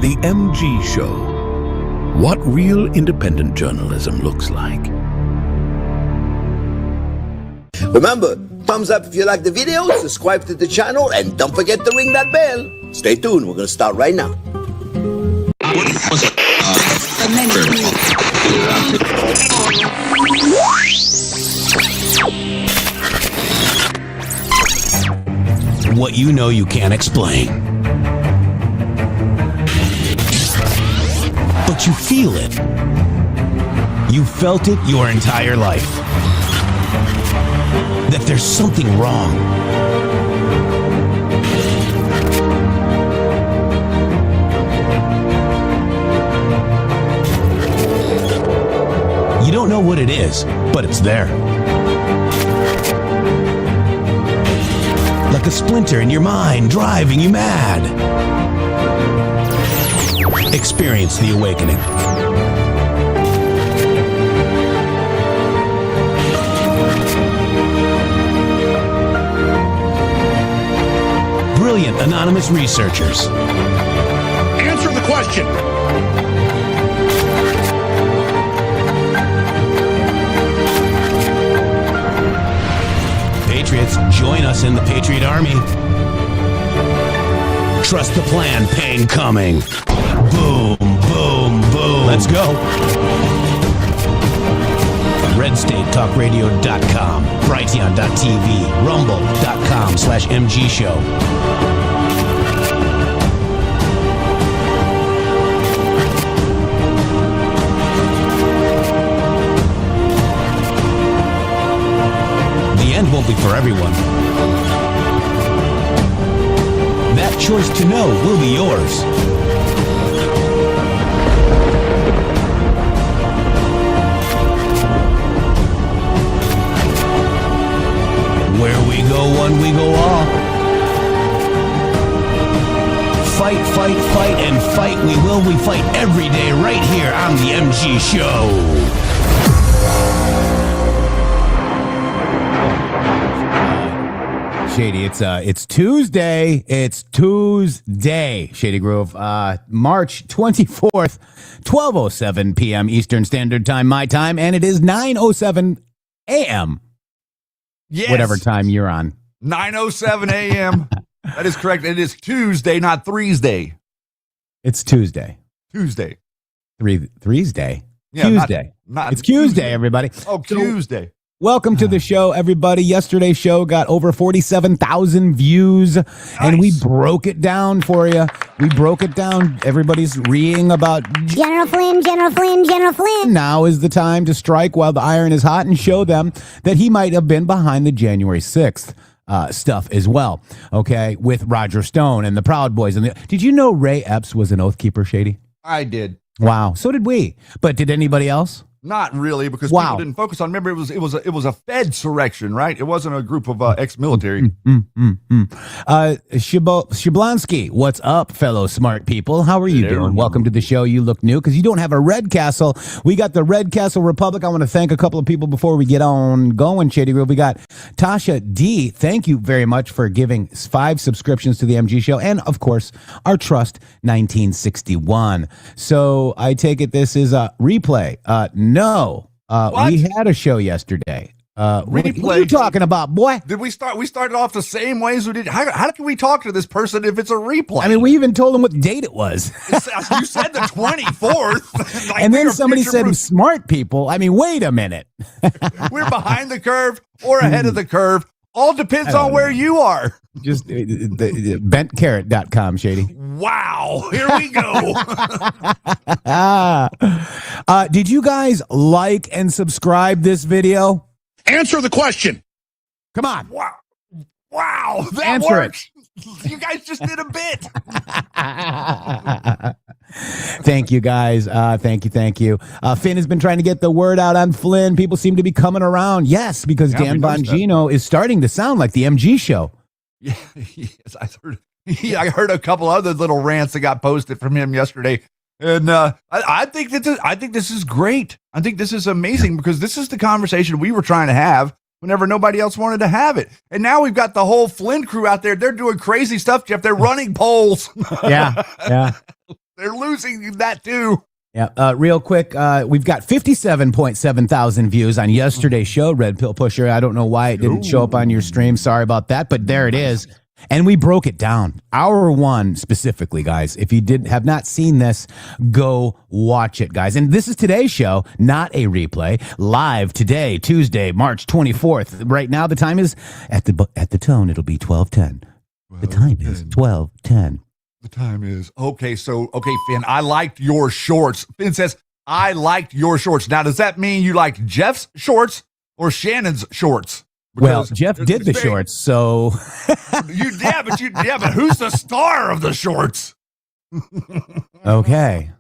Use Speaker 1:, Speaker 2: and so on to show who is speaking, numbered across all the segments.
Speaker 1: The MG Show. What real independent journalism looks like.
Speaker 2: Remember, thumbs up if you like the video, subscribe to the channel, and don't forget to ring that bell. Stay tuned, we're going to start right now.
Speaker 3: What you know you can't explain. But you feel it. You felt it your entire life. That there's something wrong. You don't know what it is, but it's there. Like a splinter in your mind, driving you mad. Experience the awakening. Brilliant anonymous researchers.
Speaker 4: Answer the question.
Speaker 3: Patriots, join us in the Patriot Army. Trust the plan, pain coming. Boom, boom, boom. Let's go. RedStateTalkRadio.com, Brighteon.tv, Rumble.com/MG Show. The end won't be for everyone. That choice to know will be yours. Where we go one, we go all. Fight, fight, fight, and fight we will. We fight every day right here on the MG Show. Shady, it's Tuesday. It's Tuesday, Shady Grove. March 24th, 12:07 p.m. Eastern Standard Time, my time, and it is 9:07 a.m.
Speaker 4: Yes.
Speaker 3: Whatever time you're on.
Speaker 4: 9:07 a.m. That is correct. It is Tuesday, not Thursday.
Speaker 3: It's Tuesday.
Speaker 4: Tuesday.
Speaker 3: Tuesday.
Speaker 4: Yeah,
Speaker 3: Tuesday.
Speaker 4: Not
Speaker 3: It's Tuesday, everybody.
Speaker 4: Oh, Tuesday.
Speaker 3: Welcome to the show, everybody. Yesterday's show got over 47,000 views, and we broke it down for you. We broke it down. Everybody's reading about
Speaker 5: General Flynn, General Flynn, General Flynn.
Speaker 3: Now is the time to strike while the iron is hot and show them that he might have been behind the January 6th stuff as well, okay, with Roger Stone and the Proud Boys. Did you know Ray Epps was an Oath Keeper, Shady?
Speaker 4: I did.
Speaker 3: Wow. So did we. But did anybody else?
Speaker 4: Not really, because people didn't focus on. Remember, it was a Fed insurrection, right? It wasn't a group of ex-military.
Speaker 3: Shablansky, what's up, fellow smart people? How are you doing? Welcome to the show. You look new because you don't have a Red Castle. We got the Red Castle Republic. I want to thank a couple of people before we get on going, Shady Grove. We got Tasha D. Thank you very much for giving 5 subscriptions to the MG Show, and of course, our Trust 1961. So I take it this is a replay. No, we had a show yesterday. What are you talking about, boy?
Speaker 4: Did we start? We started off the same way as we did. How can we talk to this person if it's a replay?
Speaker 3: I mean, we even told them what date it was.
Speaker 4: You said the 24th. Like,
Speaker 3: and then somebody said smart people. I mean, wait a minute.
Speaker 4: We're behind the curve or ahead of the curve. All depends on where you are.
Speaker 3: Just bentcarrot.com, Shady.
Speaker 4: Wow. Here we go.
Speaker 3: Did you guys like and subscribe this video?
Speaker 4: Answer the question.
Speaker 3: Come on.
Speaker 4: Wow. That
Speaker 3: Answer
Speaker 4: works. You guys just did a bit.
Speaker 3: Thank you, guys. Thank you. Finn has been trying to get the word out on Flynn. People seem to be coming around. Yes, because Dan Bongino is starting to sound like the MG Show.
Speaker 4: Yeah, yes, I heard a couple other little rants that got posted from him yesterday. And I think this is great. I think this is amazing because this is the conversation we were trying to have whenever nobody else wanted to have it. And now we've got the whole Flynn crew out there. They're doing crazy stuff, Jeff. They're running polls.
Speaker 3: Yeah.
Speaker 4: They're losing that too.
Speaker 3: Yeah, real quick, we've got 57.7 thousand views on yesterday's show, Red Pill Pusher. I don't know why it didn't show up on your stream. Sorry about that, but there it is. And we broke it down. Hour one specifically, guys. If you have not seen this, go watch it, guys. And this is today's show, not a replay. Live today, Tuesday, March 24th. Right now, the time is at the tone. It'll be 12:10. The time is 12:10.
Speaker 4: The time is okay. So, Finn, I liked your shorts. Finn says, I liked your shorts. Now, does that mean you liked Jeff's shorts or Shannon's shorts?
Speaker 3: Well, Jeff did the shorts, so
Speaker 4: but who's the star of the shorts?
Speaker 3: Okay.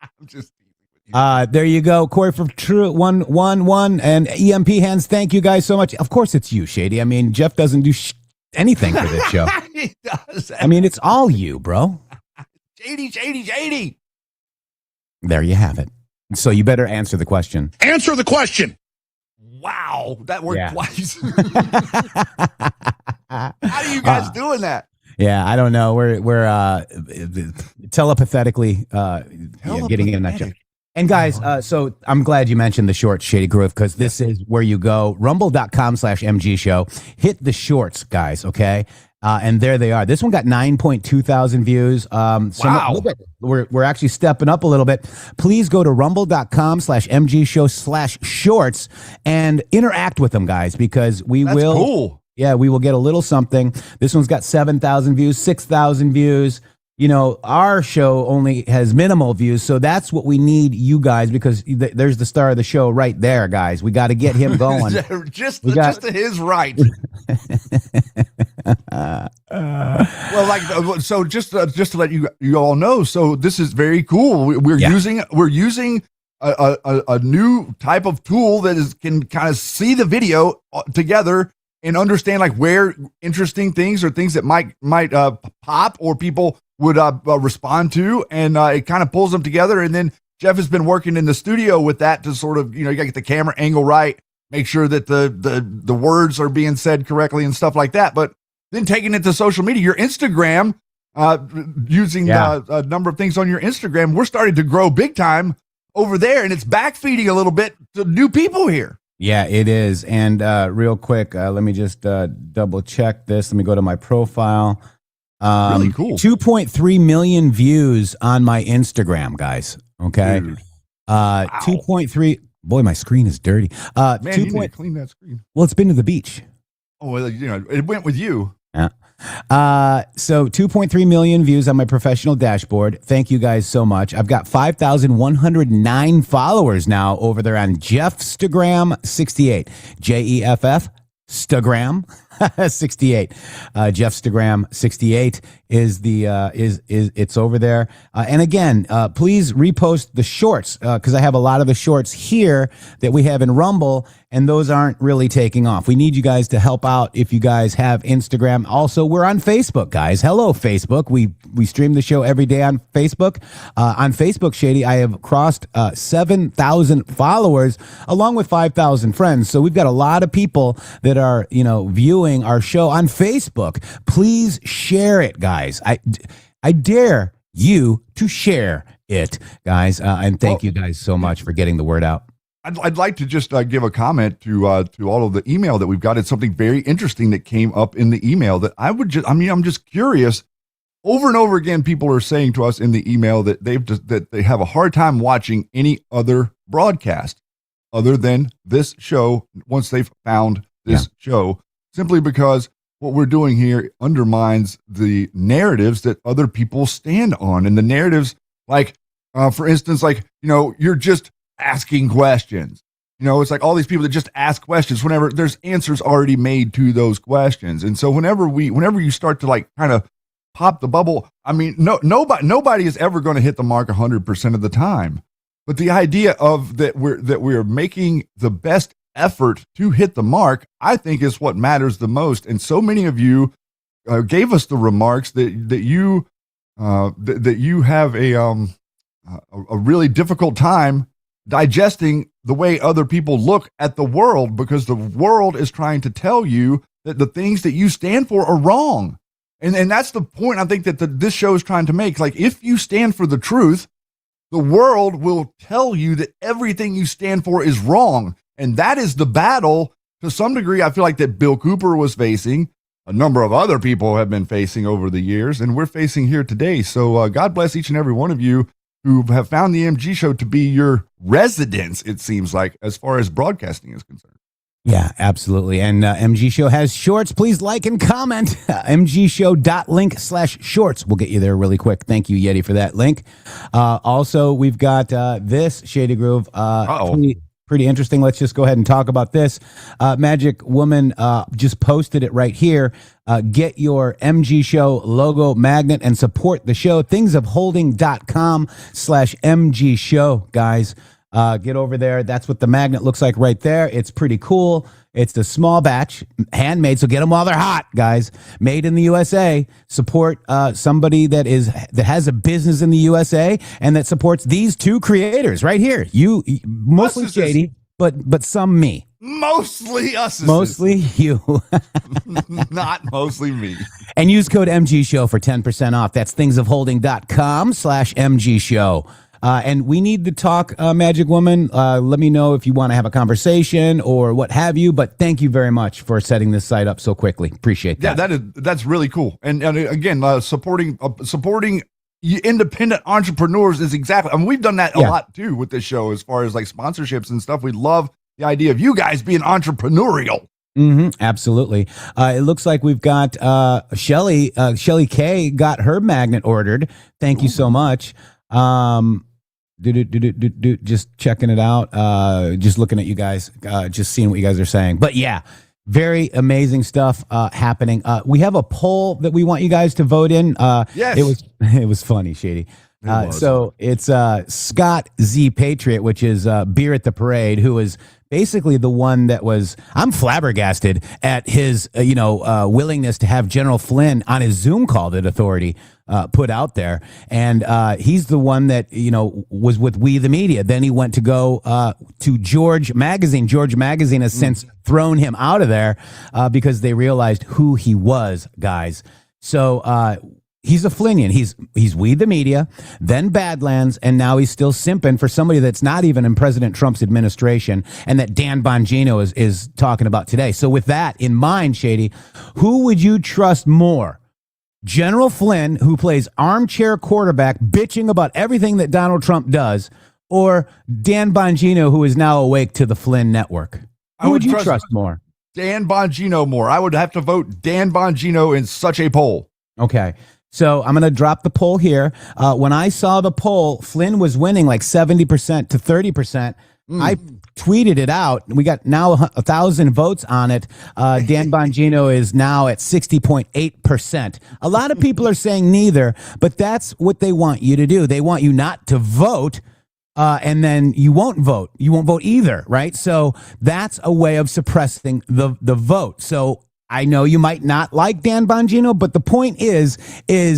Speaker 4: I'm just
Speaker 3: there you go. Corey from True 111 and EMP Hands. Thank you guys so much. Of course, it's you, Shady. I mean, Jeff doesn't do anything for this show.
Speaker 4: He does.
Speaker 3: I mean, it's all you, bro.
Speaker 4: Shady.
Speaker 3: There you have it. So you better answer the question.
Speaker 1: Answer the question.
Speaker 4: Wow, that worked twice. How are you guys doing that?
Speaker 3: Yeah, I don't know. We're telepathically getting in that joke. And guys, so I'm glad you mentioned the shorts, Shady Groove, because this is where you go. Rumble.com/MG show. Hit the shorts, guys, okay? And there they are. This one got 9.2 thousand views.
Speaker 4: Wow.
Speaker 3: We're actually stepping up a little bit. Please go to rumble.com/MG show/shorts and interact with them, guys, because
Speaker 4: That's cool.
Speaker 3: Yeah, we will get a little something. This one's got 7,000 views, 6,000 views. You know, our show only has minimal views, so that's what we need, you guys, because there's the star of the show right there, guys. We got to get him going.
Speaker 4: just to his right. Well, so just to let you all know, so this is very cool. We're using a new type of tool that can kind of see the video together and understand like where interesting things or things that might pop or people would respond to, and it kind of pulls them together. And then Jeff has been working in the studio with that to sort of, you gotta get the camera angle right, make sure that the words are being said correctly and stuff like that. But then taking it to social media, your Instagram, using a number of things on your Instagram, we're starting to grow big time over there, and it's backfeeding a little bit to new people here.
Speaker 3: Yeah, it is. And real quick, let me just double check this. Let me go to my profile.
Speaker 4: Really cool.
Speaker 3: 2.3 million views on my Instagram, guys. Okay.
Speaker 4: Dude.
Speaker 3: 2.3. Boy, my screen is dirty.
Speaker 4: Man, you need to clean that screen.
Speaker 3: Well, it's been to the beach.
Speaker 4: Oh, well, it went with you.
Speaker 3: Yeah. So 2.3 million views on my professional dashboard. Thank you guys so much. I've got 5,109 followers now over there on Jeffstagram 68. JEFF Stagram 68. Jeffstagram 68 is the it's over there. And again, please repost the shorts because I have a lot of the shorts here that we have in Rumble, and those aren't really taking off. We need you guys to help out if you guys have Instagram. Also, we're on Facebook, guys. Hello, Facebook. We stream the show every day on Facebook. On Facebook, Shady, I have crossed 7,000 followers along with 5,000 friends. So we've got a lot of people that are, viewing our show on Facebook. Please share it, guys. I dare you to share it, guys. And thank you guys so much for getting the word out.
Speaker 4: I'd like to just give a comment to all of the email that we've got. It's something very interesting that came up in the email that I'm just curious. Over and over again, people are saying to us in the email that that they have a hard time watching any other broadcast other than this show once they've found this show, simply because what we're doing here undermines the narratives that other people stand on. And the narratives, like, for instance, like, you're just asking questions. It's like all these people that just ask questions whenever there's answers already made to those questions. And so whenever you start to like kind of pop the bubble, I mean, nobody is ever going to hit the mark 100% of the time. But the idea of that we're making the best effort to hit the mark, I think, is what matters the most. And so many of you gave us the remarks that you have a really difficult time digesting the way other people look at the world, because the world is trying to tell you that the things that you stand for are wrong. And that's the point I think that this show is trying to make. Like, if you stand for the truth, the world will tell you that everything you stand for is wrong. And that is the battle, to some degree, I feel like that Bill Cooper was facing, a number of other people have been facing over the years, and we're facing here today. So God bless each and every one of you who have found the MG show to be your residence, it seems like, as far as broadcasting is concerned.
Speaker 3: Yeah, absolutely. And MG Show has shorts. Please like and comment. mgshow.link/shorts. We'll get you there really quick. Thank you, Yeti, for that link. Also, we've got this Shady Groove. Pretty interesting. Let's just go ahead and talk about this. Magic Woman just posted it right here. Get your MG Show logo magnet and support the show. thingsofholding.com/MG Show, guys. Get over there. That's what the magnet looks like right there. It's pretty cool. It's a small batch, handmade, so get them while they're hot, guys. Made in the USA. Support somebody that has a business in the USA and that supports these two creators right here. You mostly Shady, but some me.
Speaker 4: Mostly us.
Speaker 3: Mostly you.
Speaker 4: Not mostly me.
Speaker 3: And use code MG Show for 10% off. That's thingsofholding.com/MG Show. And we need to talk, Magic Woman. Let me know if you want to have a conversation or what have you. But thank you very much for setting this site up so quickly. Appreciate that.
Speaker 4: Yeah, that's really cool. And again, supporting independent entrepreneurs is exactly. I mean, we've done that a lot too with this show, as far as like sponsorships and stuff. We love the idea of you guys being entrepreneurial.
Speaker 3: Absolutely. It looks like we've got Shelly K got her magnet ordered. Thank you so much. Just checking it out. Just looking at you guys, just seeing what you guys are saying. But yeah, very amazing stuff happening. We have a poll that we want you guys to vote in.
Speaker 4: Yes.
Speaker 3: It was funny, Shady. So it's Scott Z Patriot, which is Beer at the Parade, who is basically the one that was, I'm flabbergasted at his, willingness to have General Flynn on his Zoom call that Authority put out there. And he's the one that, was with We the Media. Then he went to go to George Magazine. George Magazine has since thrown him out of there because they realized who he was, guys. So he's a Flynnian. He's We the Media, then Badlands, and now he's still simping for somebody that's not even in President Trump's administration, and that Dan Bongino is talking about today. So with that in mind, Shady, who would you trust more? General Flynn, who plays armchair quarterback, bitching about everything that Donald Trump does, or Dan Bongino, who is now awake to the Flynn network? Who would you trust more?
Speaker 4: Dan Bongino more. I would have to vote Dan Bongino in such a poll.
Speaker 3: Okay. So I'm going to drop the poll here. When I saw the poll, Flynn was winning like 70% to 30%. I tweeted it out. We got now 1,000 votes on it. Dan Bongino is now at 60.8%. A lot of people are saying neither, but that's what they want you to do. They want you not to vote, and then you won't vote. You won't vote either, right? So that's a way of suppressing the vote. So I know you might not like Dan Bongino, but the point is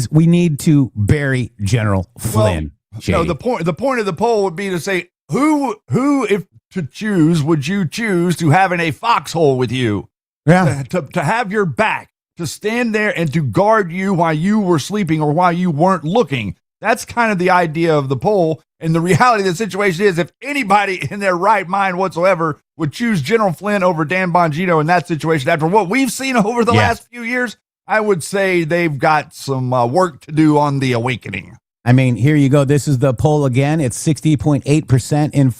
Speaker 3: we need to bury General Flynn.
Speaker 4: Well, no, the point of the poll would be to say who if to choose would you choose to have in a foxhole with you?
Speaker 3: Yeah,
Speaker 4: to have your back, to stand there and to guard you while you were sleeping or while you weren't looking. That's kind of the idea of the poll. And the reality of the situation is, if anybody in their right mind whatsoever would choose General Flynn over Dan Bongino in that situation, after what we've seen over the last few years, I would say they've got some work to do on the awakening.
Speaker 3: I mean, here you go. This is the poll again. It's 60.8% in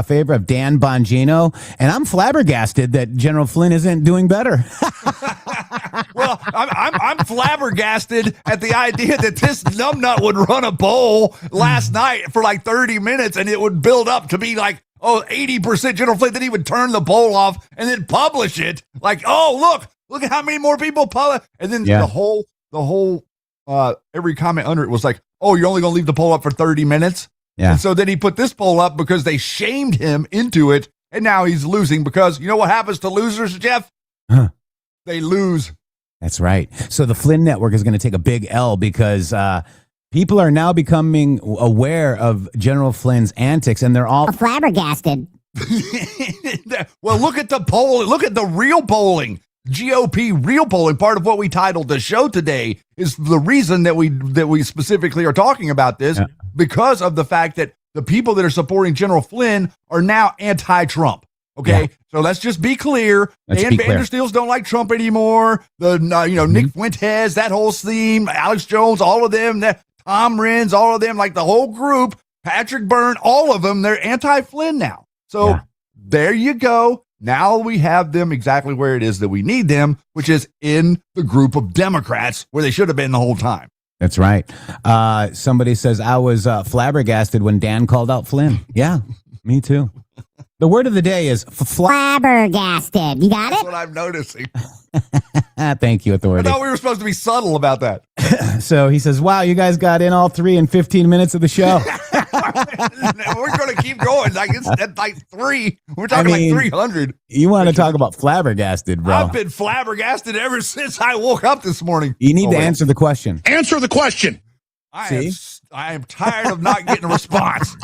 Speaker 3: favor of Dan Bongino. And I'm flabbergasted that General Flynn isn't doing better.
Speaker 4: Well, I'm flabbergasted at the idea that this numbnut would run a poll last night for like 30 minutes and it would build up to be like, 80% General Flynn. Then he would turn the poll off and then publish it. Like, look at how many more people publish. And then the whole every comment under it was like, you're only going to leave the poll up for 30 minutes.
Speaker 3: Yeah.
Speaker 4: And so then he put this poll up because they shamed him into it. And now he's losing because you know what happens to losers, Jeff? They lose.
Speaker 3: That's right. So the Flynn Network is going to take a big L because people are now becoming aware of General Flynn's antics, and they're all
Speaker 5: flabbergasted.
Speaker 4: Well, look at the poll. Look at the real polling. GOP real polling, part of what we titled the show today, is the reason that we specifically are talking about this, because of the fact that the people that are supporting General Flynn are now anti-Trump. Okay, so let's just be clear. Dan Vandersteels don't like Trump anymore. Nick Fuentes, that whole theme, Alex Jones, all of them, Tom Renz, all of them, like the whole group, Patrick Byrne, all of them, they're anti-Flynn now. So there you go. Now we have them exactly where it is that we need them, which is in the group of Democrats where they should have been the whole time.
Speaker 3: That's right. Somebody says, I was flabbergasted when Dan called out Flynn. Yeah, me too. The word of the day is
Speaker 5: flabbergasted. You got
Speaker 4: That's
Speaker 5: it?
Speaker 4: what I'm noticing.
Speaker 3: Thank you, Authority.
Speaker 4: I thought we were supposed to be subtle about that.
Speaker 3: So he says, wow, you guys got in all 3 in 15 minutes of the show.
Speaker 4: We're going to keep going. Like it's at like 3. We're talking like 300.
Speaker 3: You want to talk about flabbergasted, bro.
Speaker 4: I've been flabbergasted ever since I woke up this morning.
Speaker 3: You need to answer the question.
Speaker 2: Answer the question.
Speaker 4: I am tired of not getting a response.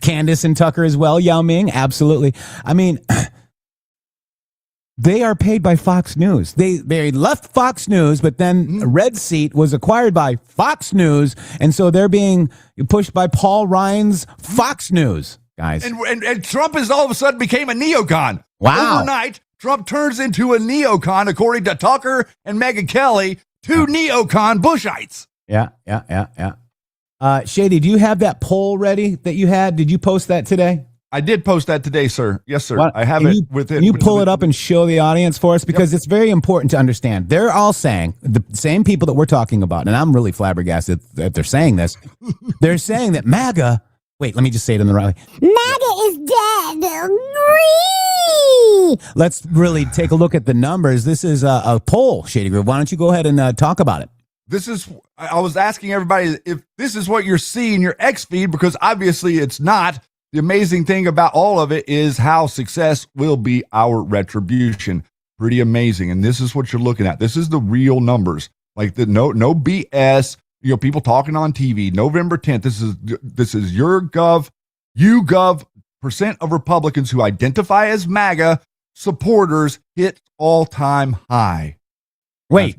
Speaker 3: Candace and Tucker as well, Yao Ming, absolutely. I mean, they are paid by Fox News. They left Fox News, but then Red Seat was acquired by Fox News, and so they're being pushed by Paul Ryan's Fox News, guys.
Speaker 4: And Trump has all of a sudden became a neocon.
Speaker 3: Wow.
Speaker 4: Overnight, Trump turns into a neocon, according to Tucker and Megyn Kelly, 2 neocon Bushites.
Speaker 3: Yeah. Shady, do you have that poll ready that you had? Did you post that today?
Speaker 4: I did post that today, sir. Yes, sir.
Speaker 3: What?
Speaker 4: I have it with it.
Speaker 3: Can you pull it up and show the audience for us? Because it's very important to understand. They're all saying, the same people that we're talking about, and I'm really flabbergasted that they're saying this. They're saying that MAGA, wait, let me just say it in the right way.
Speaker 5: MAGA is dead.
Speaker 3: Let's really take a look at the numbers. This is a poll, Shady Groove. Why don't you go ahead and talk about it?
Speaker 4: I was asking everybody if this is what you're seeing your X feed, because obviously it's not. The amazing thing about all of it is how success will be our retribution. Pretty amazing. And this is what you're looking at. This is the real numbers. Like no BS, people talking on TV. November 10th. This is YouGov percent of Republicans who identify as MAGA supporters hit all-time high.
Speaker 3: Wait.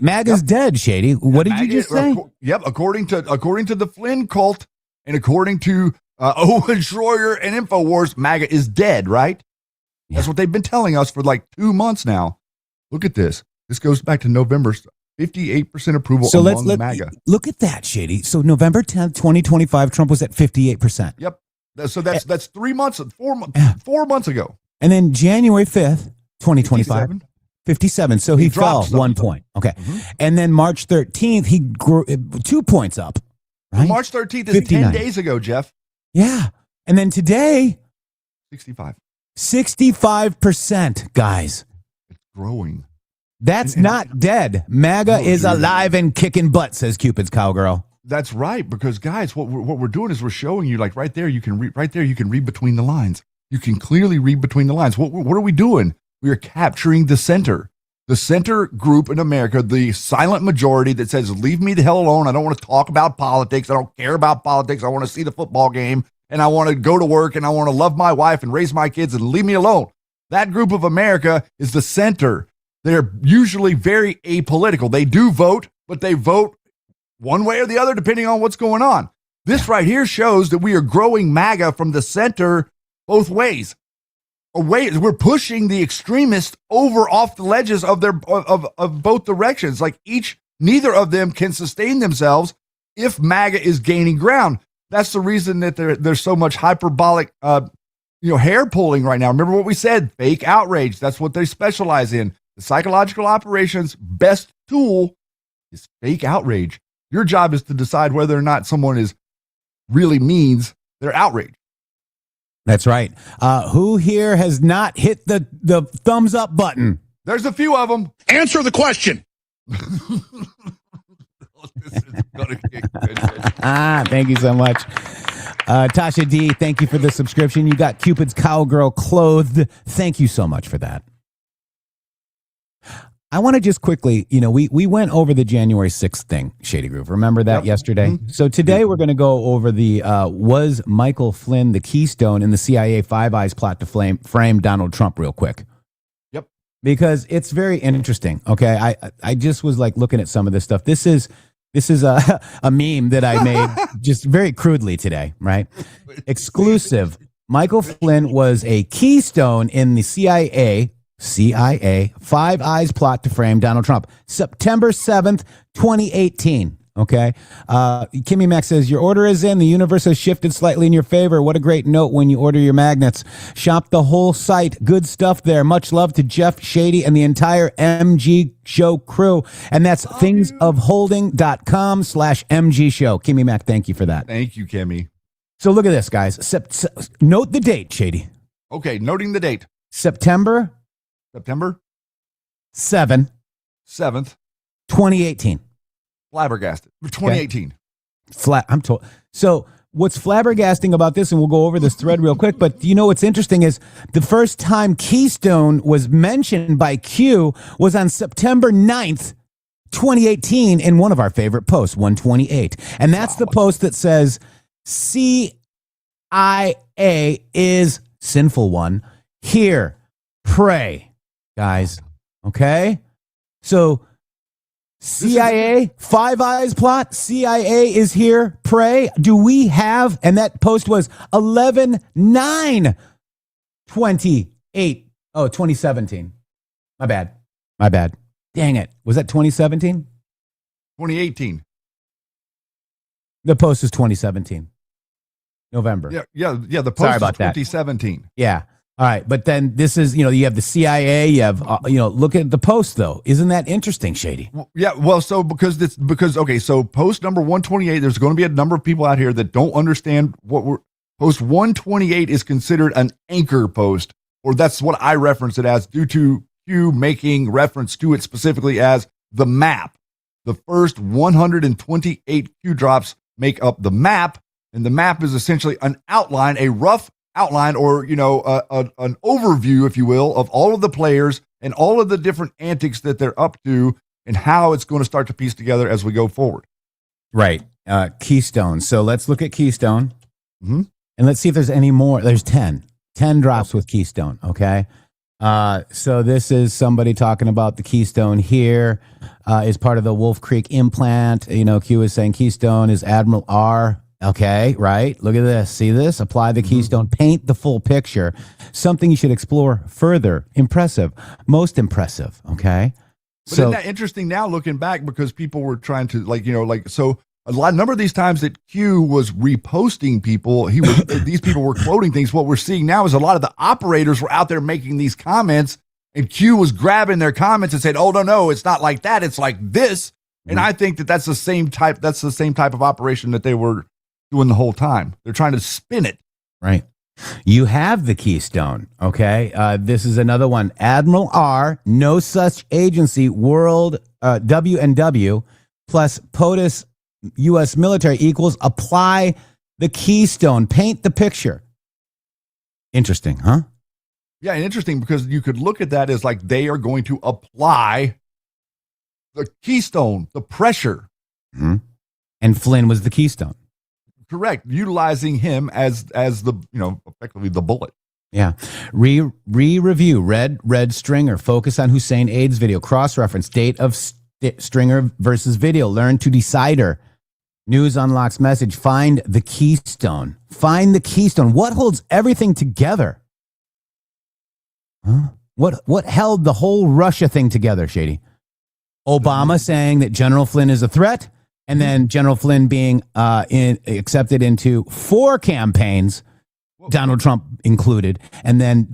Speaker 3: MAGA's dead, Shady. What did you just say?
Speaker 4: According to the Flynn cult and according to Owen Schroyer and InfoWars, MAGA is dead, right? Yeah. That's what they've been telling us for like 2 months now. Look at this. This goes back to November. 58% approval among MAGA.
Speaker 3: Look at that, Shady. So November 10th, 2025, Trump was at 58%.
Speaker 4: Yep. So that's 3 months, 4 months ago.
Speaker 3: And then January 5th, 2025. 57. So he fell 1 point. Okay. Mm-hmm. And then March 13th, he grew 2 points up. Right?
Speaker 4: March 13th is 10 days ago, Jeff.
Speaker 3: Yeah. And then today,
Speaker 4: 65.
Speaker 3: 65%, guys.
Speaker 4: It's growing.
Speaker 3: That's not dead. MAGA is alive and kicking butt, says Cupid's cowgirl.
Speaker 4: That's right, because guys, what we're doing is we're showing you, like right there, you can read between the lines. You can clearly read between the lines. What are we doing? We are capturing the center group in America, the silent majority that says, leave me the hell alone. I don't want to talk about politics. I don't care about politics. I want to see the football game, and I want to go to work, and I want to love my wife and raise my kids and leave me alone. That group of America is the center. They're usually very apolitical. They do vote, but they vote one way or the other, depending on what's going on. This right here shows that we are growing MAGA from the center both ways. We're pushing the extremists over off the ledges of both directions. Like neither of them can sustain themselves if MAGA is gaining ground. That's the reason that there's so much hyperbolic, hair pulling right now. Remember what we said? Fake outrage. That's what they specialize in. The psychological operations best tool is fake outrage. Your job is to decide whether or not someone really means their outrage.
Speaker 3: That's right. Who here has not hit the thumbs up button?
Speaker 4: There's a few of them.
Speaker 2: Answer the question.
Speaker 4: This is gonna get good.
Speaker 3: Thank you so much. Tasha D, thank you for the subscription. You got Cupid's cowgirl clothed. Thank you so much for that. I want to just quickly, we went over the January 6th thing, Shady Groove. Remember that yesterday? Mm-hmm. So today we're going to go over was Michael Flynn the keystone in the CIA Five Eyes plot to frame Donald Trump real quick?
Speaker 4: Yep.
Speaker 3: because it's very interesting. Okay, I just was like looking at some of this stuff. This is a meme that I made just very crudely today, right? Exclusive. Michael Flynn was a keystone in the CIA Five Eyes plot to frame Donald Trump. September 7th, 2018. Okay. Kimmy Mac says, your order is in. The universe has shifted slightly in your favor. What a great note when you order your magnets. Shop the whole site. Good stuff there. Much love to Jeff Shady and the entire MG Show crew. And that's thingsofholding.com/MG Show. Kimmy Mac, thank you for that.
Speaker 4: Thank you, Kimmy.
Speaker 3: So look at this, guys. Note the date, Shady.
Speaker 4: Okay, noting the date.
Speaker 3: September 7th, 2018.
Speaker 4: Flabbergasted. 2018.
Speaker 3: I'm told. So what's flabbergasting about this, and we'll go over this thread real quick, but you know what's interesting is the first time Keystone was mentioned by Q was on September 9th, 2018 in one of our favorite posts, 128. And that's the post that says CIA is sinful one. Here, pray, guys. Okay? So CIA, Five Eyes plot, CIA is here, pray. Do we have, and that post was 11/9/2017. My bad. Dang it. Was that 2017?
Speaker 4: 2018.
Speaker 3: The post is 2017. November.
Speaker 4: Yeah. The post
Speaker 3: Sorry
Speaker 4: is
Speaker 3: about that.
Speaker 4: 2017.
Speaker 3: Yeah. All right. But then this is, you have the CIA, you have, look at the post though. Isn't that interesting, Shady?
Speaker 4: Well, so because post number 128, there's going to be a number of people out here that don't understand post 128 is considered an anchor post, or that's what I reference it as due to Q making reference to it specifically as the map. The first 128 Q drops make up the map, and the map is essentially an outline, a rough outline, or an overview, if you will, of all of the players and all of the different antics that they're up to and how it's going to start to piece together as we go forward.
Speaker 3: Right. Keystone. So let's look at Keystone, and let's see if there's any more. There's 10 drops with Keystone. Okay. So this is somebody talking about the Keystone here is part of the Wolf Creek implant. Q is saying Keystone is Admiral R. Okay, right. Look at this. See this? Apply the Keystone. Paint the full picture. Something you should explore further. Impressive. Most impressive. Okay.
Speaker 4: But isn't that interesting now looking back, because people were trying to so a number of these times that Q was reposting people, these people were quoting things. What we're seeing now is a lot of the operators were out there making these comments, and Q was grabbing their comments and said, "Oh no, it's not like that. It's like this." And I think that's the same type. That's the same type of operation that they were doing the whole time. They're trying to spin it.
Speaker 3: Right. You have the Keystone. Okay. This is another one. Admiral R, no such agency, world W&W plus POTUS U.S. military equals apply the Keystone. Paint the picture. Interesting, huh?
Speaker 4: Yeah, and interesting because you could look at that as like they are going to apply the Keystone, the pressure.
Speaker 3: Mm-hmm. And Flynn was the Keystone.
Speaker 4: Correct. Utilizing him as the, effectively the bullet.
Speaker 3: Yeah. Review. Red Stringer. Focus on Hussein AIDS video. Cross-reference. Date of Stringer versus video. Learn to decider. News unlocks message. Find the Keystone. Find the Keystone. What holds everything together? Huh? What held the whole Russia thing together, Shady? Obama saying that General Flynn is a threat, and then General Flynn being accepted into 4 campaigns, Donald Trump included, and then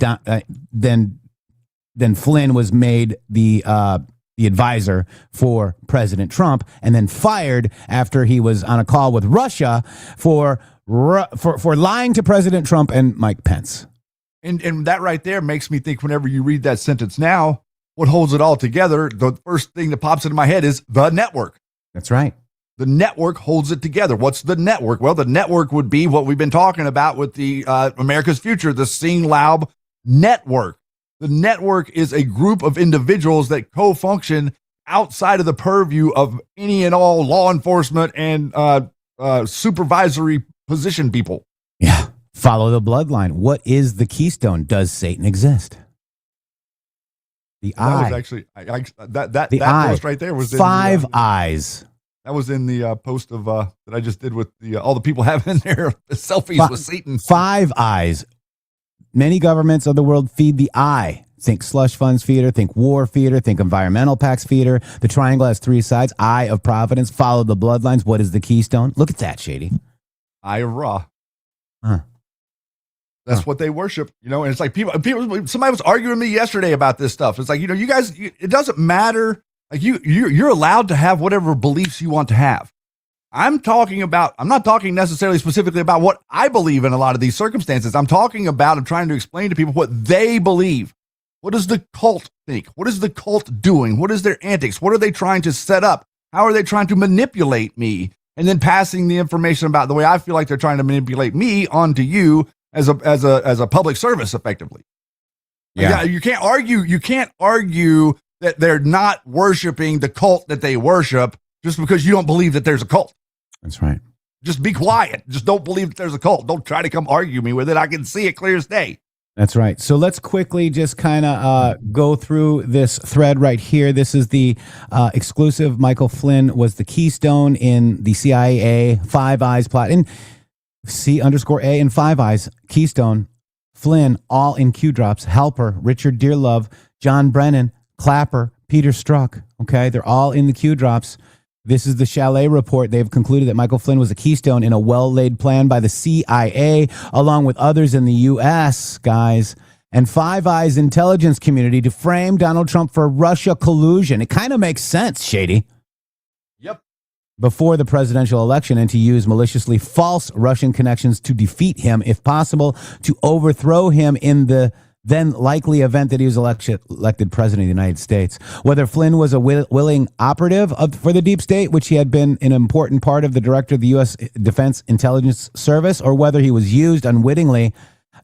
Speaker 3: Flynn was made the advisor for President Trump, and then fired after he was on a call with Russia for lying to President Trump and Mike Pence.
Speaker 4: And that right there makes me think, whenever you read that sentence now, what holds it all together, the first thing that pops into my head is the network.
Speaker 3: That's right.
Speaker 4: The network holds it together. What's the network? Well, the network would be what we've been talking about with the America's Future, the Sing Laub network. The network is a group of individuals that co-function outside of the purview of any and all law enforcement and supervisory position people.
Speaker 3: Yeah. Follow the bloodline. What is the Keystone? Does Satan exist? The
Speaker 4: That was
Speaker 3: eye.
Speaker 4: actually that
Speaker 3: The eye.
Speaker 4: post right there was
Speaker 3: Five
Speaker 4: in
Speaker 3: eyes.
Speaker 4: that was in the post of that I just did with the all the people having their selfies with Satan.
Speaker 3: Five eyes. Many governments of the world feed the eye. Think slush funds feeder, think war feeder, think environmental packs feeder. The triangle has three sides. Eye of providence, follow the bloodlines. What is the keystone? Look at that, Shady.
Speaker 4: Eye of Ra.
Speaker 3: Huh.
Speaker 4: That's what they worship, you know. And it's like people. Somebody was arguing with me yesterday about this stuff. It's like, you know, you guys. It doesn't matter. Like you're allowed to have whatever beliefs you want to have. I'm not talking necessarily specifically about what I believe in a lot of these circumstances. I'm trying to explain to people what they believe. What does the cult think? What is the cult doing? What is their antics? What are they trying to set up? How are they trying to manipulate me? And then passing the information about the way I feel like they're trying to manipulate me onto you as a public service, effectively.
Speaker 3: Yeah.
Speaker 4: You can't argue that they're not worshiping the cult that they worship just because you don't believe that there's a cult.
Speaker 3: That's right.
Speaker 4: Just be quiet. Just don't believe that there's a cult. Don't try to come argue me with it. I can see it clear as day.
Speaker 3: That's right. So let's quickly just kind of go through this thread right here. This is the exclusive. Michael Flynn was the keystone in the CIA Five Eyes plot. And C_A and Five Eyes, keystone, Flynn, all in Q drops, Helper, Richard Dearlove, John Brennan, Clapper, Peter Strzok. Okay, they're all in the Q drops. This is the Chalet report. They've concluded that Michael Flynn was a keystone in a well-laid plan by the CIA, along with others in the U.S., guys, and Five Eyes intelligence community to frame Donald Trump for Russia collusion. It kind of makes sense, Shady.
Speaker 4: Yep.
Speaker 3: Before the presidential election, and to use maliciously false Russian connections to defeat him, if possible, to overthrow him in the then likely event that he was elected president of the United States. Whether Flynn was a willing operative for the deep state, which he had been an important part of the director of the U.S. Defense Intelligence Service, or whether he was used unwittingly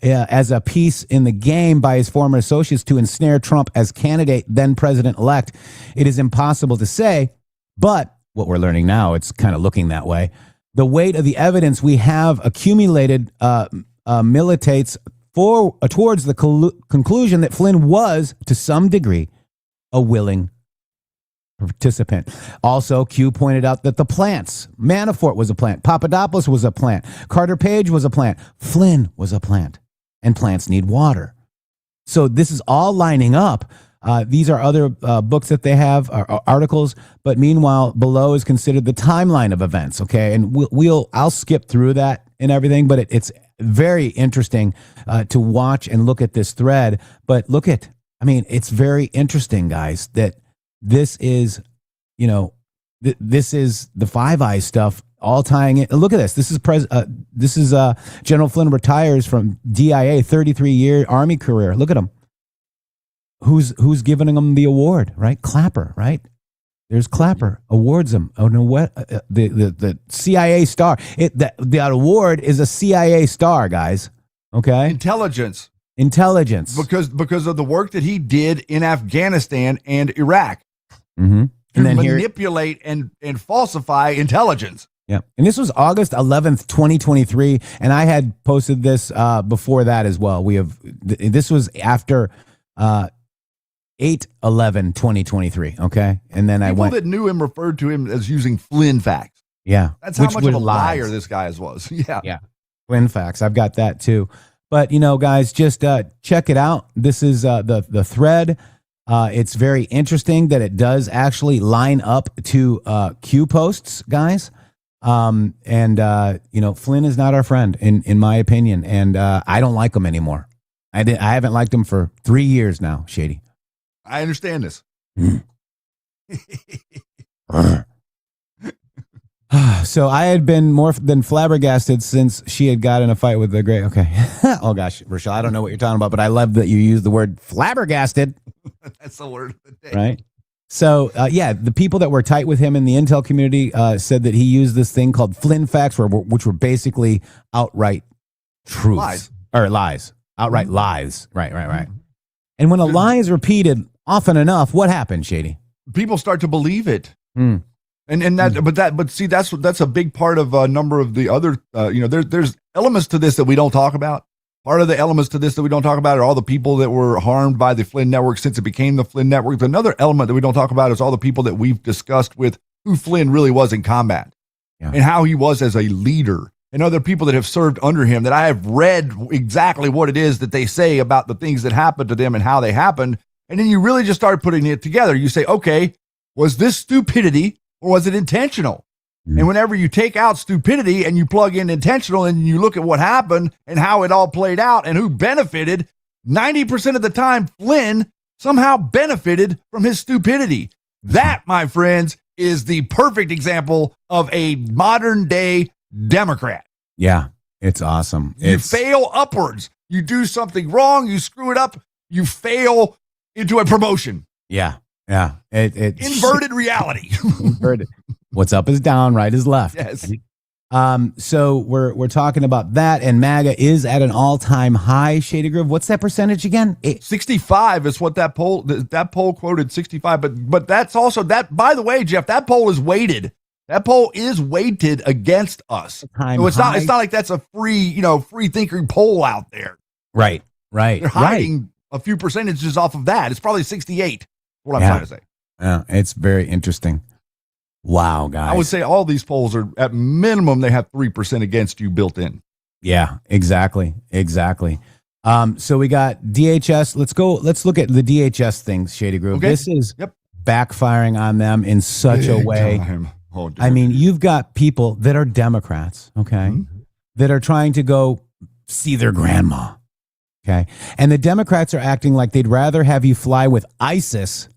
Speaker 3: as a piece in the game by his former associates to ensnare Trump as candidate, then president-elect, it is impossible to say. But what we're learning now, it's kind of looking that way. The weight of the evidence we have accumulated militates towards the conclusion that Flynn was, to some degree, a willing participant. Also, Q pointed out that the plants, Manafort was a plant, Papadopoulos was a plant, Carter Page was a plant, Flynn was a plant, and plants need water. So this is all lining up. These are other books that they have, articles, but meanwhile, below is considered the timeline of events, okay? And I'll skip through that and everything, but it's very interesting to watch and look at this thread. But it's very interesting, guys, that this is, this is the Five Eyes stuff all tying in. Look at this. This is General Flynn retires from DIA, 33-year Army career. Look at him. Who's giving him the award, right? Clapper, right? There's Clapper awards him. Oh no, what the CIA star? That award is a CIA star, guys. Okay,
Speaker 4: Intelligence because of the work that he did in Afghanistan and Iraq
Speaker 3: and then
Speaker 4: manipulate and falsify intelligence.
Speaker 3: Yeah, and this was August 11th, 2023, and I had posted this before that as well. This was after 8/11/2023. Okay, and then
Speaker 4: People that knew him referred to him as using Flynn facts.
Speaker 3: Yeah,
Speaker 4: that's how much of a liar this guy was. Yeah,
Speaker 3: Flynn facts. I've got that too. But guys, just check it out. This is the thread. It's very interesting that it does actually line up to Q posts, guys. Flynn is not our friend in my opinion, and I don't like him anymore. I haven't liked him for 3 years now, Shady.
Speaker 4: I understand this.
Speaker 3: So I had been more than flabbergasted since she had got in a fight with the great. Okay. Oh gosh, Rochelle, I don't know what you're talking about, but I love that you use the word flabbergasted.
Speaker 4: That's the word of the day.
Speaker 3: Right. So the people that were tight with him in the intel community said that he used this thing called Flynn facts, which were basically outright truths or lies, outright lies. Right. And when a lie is repeated often enough, what happens, Shady?
Speaker 4: People start to believe it. But see, that's a big part of a number of the other, there's elements to this that we don't talk about. Part of the elements to this that we don't talk about are all the people that were harmed by the Flynn network since it became the Flynn network. Another element that we don't talk about is all the people that we've discussed with who Flynn really was in combat and how he was as a leader, and other people that have served under him that I have read exactly what it is that they say about the things that happened to them and how they happened. And then you really just start putting it together. You say, okay, was this stupidity or was it intentional? And whenever you take out stupidity and you plug in intentional and you look at what happened and how it all played out and who benefited, 90% of the time, Flynn somehow benefited from his stupidity. That, my friends, is the perfect example of a modern day Democrat.
Speaker 3: Yeah, it's awesome.
Speaker 4: You fail upwards. You do something wrong. You screw it up. You fail into a promotion.
Speaker 3: Yeah. It's
Speaker 4: inverted reality.
Speaker 3: Inverted. What's up is down, right is left.
Speaker 4: Yes.
Speaker 3: So we're talking about that, and MAGA is at an all-time high. Shady Groove, what's that percentage again?
Speaker 4: 65 is what that poll quoted. 65, but that's also that. By the way, Jeff, that poll is weighted. That poll is weighted against us. So it's not like that's a free thinking poll out there.
Speaker 3: Right.
Speaker 4: They're hiding a few percentages off of that. It's probably 68. What I'm trying to say.
Speaker 3: Yeah, it's very interesting. Wow, guys.
Speaker 4: I would say all these polls are at minimum they have 3% against you built in.
Speaker 3: Yeah, exactly. So we got DHS. Let's look at the DHS things, Shady Groove.
Speaker 4: Okay.
Speaker 3: This is backfiring on them in such a way.
Speaker 4: Oh,
Speaker 3: I mean, you've got people that are Democrats, okay, that are trying to go see their grandma, okay? And the Democrats are acting like they'd rather have you fly with ISIS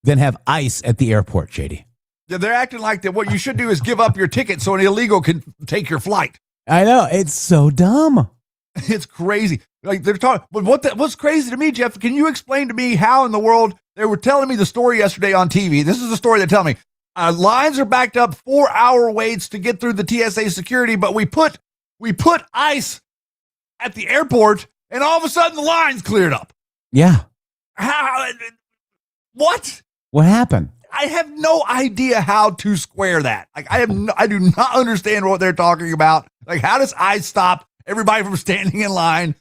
Speaker 3: than have ICE at the airport, Shady.
Speaker 4: Yeah, they're acting like that. What you should do is give up your ticket so an illegal can take your flight.
Speaker 3: I know. It's so dumb.
Speaker 4: It's crazy. Like they're talking, but what's crazy to me, Jeff, can you explain to me how in the world they were telling me the story yesterday on TV? This is the story they're telling me. Lines are backed up, 4-hour waits to get through the TSA security, but we put ICE at the airport and all of a sudden the line's cleared up.
Speaker 3: Yeah.
Speaker 4: How? What?
Speaker 3: What happened?
Speaker 4: I have no idea how to square that. Like I do not understand what they're talking about. Like how does ICE stop everybody from standing in line?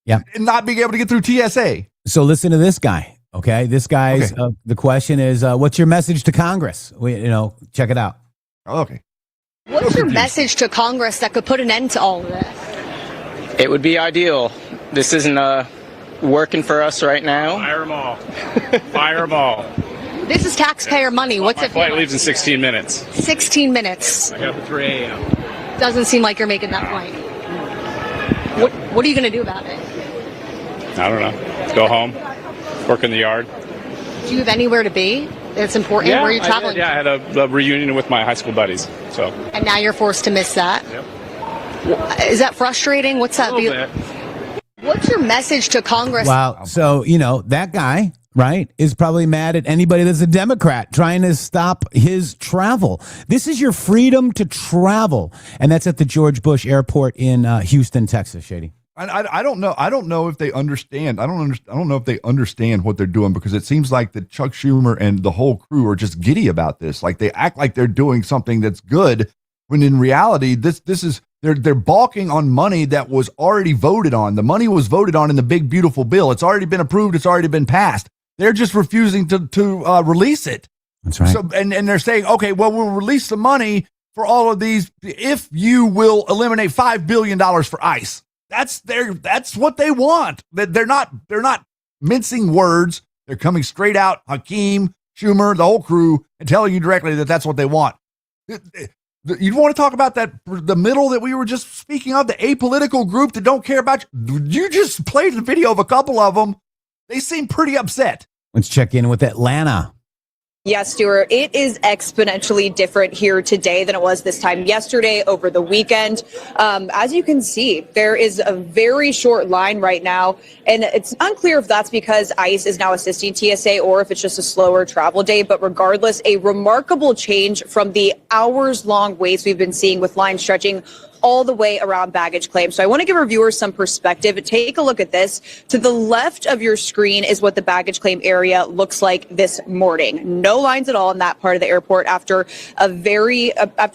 Speaker 3: Yeah.
Speaker 4: And not being able to get through TSA.
Speaker 3: So listen to this guy. Okay. This guy's, the question is, what's your message to Congress? Check it out.
Speaker 4: Okay.
Speaker 6: What's your message to Congress that could put an end to all of this?
Speaker 7: It would be ideal. This isn't working for us right now.
Speaker 8: Fire them all. Fire them all.
Speaker 6: This is taxpayer money. What's
Speaker 8: My
Speaker 6: it?
Speaker 8: flight leaves in 16 minutes.
Speaker 6: 16 minutes.
Speaker 8: I got the 3 a.m.
Speaker 6: Doesn't seem like you're making that flight. What are you going to do about it?
Speaker 8: I don't know. Go home. Work in the yard.
Speaker 6: Do you have anywhere to be? It's important. Where are you traveling?
Speaker 8: I had a reunion with my high school buddies. So.
Speaker 6: And now you're forced to miss that.
Speaker 8: Yep.
Speaker 6: Is that frustrating? What's that?
Speaker 8: A little bit.
Speaker 6: What's your message to Congress?
Speaker 3: Wow. So, that guy, right, is probably mad at anybody that's a Democrat trying to stop his travel. This is your freedom to travel. And that's at the George Bush Airport in Houston, Texas, Shady.
Speaker 4: I don't know. I don't know if they understand. I don't know if they understand what they're doing, because it seems like that Chuck Schumer and the whole crew are just giddy about this. Like they act like they're doing something that's good, when in reality, this is they're balking on money that was already voted on. The money was voted on in the big beautiful bill. It's already been approved. It's already been passed. They're just refusing to release it.
Speaker 3: That's right.
Speaker 4: So and they're saying, okay, well, we'll release the money for all of these if you will eliminate $5 billion for ICE. That's what they want. They're not mincing words. They're coming straight out. Hakeem, Schumer, the whole crew, and telling you directly that that's what they want. You want to talk about the middle that we were just speaking of, the apolitical group that don't care about you? You just played the video of a couple of them. They seem pretty upset.
Speaker 3: Let's check in with Atlanta.
Speaker 9: Yes, Stuart, it is exponentially different here today than it was this time yesterday, over the weekend. As you can see, there is a very short line right now, and it's unclear if that's because ICE is now assisting TSA or if it's just a slower travel day. But regardless, a remarkable change from the hours-long waits we've been seeing, with lines stretching all the way around baggage claim. So I want to give our viewers some perspective. Take a look at this. To the left of your screen is what the baggage claim area looks like this morning. No lines at all in that part of the airport after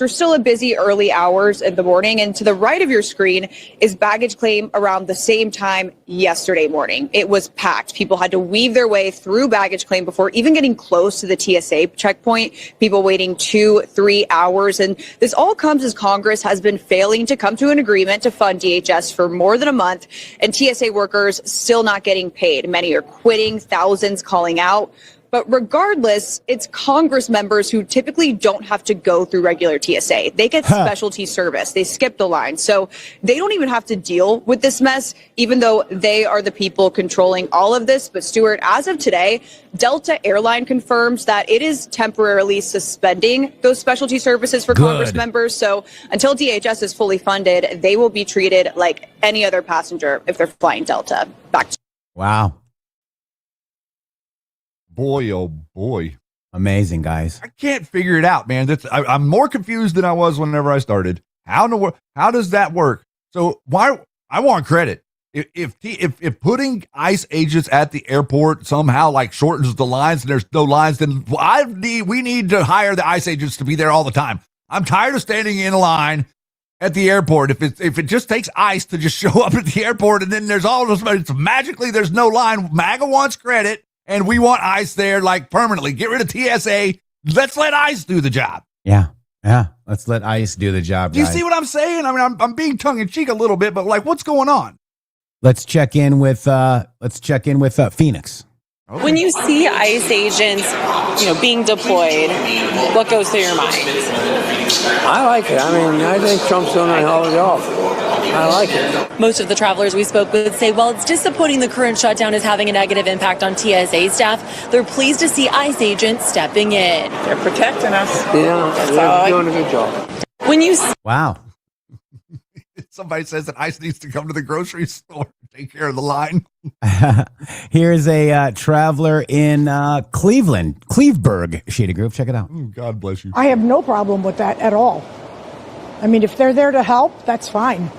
Speaker 9: still a busy early hours in the morning. And to the right of your screen is baggage claim around the same time yesterday morning. It was packed. People had to weave their way through baggage claim before even getting close to the TSA checkpoint. People waiting 2-3 hours. And this all comes as Congress has been failing to come to an agreement to fund DHS for more than a month, and TSA workers still not getting paid. Many are quitting, thousands calling out. But regardless, it's Congress members who typically don't have to go through regular TSA. They get specialty service. They skip the line. So they don't even have to deal with this mess, even though they are the people controlling all of this. But Stuart, as of today, Delta Airline confirms that it is temporarily suspending those specialty services for Congress members. So until DHS is fully funded, they will be treated like any other passenger if they're flying Delta. Back to
Speaker 3: Wow.
Speaker 4: Boy, oh boy.
Speaker 3: Amazing, guys.
Speaker 4: I can't figure it out, man. I'm more confused than I was whenever I started. How does that work? So I want credit. If putting ICE agents at the airport somehow like shortens the lines and there's no lines, then we need to hire the ICE agents to be there all the time. I'm tired of standing in a line at the airport. If it just takes ICE to just show up at the airport and then there's magically there's no line. MAGA wants credit. And we want ICE there like permanently. Get rid of TSA. Let's let ICE do the job.
Speaker 3: Yeah. Let's let ICE do the job.
Speaker 4: Do you see what I'm saying? I mean, I'm being tongue in cheek a little bit, but like, what's going on?
Speaker 3: Let's check in with Phoenix.
Speaker 10: Okay. When you see ICE agents, being deployed, what goes through your mind?
Speaker 11: I like it. I mean, I think Trump's doing a hell of a job. I like it.
Speaker 10: Most of the travelers we spoke with say, while it's disappointing the current shutdown is having a negative impact on TSA staff, they're pleased to see ICE agents stepping in.
Speaker 11: They're protecting us. Yeah, they're doing a good job.
Speaker 10: When you
Speaker 3: Wow.
Speaker 4: Somebody says that ICE needs to come to the grocery store and take care of the line.
Speaker 3: Here's a traveler in Cleveburg, Shady Group. Check it out.
Speaker 4: God bless you.
Speaker 12: I have no problem with that at all. I mean, if they're there to help, that's fine.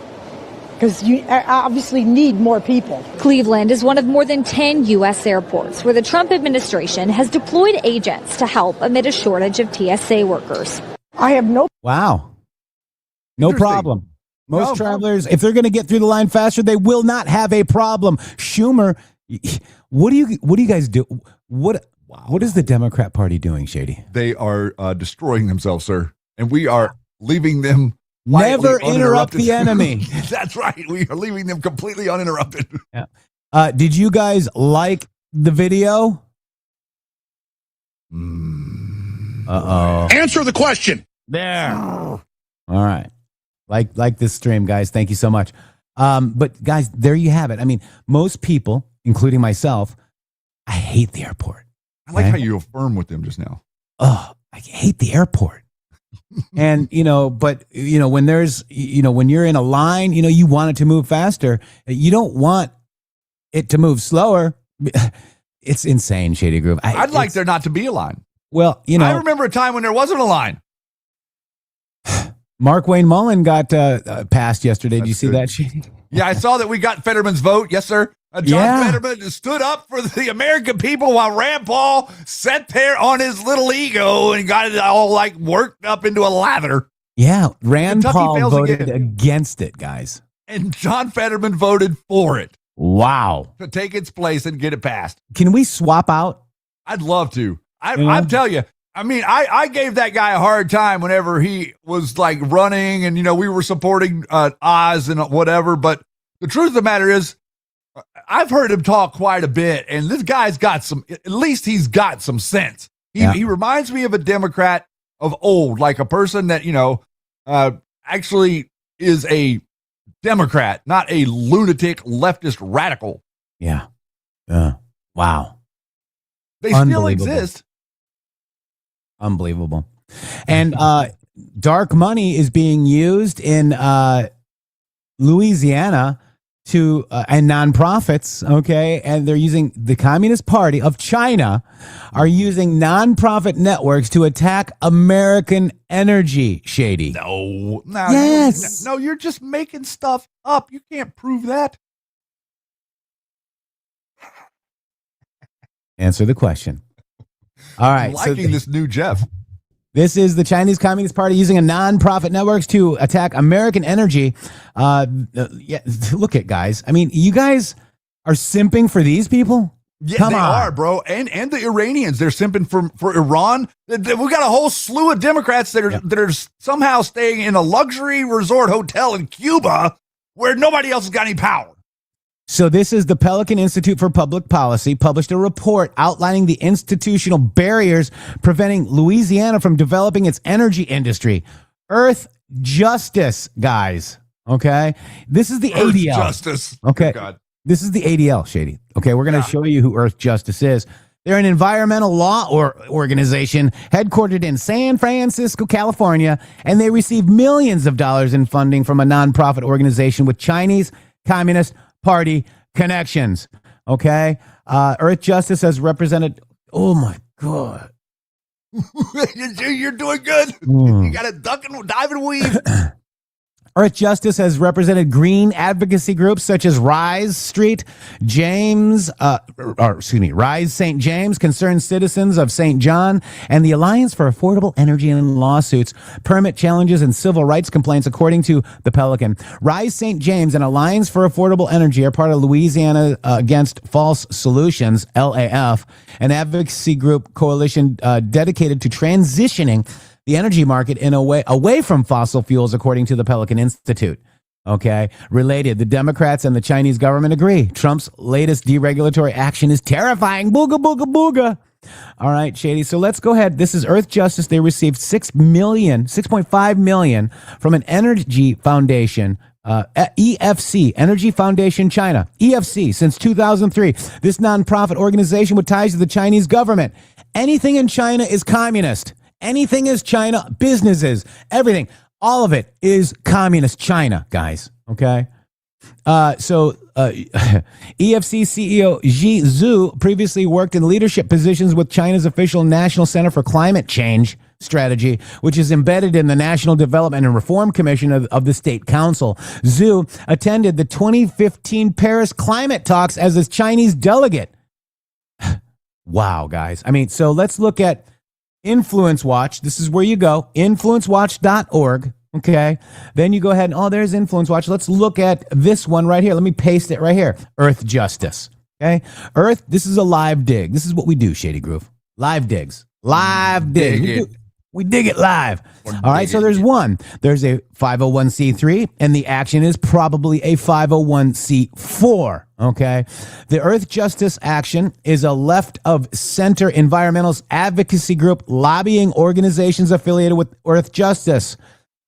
Speaker 12: Because you obviously need more people.
Speaker 13: Cleveland is one of more than 10 U.S. airports where the Trump administration has deployed agents to help amid a shortage of TSA workers.
Speaker 12: I have no...
Speaker 3: Wow. No problem. Most travelers, if they're going to get through the line faster, they will not have a problem. Schumer, what do you guys do? What is the Democrat Party doing, Shady?
Speaker 4: They are destroying themselves, sir. And we are leaving them
Speaker 3: never interrupt the enemy.
Speaker 4: That's right. We are leaving them completely uninterrupted.
Speaker 3: Yeah. Did you guys like the video? Uh-oh.
Speaker 1: Answer the question.
Speaker 3: There. All right. Like this stream, guys. Thank you so much. But guys, there you have it. I mean, most people, including myself, I hate the airport.
Speaker 4: I like how you affirm with them just now.
Speaker 3: Oh, I hate the airport. And, but when there's, when you're in a line, you want it to move faster. You don't want it to move slower. It's insane, Shady Groove.
Speaker 4: I'd like there not to be a line.
Speaker 3: Well,
Speaker 4: I remember a time when there wasn't a line.
Speaker 3: Mark Wayne Mullen got passed yesterday. Did you see that, Shady?
Speaker 4: Yeah, I saw that we got Fetterman's vote. Yes, sir. John Fetterman stood up for the American people while Rand Paul sat there on his little ego and got it all like worked up into a lather.
Speaker 3: Yeah, Rand
Speaker 4: Kentucky
Speaker 3: Paul voted
Speaker 4: again.
Speaker 3: against it, guys.
Speaker 4: And John Fetterman voted for it.
Speaker 3: Wow.
Speaker 4: To take its place and get it passed.
Speaker 3: Can we swap out?
Speaker 4: I'd love to. I'm telling you. I mean, I gave that guy a hard time whenever he was like running and, we were supporting Oz and whatever. But the truth of the matter is, I've heard him talk quite a bit, and this guy's got at least he's got some sense. He reminds me of a Democrat of old, like a person that, actually is a Democrat, not a lunatic leftist radical.
Speaker 3: Yeah. Wow.
Speaker 4: They still exist.
Speaker 3: Unbelievable. And dark money is being used in Louisiana to and nonprofits, okay, and they're using the Communist Party of China are using nonprofit networks to attack American energy, Shady.
Speaker 4: No,
Speaker 3: Yes.
Speaker 4: no, you're just making stuff up. You can't prove that.
Speaker 3: Answer the question. All right.
Speaker 4: I'm liking this new Jeff.
Speaker 3: This is the Chinese Communist Party using a nonprofit networks to attack American energy. Yeah, look at guys. I mean, you guys are simping for these people?
Speaker 4: Yeah,
Speaker 3: Come
Speaker 4: they
Speaker 3: on.
Speaker 4: are, bro. And the Iranians, they're simping for Iran. We got a whole slew of Democrats that are somehow staying in a luxury resort hotel in Cuba where nobody else has got any power.
Speaker 3: So this is the Pelican Institute for Public Policy published a report outlining the institutional barriers preventing Louisiana from developing its energy industry. Earth Justice, guys. Okay. This is the
Speaker 4: Earth
Speaker 3: ADL.
Speaker 4: Justice.
Speaker 3: Okay.
Speaker 4: Oh, God.
Speaker 3: This is the ADL, Shady. Okay. We're going to show you who Earth Justice is. They're an environmental law organization headquartered in San Francisco, California, and they receive millions of dollars in funding from a nonprofit organization with Chinese Communist Party connections. Okay. Earth Justice has represented. Oh my God.
Speaker 4: You're doing good. You got to duck and dive and weave.
Speaker 3: Earth Justice has represented green advocacy groups such as Rise St. James, Concerned Citizens of St. John, and the Alliance for Affordable Energy in lawsuits, permit challenges, and civil rights complaints, according to the Pelican. Rise St. James and Alliance for Affordable Energy are part of Louisiana Against False Solutions, LAF, an advocacy group coalition dedicated to transitioning the energy market in a way away from fossil fuels, according to the Pelican Institute. Okay. Related, the Democrats and the Chinese government agree. Trump's latest deregulatory action is terrifying. Booga, booga, booga. All right, Shady. So let's go ahead. This is Earth Justice. They received $6.5 million from an energy foundation, EFC, Energy Foundation China, EFC, since 2003. This nonprofit organization with ties to the Chinese government. Anything in China is communist. Anything is China, businesses, everything, all of it is communist China, guys. Okay. EFC CEO Xi Zhu previously worked in leadership positions with China's official National Center for Climate Change Strategy, which is embedded in the National Development and Reform Commission of the State Council. Zhu attended the 2015 Paris climate talks as a Chinese delegate. Wow, guys. I mean, so let's look at Influence Watch. This is where you go, influencewatch.org. Okay. Then you go ahead and, there's Influence Watch. Let's look at this one right here. Let me paste it right here. Earth Justice. Okay. This is a live dig. This is what we do, Shady Groove. Live digs. Live dig. We dig it live. All right. So there's one. There's a 501c3, and the action is probably a 501c4. Okay. The Earth Justice Action is a left of center environmentalist advocacy group lobbying organizations affiliated with Earth Justice.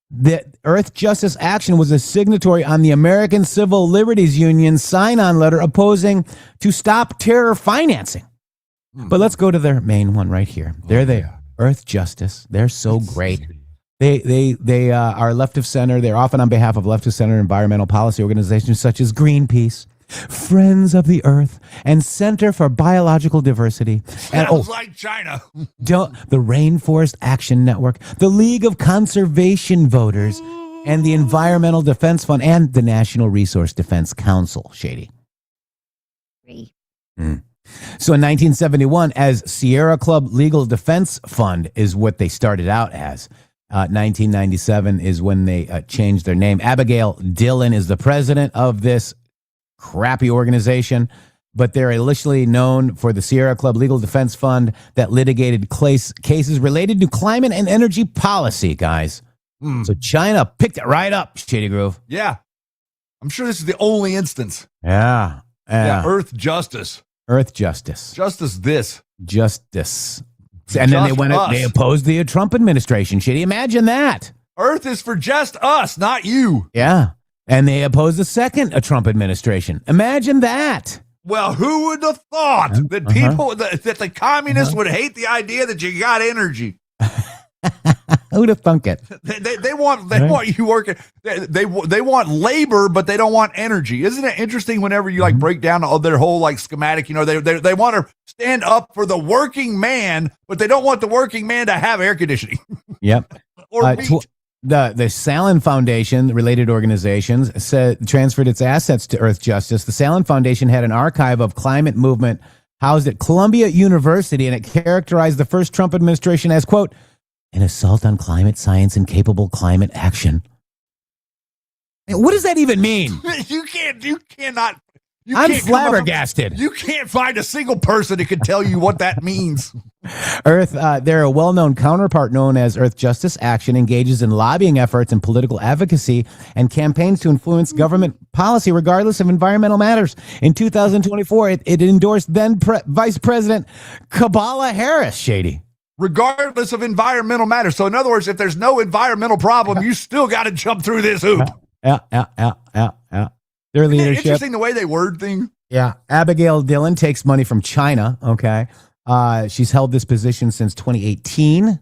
Speaker 3: The Earth Justice Action was a signatory on the American Civil Liberties Union sign-on letter opposing to stop terror financing. But let's go to their main one right here. There they are. Earth Justice. They're so great. They are left of center. They're often on behalf of left of center environmental policy organizations such as Greenpeace, Friends of the Earth, and Center for Biological Diversity.
Speaker 4: Sounds like China.
Speaker 3: The Rainforest Action Network, the League of Conservation Voters, and the Environmental Defense Fund, and the National Resource Defense Council, Shady. So in 1971, as Sierra Club Legal Defense Fund is what they started out as. 1997 is when they changed their name. Abigail Dillon is the president of this crappy organization, but they're initially known for the Sierra Club Legal Defense Fund that litigated cases related to climate and energy policy, guys. So China picked it right up, Shady Groove.
Speaker 4: Yeah. I'm sure this is the only instance.
Speaker 3: Yeah.
Speaker 4: Earth Justice.
Speaker 3: Earth Justice.
Speaker 4: Justice this.
Speaker 3: Justice. And then they opposed the Trump administration. Shady, imagine that.
Speaker 4: Earth is for just us, not you.
Speaker 3: Yeah. And they opposed the second Trump administration. Imagine that.
Speaker 4: Well, who would have thought that people, that the communists would hate the idea that you got energy?
Speaker 3: Who'd have thunk it?
Speaker 4: They want you working. They want labor, but they don't want energy. Isn't it interesting? Whenever you like break down their whole like schematic, they want to stand up for the working man, but they don't want the working man to have air conditioning.
Speaker 3: Yep.
Speaker 4: Or meat.
Speaker 3: The Salen Foundation, related organizations, transferred its assets to Earth Justice. The Salen Foundation had an archive of climate movement housed at Columbia University, and it characterized the first Trump administration as, quote, an assault on climate science and capable climate action. What does that even mean? I'm flabbergasted.
Speaker 4: You can't find a single person that can tell you what that means.
Speaker 3: They're a well-known counterpart known as Earth Justice Action, engages in lobbying efforts and political advocacy and campaigns to influence government policy regardless of environmental matters. In 2024, it endorsed then Vice President Kamala Harris, Shady.
Speaker 4: Regardless of environmental matters. So in other words, if there's no environmental problem, you still got to jump through this hoop.
Speaker 3: Yeah. Their leadership.
Speaker 4: Interesting the way they word things.
Speaker 3: Yeah. Abigail Dillon takes money from China. Okay. She's held this position since 2018.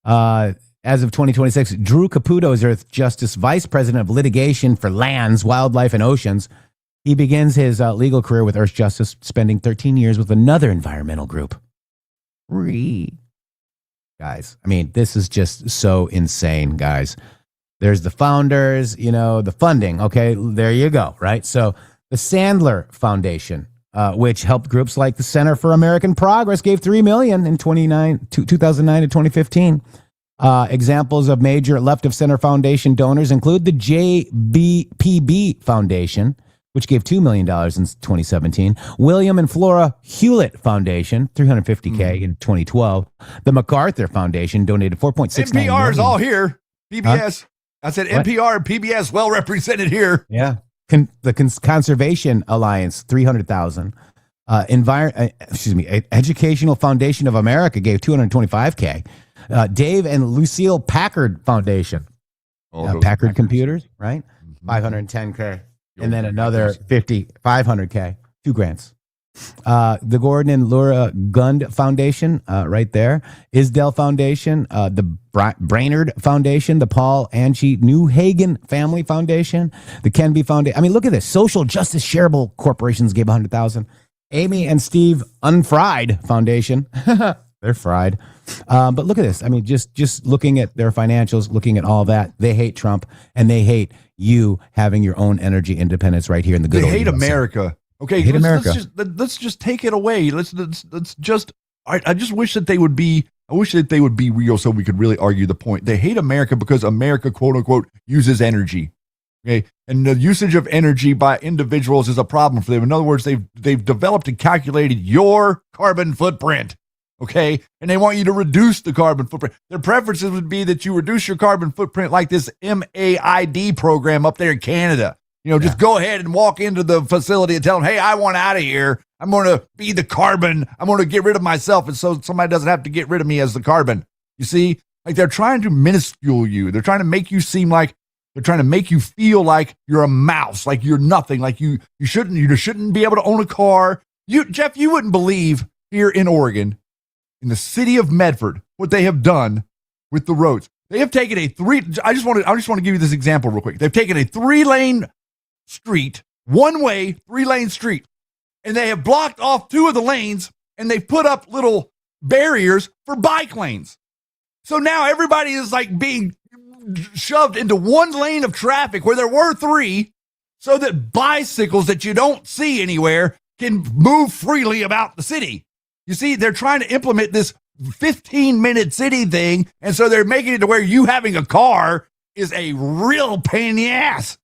Speaker 3: As of 2026, Drew Caputo is Earth Justice Vice President of Litigation for Lands, Wildlife, and Oceans. He begins his legal career with Earth Justice, spending 13 years with another environmental group. Guys, I mean, this is just so insane, guys. There's the founders, the funding. Okay, there you go, right? So the Sandler Foundation, which helped groups like the Center for American Progress, gave $3 million in 2009 to 2015. Examples of major left-of-center foundation donors include the JBPB Foundation, which gave $2 million in 2017. William and Flora Hewlett Foundation, $350K in 2012. The MacArthur Foundation donated $4.69 million.
Speaker 4: NPR is all here. PBS.
Speaker 3: Huh?
Speaker 4: I said NPR and PBS well represented here.
Speaker 3: Yeah. The Conservation Alliance, $300,000. Educational Foundation of America gave $225K. Dave and Lucille Packard Foundation, Packard Computers, right? $510K. And then another $500K, 2 grants. The Gordon and Laura Gund Foundation, right there. Isdell Foundation, the Brainerd Foundation, the Paul Angie Newhagen Family Foundation, the Kenby Foundation. I mean, look at this. Social Justice Shareable Corporations gave $100,000. Amy and Steve Unfried Foundation. They're fried. But look at this. I mean, just looking at their financials, looking at all that, they hate Trump and they hate you having your own energy independence right here in the good old
Speaker 4: They hate
Speaker 3: USA.
Speaker 4: America. Okay,
Speaker 3: hate America.
Speaker 4: Let's just take it away. Let's just. I just wish that they would be. I wish that they would be real, so we could really argue the point. They hate America because America, quote unquote, uses energy. Okay, and the usage of energy by individuals is a problem for them. In other words, they've developed and calculated your carbon footprint. Okay, and they want you to reduce the carbon footprint. Their preferences would be that you reduce your carbon footprint like this MAID program up there in Canada. Just go ahead and walk into the facility and tell them, hey, I want out of here. I'm going to be the carbon. I'm going to get rid of myself. And so somebody doesn't have to get rid of me as the carbon. You see, like they're trying to minuscule you. They're trying to make you seem like they're trying to make you feel like you're a mouse, like you're nothing, like you shouldn't be able to own a car. Jeff, you wouldn't believe here in Oregon, in the city of Medford, what they have done with the roads. They have taken I just want to give you this example real quick. They've taken a 3-lane street, one-way 3-lane street, and they have blocked off 2 of the lanes, and they've put up little barriers for bike lanes. So now everybody is like being shoved into 1 lane of traffic where there were 3, so that bicycles that you don't see anywhere can move freely about the city. You see, they're trying to implement this 15-minute city thing, and so they're making it to where you having a car is a real pain in the ass.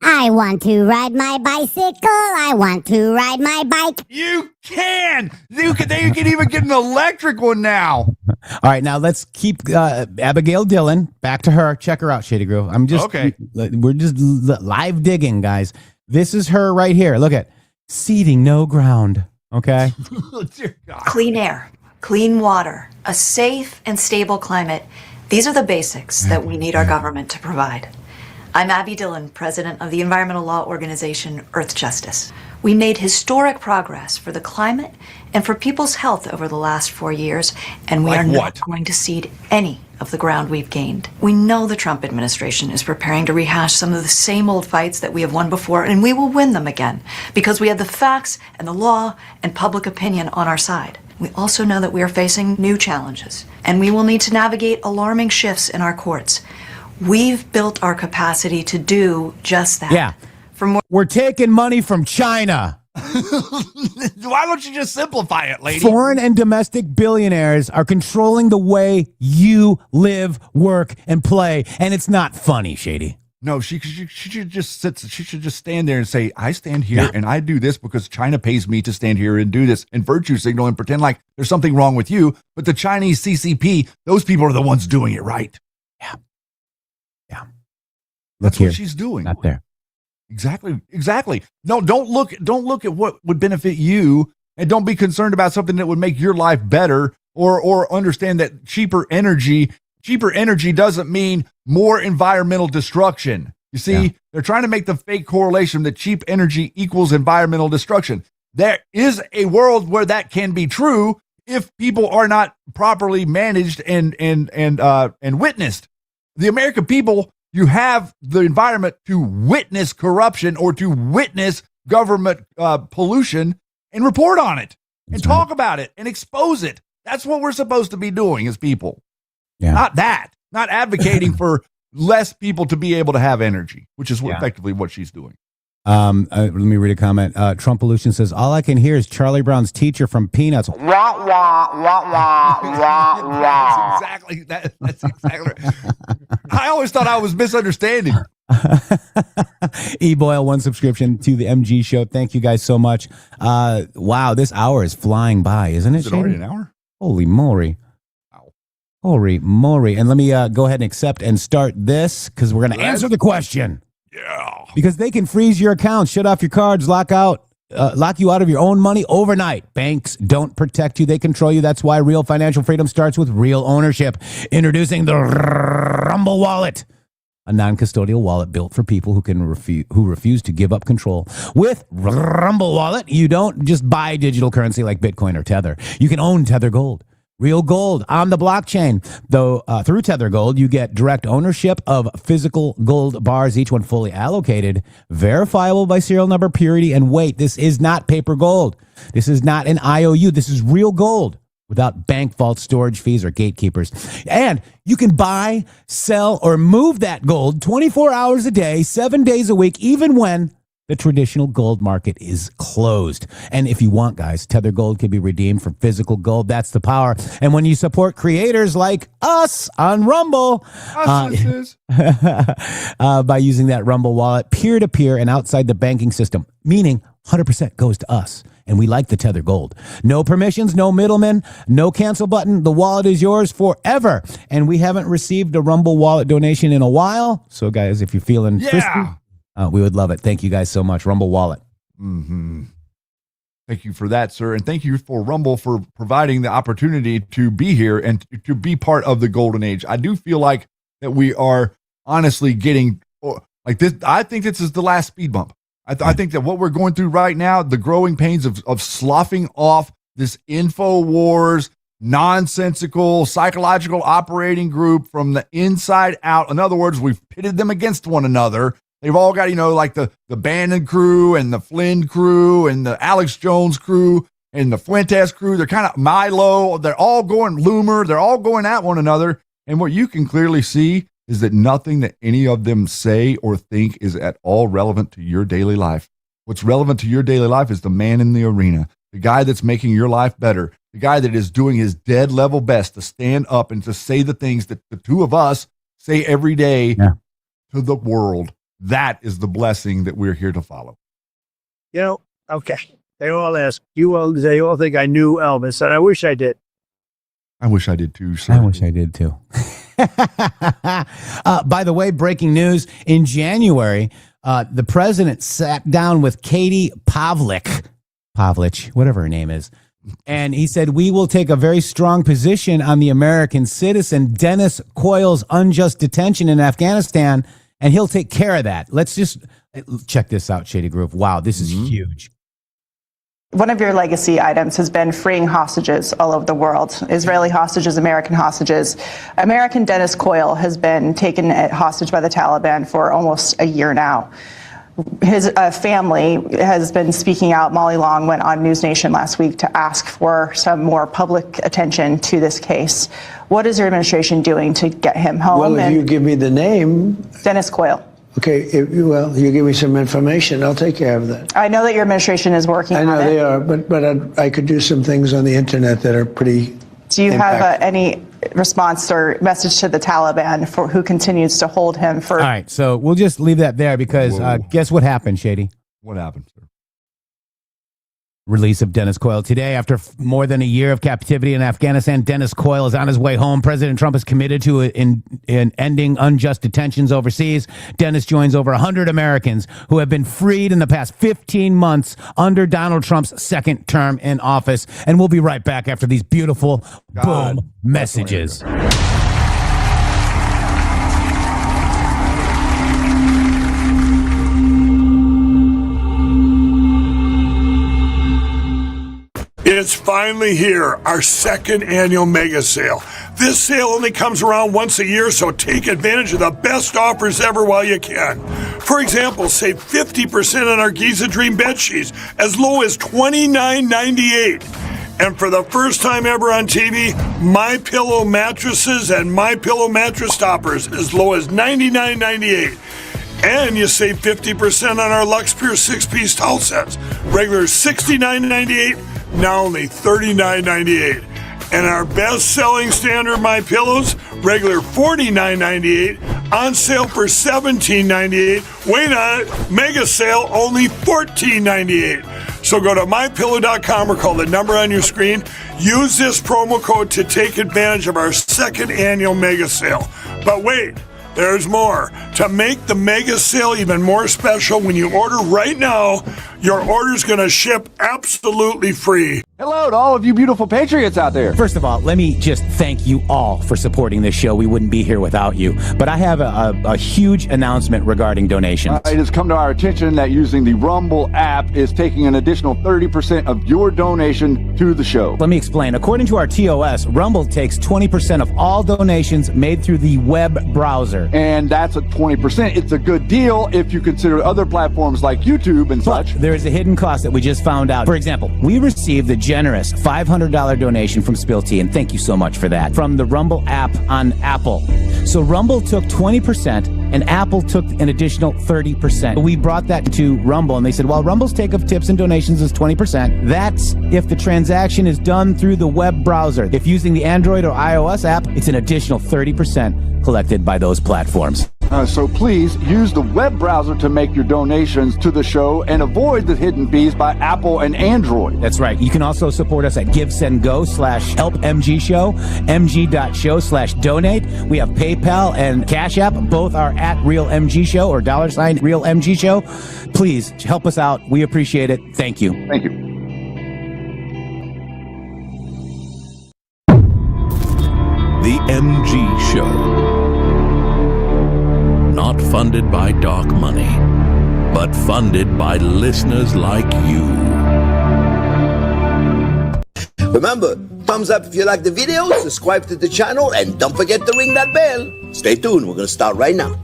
Speaker 5: I want to ride my bicycle. I want to ride my bike.
Speaker 4: You can. You can even get an electric one now.
Speaker 3: All right, now let's keep Abigail Dillon. Back to her. Check her out, Shady Grove. We're just live digging, guys. This is her right here. Look at ceding no ground. Okay.
Speaker 4: Dear God.
Speaker 14: Clean air, clean water, a safe and stable climate. These are the basics that we need our government to provide. I'm Abby Dillon, president of the environmental law organization Earth Justice. We made historic progress for the climate and for people's health over the last 4 years, and we are not going to cede any of the ground we've gained. We know the Trump administration is preparing to rehash some of the same old fights that we have won before, and we will win them again because we have the facts and the law and public opinion on our side. We also know that we are facing new challenges, and we will need to navigate alarming shifts in our courts. We've built our capacity to do just that.
Speaker 3: Yeah. We're taking money from China.
Speaker 4: Why don't you just simplify it, lady?
Speaker 3: Foreign and domestic billionaires are controlling the way you live, work, and play. And it's not funny, Shady.
Speaker 4: No, she should just sit. She should just stand there and say, I stand here and I do this because China pays me to stand here and do this, and virtue signal and pretend like there's something wrong with you. But the Chinese CCP, those people are the ones doing it right. That's what she's doing.
Speaker 3: Not there.
Speaker 4: Exactly. No, don't look at what would benefit you, and don't be concerned about something that would make your life better, or understand that cheaper energy doesn't mean more environmental destruction. You see, they're trying to make the fake correlation that cheap energy equals environmental destruction. There is a world where that can be true if people are not properly managed and witnessed. The American people, you have the environment to witness corruption or to witness government pollution and report on it and talk about it and expose it. That's what we're supposed to be doing as people. Not advocating for less people to be able to have energy, which is effectively what she's doing.
Speaker 3: Let me read a comment. Trump Pollution says, all I can hear is Charlie Brown's teacher from Peanuts. Wah, wah, wah, wah, wah, wah.
Speaker 4: That's exactly right. I always thought I was misunderstanding.
Speaker 3: E-Boyle, 1 subscription to the MG show. Thank you guys so much. Wow, this hour is flying by, isn't it?
Speaker 4: Is it already an hour?
Speaker 3: Holy moly. Holy moly. And let me go ahead and accept and start this, because we're going to answer the question.
Speaker 4: Yeah.
Speaker 3: Because they can freeze your account, shut off your cards, lock you out of your own money overnight. Banks don't protect you. They control you. That's why real financial freedom starts with real ownership. Introducing the Rumble Wallet, a non-custodial wallet built for people who refuse to give up control. With Rumble Wallet, you don't just buy digital currency like Bitcoin or Tether. You can own Tether Gold. Real gold on the blockchain. Though through Tether Gold, you get direct ownership of physical gold bars, each one fully allocated, verifiable by serial number, purity, and weight. This is not paper gold. This is not an IOU. This is real gold without bank vault storage fees or gatekeepers. And you can buy, sell, or move that gold 24 hours a day, 7 days a week, even when the traditional gold market is closed. And if you want, guys, Tether Gold can be redeemed for physical gold. That's the power. And when you support creators like us on Rumble, by using that Rumble wallet, peer-to-peer and outside the banking system, meaning 100% goes to us. And we like the Tether Gold. No permissions, no middlemen, no cancel button. The wallet is yours forever. And we haven't received a Rumble wallet donation in a while. So, guys, if you're feeling frisky, we would love it. Thank you guys so much. Rumble Wallet.
Speaker 4: Mm-hmm. Thank you for that, sir. And thank you for Rumble for providing the opportunity to be here and to be part of the golden age. I do feel like that we are honestly getting like this. I think this is the last speed bump. I think that what we're going through right now, the growing pains of sloughing off this InfoWars, nonsensical psychological operating group from the inside out. In other words, we've pitted them against one another. They've all got, like the Bannon crew and the Flynn crew and the Alex Jones crew and the Fuentes crew. They're kind of Milo. They're all going Loomer. They're all going at one another. And what you can clearly see is that nothing that any of them say or think is at all relevant to your daily life. What's relevant to your daily life is the man in the arena, the guy that's making your life better, the guy that is doing his dead level best to stand up and to say the things that the two of us say every day to the world. That is the blessing that we're here to follow.
Speaker 15: Okay. They all ask, they all think I knew Elvis, and I wish I did.
Speaker 4: I wish I did too, sir.
Speaker 3: I wish I did too. By the way, breaking news. In January, the president sat down with Katie Pavlich, whatever her name is, and he said, we will take a very strong position on the American citizen Dennis Coyle's unjust detention in Afghanistan and he'll take care of that. Let's just check this out, Shady Groove. Wow, this is huge.
Speaker 16: One of your legacy items has been freeing hostages all over the world. Israeli hostages, American hostages. American Dennis Coyle has been taken hostage by the Taliban for almost a year now. His family has been speaking out. Molly Long went on News Nation last week to ask for some more public attention to this case. What is your administration doing to get him home?
Speaker 11: Well, if you give me the name.
Speaker 16: Dennis Coyle.
Speaker 11: Okay, you give me some information, I'll take care of that.
Speaker 16: I know that your administration is working on it.
Speaker 11: I know they are, but I could do some things on the internet that are pretty.
Speaker 16: Do you have any response or message to the Taliban for who continues to hold him for?
Speaker 3: All right, so we'll just leave that there because guess what happened, Shady?
Speaker 4: What happened, sir?
Speaker 3: Release of Dennis Coyle today. After more than a year of captivity in Afghanistan, Dennis Coyle is on his way home. President Trump is committed to in ending unjust detentions overseas. Dennis joins over 100 Americans who have been freed in the past 15 months under Donald Trump's second term in office. And we'll be right back after these beautiful boom messages.
Speaker 17: It's finally here, our second annual mega sale. This sale only comes around once a year, so take advantage of the best offers ever while you can. For example, save 50% on our Giza Dream bed sheets, as low as $29.98. And for the first time ever on TV, MyPillow mattresses and MyPillow mattress toppers, as low as $99.98. And you save 50% on our Lux Pure 6-piece towel sets. Regular $69.98, now only $39.98. And our best-selling standard My Pillows, regular $49.98, on sale for $17.98. Wait on it, mega sale, only $14.98. So go to mypillow.com or call the number on your screen. Use this promo code to take advantage of our second annual mega sale. But wait, there's more. To make the mega sale even more special, when you order right now, your order's going to ship absolutely free.
Speaker 4: Hello to all of you beautiful patriots out there.
Speaker 3: First of all, let me just thank you all for supporting this show. We wouldn't be here without you. But I have a huge announcement regarding donations.
Speaker 4: It has come to our attention that using the Rumble app is taking an additional 30% of your donation to the show.
Speaker 3: Let me explain. According to our TOS, Rumble takes 20% of all donations made through the web browser.
Speaker 4: And that's at 20%. It's a good deal if you consider other platforms like YouTube and such.
Speaker 3: There is a hidden cost that we just found out. For example, we received the generous $500 donation from Spill Tea, and thank you so much for that, from the Rumble app on Apple. So Rumble took 20% and Apple took an additional 30%. We brought that to Rumble and they said, well, Rumble's take of tips and donations is 20%. That's if the transaction is done through the web browser. If using the Android or iOS app, it's an additional 30% collected by those platforms.
Speaker 4: So please use the web browser to make your donations to the show and avoid the hidden fees by Apple and Android.
Speaker 3: That's right. You can also support us at GiveSendGo/HelpMGShow, mg.show/donate. We have PayPal and Cash App. Both are at RealMGShow or $RealMGShow. Please help us out. We appreciate it. Thank you.
Speaker 4: Thank you.
Speaker 1: The MG Show. Not funded by dark money, but funded by listeners like you.
Speaker 2: Remember, thumbs up if you like the video, subscribe to the channel, and don't forget to ring that bell. Stay tuned, we're going to start right now.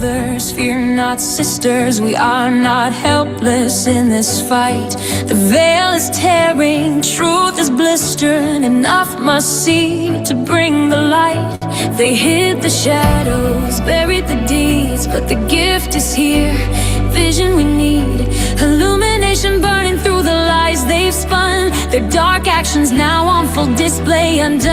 Speaker 18: brothers, fear not sisters. We are not helpless in this fight. The veil is tearing, truth is blistering. Enough must see to bring the light. They hid the shadows, buried the deeds, but the gift is here. Vision we need, illumination burning through the lies they've spun. Their dark actions now on full display, undone.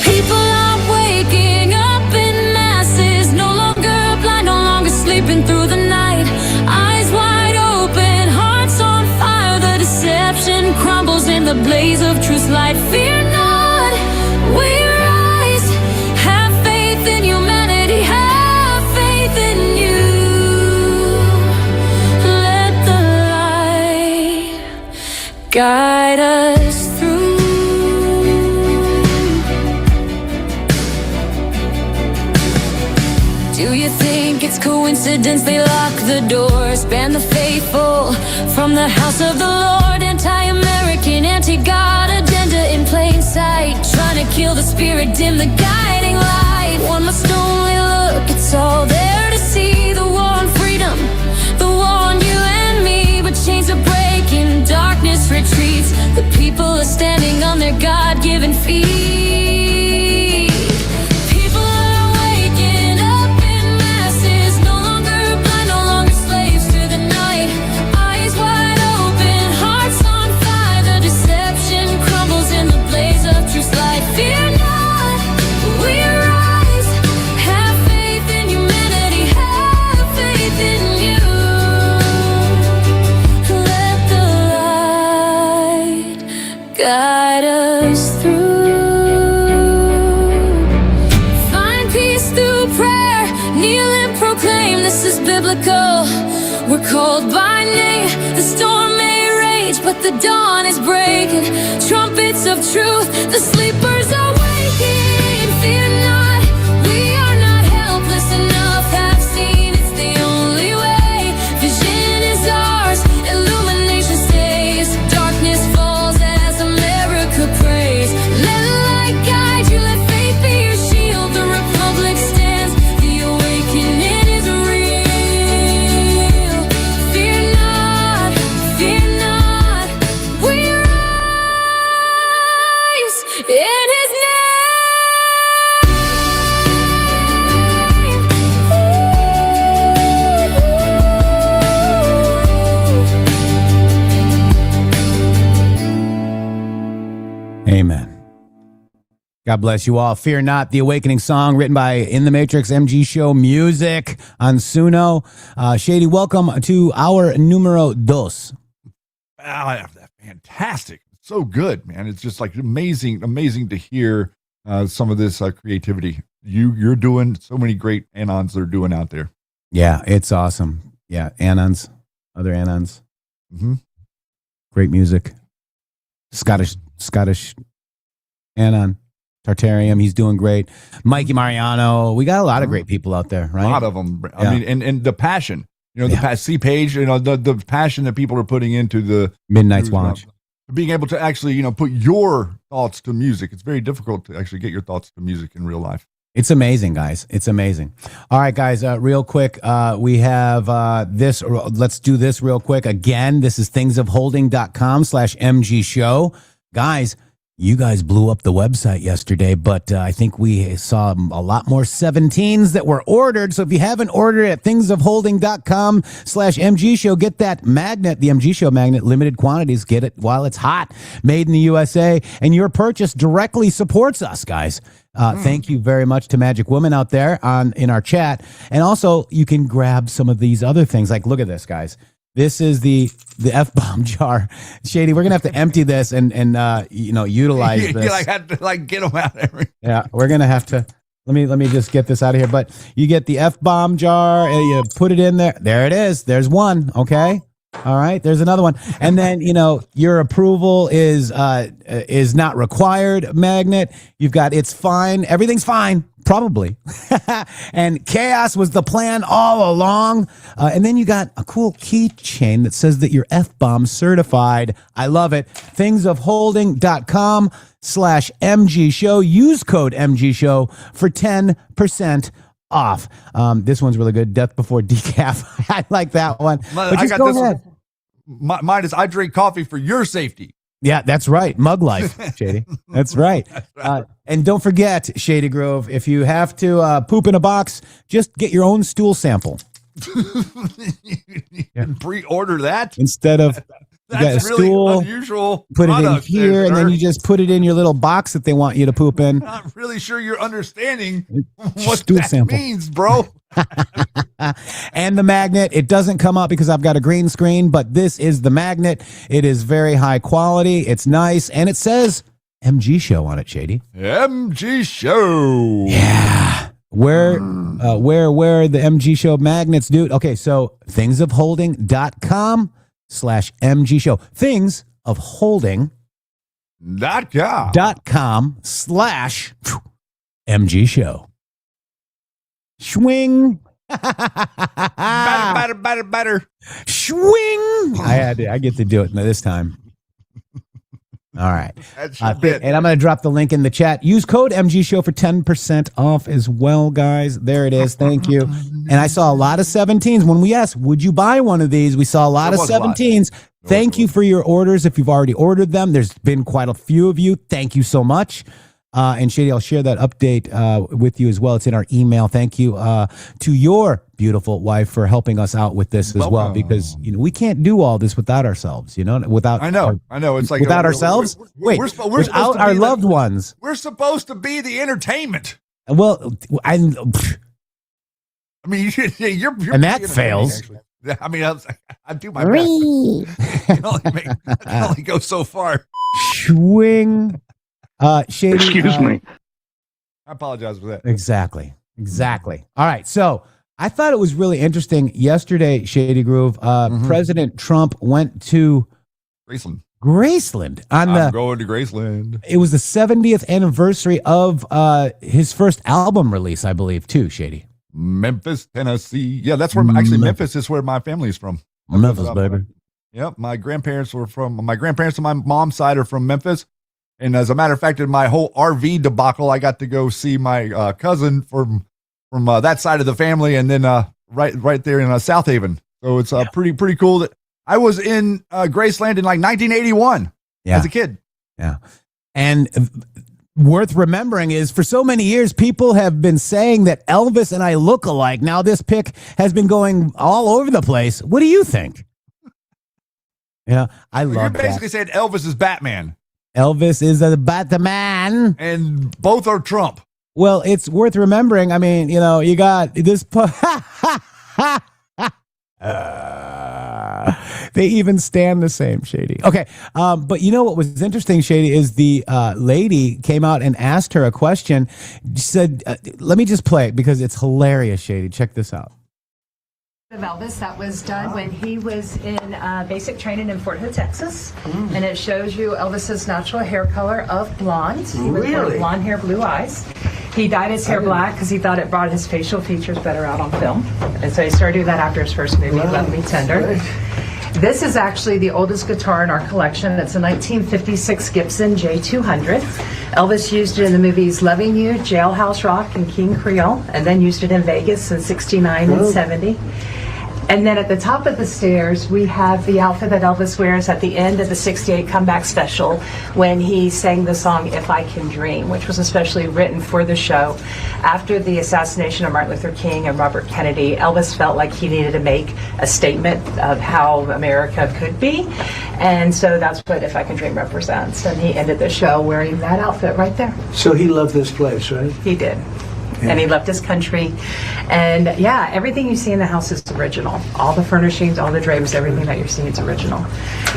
Speaker 18: People are waking up in masses, no longer blind, no longer sleeping through the night. Eyes wide open, hearts on fire. The deception crumbles in the blaze of truth's light. Fear not, we rise. Have faith in humanity, have faith in you. Let the light guide us through. Do you think it's coincidence they lock the doors, ban the faithful from the house of the Lord? Anti-American, anti-God agenda in plain sight, trying to kill the spirit, dim the guiding light. One must only look, it's all there to see. The war on freedom, the war on you and me. But chains are breaking, darkness retreats. The people are standing on their God-given feet. Fear not, we rise. Have faith in humanity, have faith in you. Let the light guide us through. Find peace through prayer, kneel and proclaim this is biblical. We're called by name, the storm may rage, but the dawn is breaking. Trumpets of truth, the sleepers are waking. Fear not, we are not helpless enough. Have seen it's the only way. Vision is ours, illumination stays. Darkness falls as America prays. Let light guide you, let faith be your shield. The republic stands, the awakening is real. Fear not, we rise in His name.
Speaker 3: Amen. God bless you all. Fear not, the awakening song written by In the Matrix MG Show Music on Suno. Shady, welcome to our numero dos.
Speaker 4: Fantastic. So good, man. It's just like amazing to hear some of this creativity. You're doing so many great anons they're doing out there.
Speaker 3: Yeah, it's awesome. Yeah, anons, other anons.
Speaker 4: Mm-hmm.
Speaker 3: Great music. Scottish anon. Tartarium, he's doing great. Mikey Mariano, we got a lot of great people out there, right?
Speaker 4: A lot of them. I mean, and the passion, the C page, the passion that people are putting into the
Speaker 3: Midnight's Watch.
Speaker 4: Being able to actually, put your thoughts to music. It's very difficult to actually get your thoughts to music in real life.
Speaker 3: It's amazing, guys. It's amazing. All right, guys, real quick, we have this. Let's do this real quick. Again, this is thingsofholding.com/MG show. Guys, you guys blew up the website yesterday, but I think we saw a lot more 17s that were ordered. So if you haven't ordered at thingsofholding.com/MG show, get that magnet, the MG show magnet, limited quantities. Get it while it's hot, made in the USA. And your purchase directly supports us, guys. Thank you very much to Magic Woman out there in our chat. And also you can grab some of these other things. Like, look at this, guys. This is the F-bomb jar. Shady, we're going to have to empty this and utilize this.
Speaker 4: You have to get them out there.
Speaker 3: Yeah, we're going to have to. Let me just get this out of here. But you get the F-bomb jar and you put it in there. There it is. There's one. Okay. All right, there's another one. And then, your approval is not required, Magnet. You've got it's fine. Everything's fine, probably. And chaos was the plan all along. And then you got a cool keychain that says that you're F-bomb certified. I love it. thingsofholding.com/MG show. Use code MG show for 10% off. This one's really good. Death before decaf. I like that one. But just go ahead.
Speaker 4: Mine is I drink coffee for your safety.
Speaker 3: Yeah, that's right. Mug life, Shady. That's right. And don't forget, Shady Grove, if you have to poop in a box, just get your own stool sample.
Speaker 4: Pre-order that
Speaker 3: instead of you got a
Speaker 4: really
Speaker 3: stool,
Speaker 4: unusual.
Speaker 3: Put it in here, and then you just put it in your little box that they want you to poop in.
Speaker 4: I'm not really sure you're understanding what
Speaker 3: Stool
Speaker 4: that
Speaker 3: sample.
Speaker 4: means, bro.
Speaker 3: And the magnet, it doesn't come up because I've got a green screen, but this is the magnet. It is very high quality. It's nice, and it says MG Show on it, Shady.
Speaker 4: MG Show.
Speaker 3: Yeah. Where the MG Show magnets, dude. Okay, so thingsofholding.com/MG Show. thingsofholding.com/MG Show. Swing.
Speaker 4: Better.
Speaker 3: Swing. I get to do it this time. All right.
Speaker 4: That's
Speaker 3: and I'm going to drop the link in the chat. Use code MG Show for 10% off as well, guys. There it is. Thank you. And I saw a lot of 17s. When we asked, would you buy one of these? We saw a lot of 17s. Thank you for your orders. If you've already ordered them, there's been quite a few of you. Thank you so much. And Shady, I'll share that update with you as well. It's in our email. Thank you to your beautiful wife for helping us out with this as well, because we can't do all this without ourselves. Without
Speaker 4: I know. It's like
Speaker 3: without ourselves.
Speaker 4: We're
Speaker 3: without our loved ones.
Speaker 4: We're supposed to be the entertainment.
Speaker 3: Well, I mean,
Speaker 4: you're
Speaker 3: and that fails.
Speaker 4: Actually. I mean, I do my best. I can only go so far.
Speaker 3: Swing. Shady.
Speaker 8: Excuse me.
Speaker 4: I apologize for that.
Speaker 3: Exactly. All right. So I thought it was really interesting yesterday, Shady Groove. President Trump went to Graceland.
Speaker 4: I'm going to Graceland.
Speaker 3: It was the 70th anniversary of his first album release, I believe, too, Shady.
Speaker 4: Memphis, Tennessee. Yeah, that's where Memphis is where my family's from.
Speaker 3: Memphis, baby.
Speaker 4: Yep. My grandparents on my mom's side are from Memphis. And as a matter of fact, in my whole RV debacle, I got to go see my cousin from that side of the family, and then right there in South Haven. So it's pretty cool that I was in Graceland in like 1981 as a kid.
Speaker 3: Yeah, and worth remembering is for so many years, people have been saying that Elvis and I look alike. Now this pic has been going all over the place. What do you think? I love
Speaker 4: You're basically saying Elvis is Batman.
Speaker 3: Elvis is a Batman.
Speaker 4: And both are Trump.
Speaker 3: Well, it's worth remembering. I mean, you got this. They even stand the same, Shady. Okay. But what was interesting, Shady, is the lady came out and asked her a question. She said, let me just play it because it's hilarious, Shady. Check this out.
Speaker 19: Of Elvis that was done when he was in basic training in Fort Hood, Texas, and it shows you Elvis's natural hair color of blonde. He was born blonde hair, blue eyes. He dyed his hair black because he thought it brought his facial features better out on film, and so he started doing that after his first movie, Love Me Tender. This is actually the oldest guitar in our collection. It's a 1956 Gibson J200. Elvis used it in the movies Loving You, Jailhouse Rock, and King Creole, and then used it in Vegas in 69 and 70. And then at the top of the stairs, we have the outfit that Elvis wears at the end of the 68 comeback special when he sang the song If I Can Dream, which was especially written for the show. After the assassination of Martin Luther King and Robert Kennedy, Elvis felt like he needed to make a statement of how America could be. And so that's what If I Can Dream represents. And he ended the show wearing that outfit right there.
Speaker 15: So he loved this place, right?
Speaker 19: He did. Yeah. And he left his country. And everything you see in the house is original. All the furnishings, all the drapes, everything that you're seeing is original.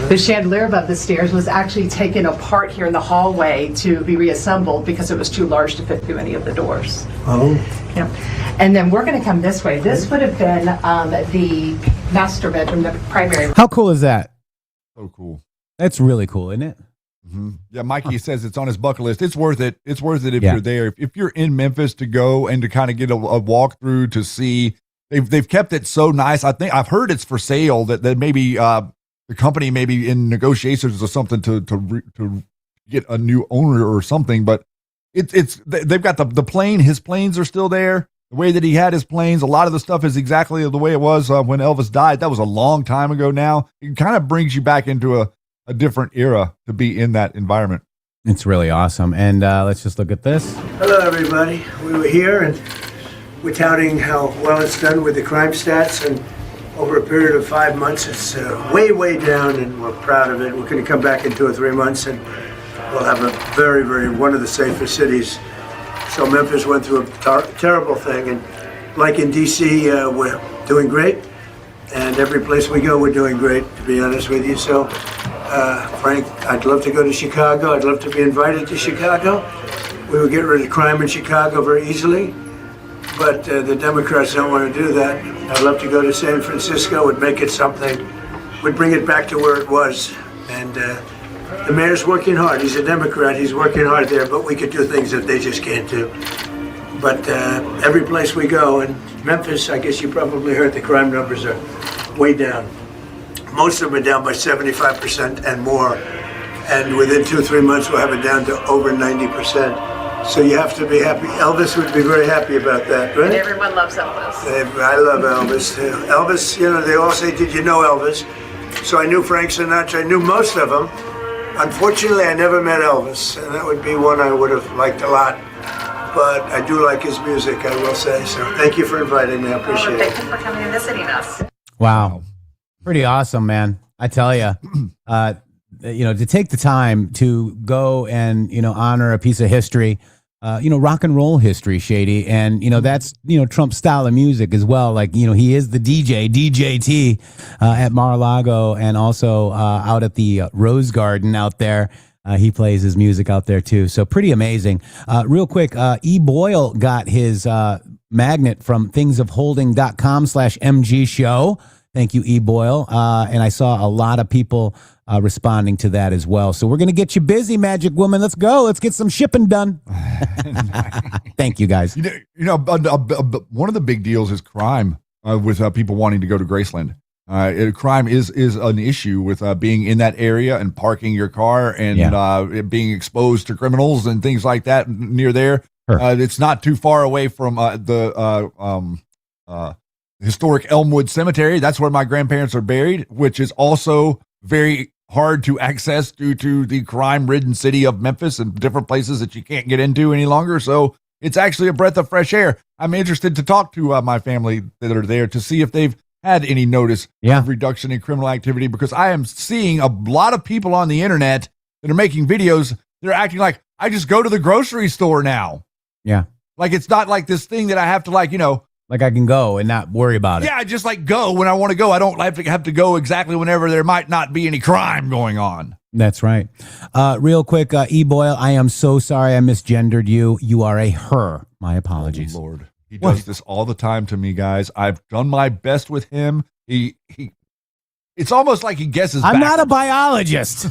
Speaker 19: The chandelier above the stairs was actually taken apart here in the hallway to be reassembled because it was too large to fit through any of the doors.
Speaker 15: Oh.
Speaker 19: Yeah. And then we're going to come this way. This would have been the master bedroom, the primary.
Speaker 3: How cool is that?
Speaker 4: So cool.
Speaker 3: That's really cool, isn't it?
Speaker 4: Mm-hmm. Yeah, Mikey says it's on his bucket list. It's worth it. It's worth it if
Speaker 3: Yeah.
Speaker 4: you're there. If you're in Memphis to go and to kind of get a walkthrough to see. They've kept it so nice. I think I've heard it's for sale. That maybe the company maybe in negotiations or something to get a new owner or something. But they've got the plane. His planes are still there. The way that he had his planes, a lot of the stuff is exactly the way it was when Elvis died. That was a long time ago now. It kind of brings you back into a different era to be in that environment.
Speaker 3: It's really awesome. And let's just look at this.
Speaker 15: Hello, everybody. We were here and we're touting how well it's done with the crime stats. And over a period of 5 months, it's way, way down, and we're proud of it. We're going to come back in 2 or 3 months, and we'll have a very, very one of the safest cities. So Memphis went through a terrible thing, and like in D.C., we're doing great. And every place we go, we're doing great, to be honest with you. So, Frank, I'd love to go to Chicago. I'd love to be invited to Chicago. We would get rid of crime in Chicago very easily, but the Democrats don't want to do that. I'd love to go to San Francisco. Would make it something. Would bring it back to where it was. And the mayor's working hard. He's a Democrat. He's working hard there, but we could do things that they just can't do. But every place we go, and Memphis, I guess you probably heard the crime numbers are way down. Most of them are down by 75% and more. And within 2 or 3 months, we'll have it down to over 90%. So you have to be happy. Elvis would be very happy about that, right?
Speaker 19: And everyone loves Elvis.
Speaker 15: I love Elvis, too. Elvis, they all say, did you know Elvis? So I knew Frank Sinatra. I knew most of them. Unfortunately, I never met Elvis, and that would be one I would have liked a lot. But I do like his music, I will say. So thank you for inviting me. I appreciate it.
Speaker 19: Thank you for coming and visiting us.
Speaker 3: Wow. Pretty awesome, man. I tell you, to take the time to go and, honor a piece of history, rock and roll history, Shady. And, that's, Trump's style of music as well. Like, he is the DJT at Mar-a-Lago and also out at the Rose Garden out there. He plays his music out there too. So pretty amazing. Real quick, E. Boyle got his magnet from thingsofholding.com/MG show. Thank you, E. Boyle. And I saw a lot of people responding to that as well. So we're going to get you busy, Magic Woman. Let's go. Let's get some shipping done. Thank you, guys.
Speaker 4: One of the big deals is crime with people wanting to go to Graceland. Crime is an issue with being in that area and parking your car and being exposed to criminals and things like that near there. Sure. It's not too far away from the historic Elmwood Cemetery. That's where my grandparents are buried, which is also very hard to access due to the crime-ridden city of Memphis and different places that you can't get into any longer. So it's actually a breath of fresh air. I'm interested to talk to my family that are there to see if they've had any notice of reduction in criminal activity, because I am seeing a lot of people on the internet that are making videos that are acting like I just go to the grocery store now.
Speaker 3: Yeah.
Speaker 4: Like it's not like this thing that I have to like
Speaker 3: I can go and not worry about it.
Speaker 4: Yeah, I just go when I want to go. I don't have to go exactly whenever there might not be any crime going on.
Speaker 3: That's right. Real quick, E. Boyle, I am so sorry I misgendered you. You are a her. My apologies.
Speaker 4: Oh, Lord. He does this all the time to me, guys. I've done my best with him. It's almost like he guesses
Speaker 3: I'm
Speaker 4: backwards.
Speaker 3: not a biologist.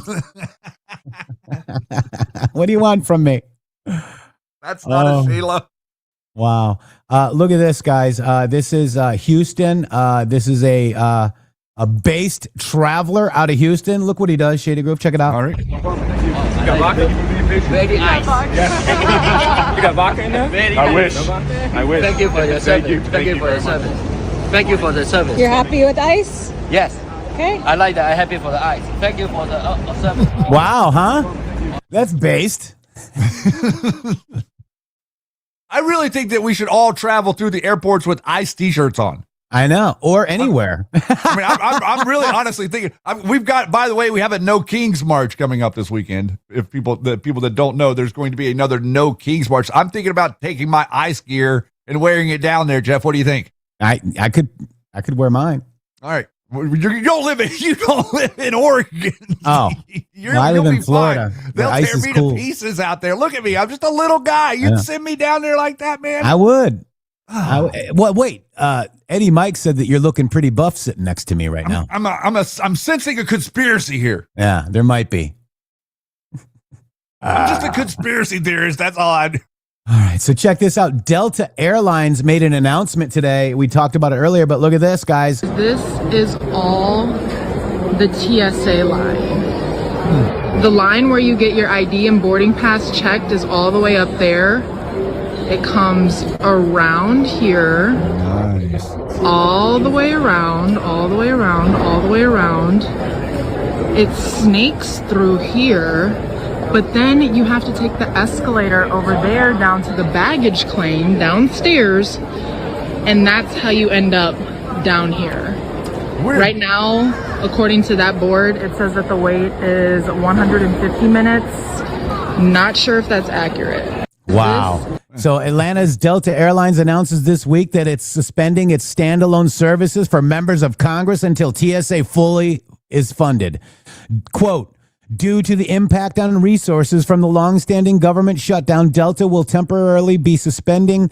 Speaker 3: What do you want from me?
Speaker 4: That's not a Sheila.
Speaker 3: Wow. Look at this, guys. This is Houston. This is a based traveler out of Houston. Look what he does, Shady Groove. Check it out.
Speaker 4: All right.
Speaker 20: You got vodka? Very nice. You got vodka in there? Very nice. I wish. Thank you for your service. Thank you for your service. Thank you for the service.
Speaker 21: You're happy with ice?
Speaker 20: Yes.
Speaker 21: Okay.
Speaker 20: I like that. I'm happy for the ice. Thank you for the service.
Speaker 3: Wow, huh? That's based.
Speaker 4: I really think that we should all travel through the airports with ICE t-shirts on.
Speaker 3: I know, or anywhere.
Speaker 4: I mean, I'm really honestly thinking we've got. By the way, we have a No Kings March coming up this weekend. If people that don't know, there's going to be another No Kings March. I'm thinking about taking my ICE gear and wearing it down there. Jeff, what do you think?
Speaker 3: I could wear mine.
Speaker 4: All right, you don't live in Oregon.
Speaker 3: Oh, I live in Florida.
Speaker 4: They'll tear me to pieces out there. Look at me. I'm just a little guy. You'd send me down there like that, man.
Speaker 3: I would. Wait. Eddie Mike said that you're looking pretty buff sitting next to me right now.
Speaker 4: I'm sensing a conspiracy here.
Speaker 3: Yeah, there might be.
Speaker 4: I'm just a conspiracy theorist. That's all I do.
Speaker 3: All right, so check this out. Delta Airlines made an announcement today. We talked about it earlier, but look at this, guys.
Speaker 21: This is all the TSA line. The line where you get your ID and boarding pass checked is all the way up there. It comes around here.
Speaker 4: Nice.
Speaker 21: All the way around, all the way around, all the way around. It snakes through here, but then you have to take the escalator over there down to the baggage claim downstairs, and that's how you end up down here.
Speaker 4: Weird.
Speaker 21: Right now, according to that board, it says that the wait is 150 minutes. Not sure if that's accurate.
Speaker 3: Wow. So Atlanta's Delta Airlines announces this week that it's suspending its standalone services for members of Congress until TSA fully is funded. Quote, due to the impact on resources from the longstanding government shutdown, Delta will temporarily be suspending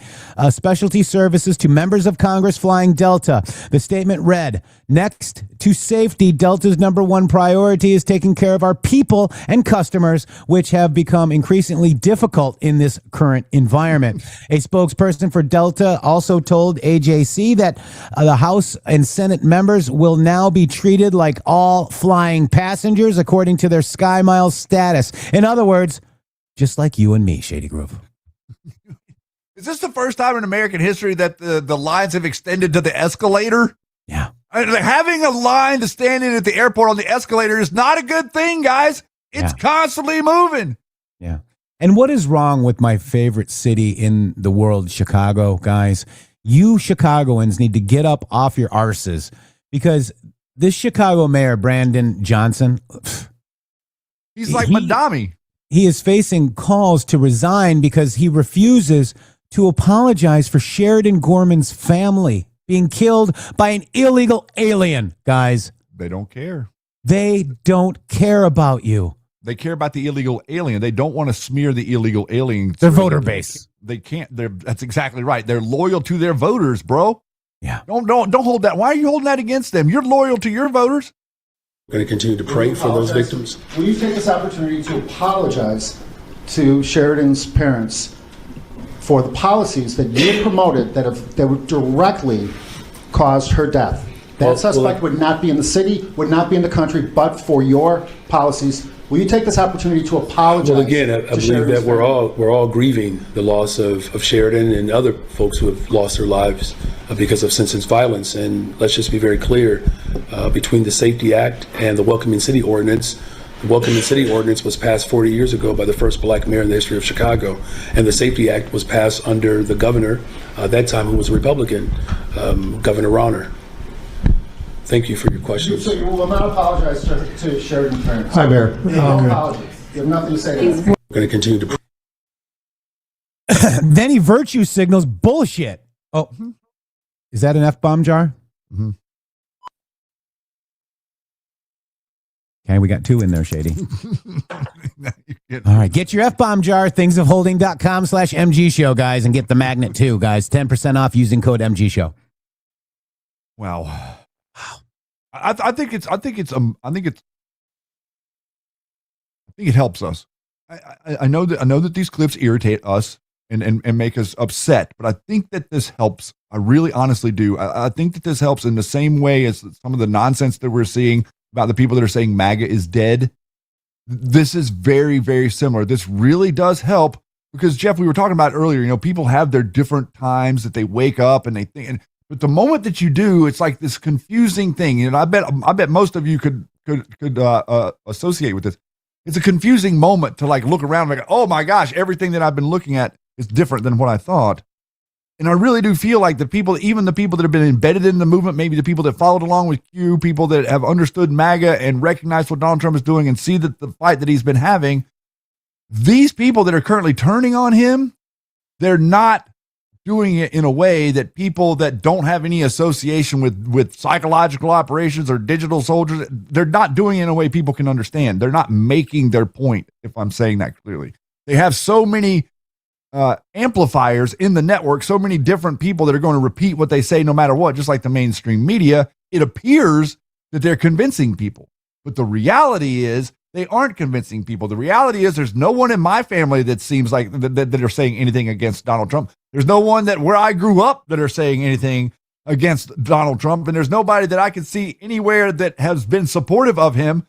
Speaker 3: specialty services to members of Congress flying Delta. The statement read, next to safety, Delta's #1 priority is taking care of our people and customers, which have become increasingly difficult in this current environment. A spokesperson for Delta also told AJC that the House and Senate members will now be treated like all flying passengers according to their Sky Miles status. In other words, just like you and me, Shady Grove.
Speaker 4: Is this the first time in American history that the lines have extended to the escalator?
Speaker 3: Yeah.
Speaker 4: Having a line to stand in at the airport on the escalator is not a good thing, guys. It's constantly moving.
Speaker 3: Yeah. And what is wrong with my favorite city in the world, Chicago, guys? You Chicagoans need to get up off your arses, because this Chicago mayor, Brandon Johnson,
Speaker 4: he's like Madami.
Speaker 3: He is facing calls to resign because he refuses to apologize for Sheridan Gorman's family being killed by an illegal alien, guys.
Speaker 4: They don't care.
Speaker 3: They don't care about you.
Speaker 4: They care about the illegal alien. They don't want to smear the illegal alien.
Speaker 3: Their voter base.
Speaker 4: They can't. That's exactly right. They're loyal to their voters, bro.
Speaker 3: Yeah.
Speaker 4: Don't hold that. Why are you holding that against them? You're loyal to your voters.
Speaker 22: We're going to continue to pray for those victims.
Speaker 23: Will you take this opportunity to apologize to Sheridan's parents for the policies that you promoted that would directly caused her death? That suspect would not be in the city, would not be in the country, but for your policies. Will you take this opportunity to apologize?
Speaker 22: Well, again, I believe that we're all grieving the loss of Sheridan and other folks who have lost their lives because of senseless violence. And let's just be very clear, between the Safety Act and the Welcoming City Ordinance, the Welcoming City Ordinance was passed 40 years ago by the first black mayor in the history of Chicago. And the Safety Act was passed under the governor at that time, who was a Republican, Governor Rauner. Thank you for your questions.
Speaker 23: So you will not apologize to Sheridan's parents? Hi, Mayor. No apology. You have nothing to say to that.
Speaker 22: We're going to continue to.
Speaker 3: Then he virtue signals bullshit. Oh, is that an F-bomb jar?
Speaker 4: Mm-hmm.
Speaker 3: Okay, we got 2 in there, Shady. All right, get your F-bomb jar, thingsofholding.com/MG show, guys, and get the magnet too, guys. 10% off using code MG show.
Speaker 4: Wow. I think it helps us. I know that these clips irritate us and make us upset, but I think that this helps. I really honestly do. I think that this helps in the same way as some of the nonsense that we're seeing about the people that are saying MAGA is dead. This is very, very similar. This really does help because, Jeff, we were talking about earlier, people have their different times that they wake up and they think, but the moment that you do, it's like this confusing thing. And I bet most of you could associate with this. It's a confusing moment to like look around and like, oh my gosh, everything that I've been looking at is different than what I thought. And I really do feel like even the people that have been embedded in the movement, maybe the people that followed along with Q, people that have understood MAGA and recognized what Donald Trump is doing and see that the fight that he's been having, these people that are currently turning on him, they're not doing it in a way that people that don't have any association with psychological operations or digital soldiers, they're not doing it in a way people can understand. They're not making their point, if I'm saying that clearly. They have so many amplifiers in the network, so many different people that are going to repeat what they say no matter what, just like the mainstream media, it appears that they're convincing people. But the reality is they aren't convincing people. The reality is there's no one in my family that seems like that are saying anything against Donald Trump. There's no one that where I grew up that are saying anything against Donald Trump. And there's nobody that I can see anywhere that has been supportive of him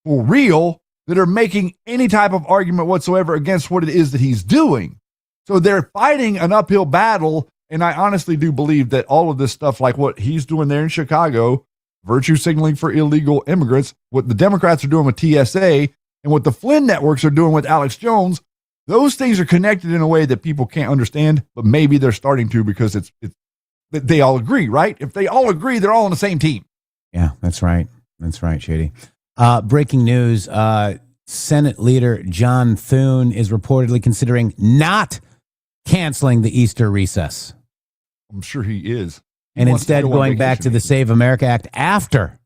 Speaker 4: for real that are making any type of argument whatsoever against what it is that he's doing. So they're fighting an uphill battle. And I honestly do believe that all of this stuff, like what he's doing there in Chicago, virtue signaling for illegal immigrants, what the Democrats are doing with TSA, and what the Flynn networks are doing with Alex Jones, those things are connected in a way that people can't understand, but maybe they're starting to because it's they all agree, right? If they all agree, they're all on the same team.
Speaker 3: Yeah, that's right. That's right, Shady. Breaking news, Senate Leader John Thune is reportedly considering not canceling the Easter recess.
Speaker 4: I'm sure he is.
Speaker 3: And instead going back to the Save America Act after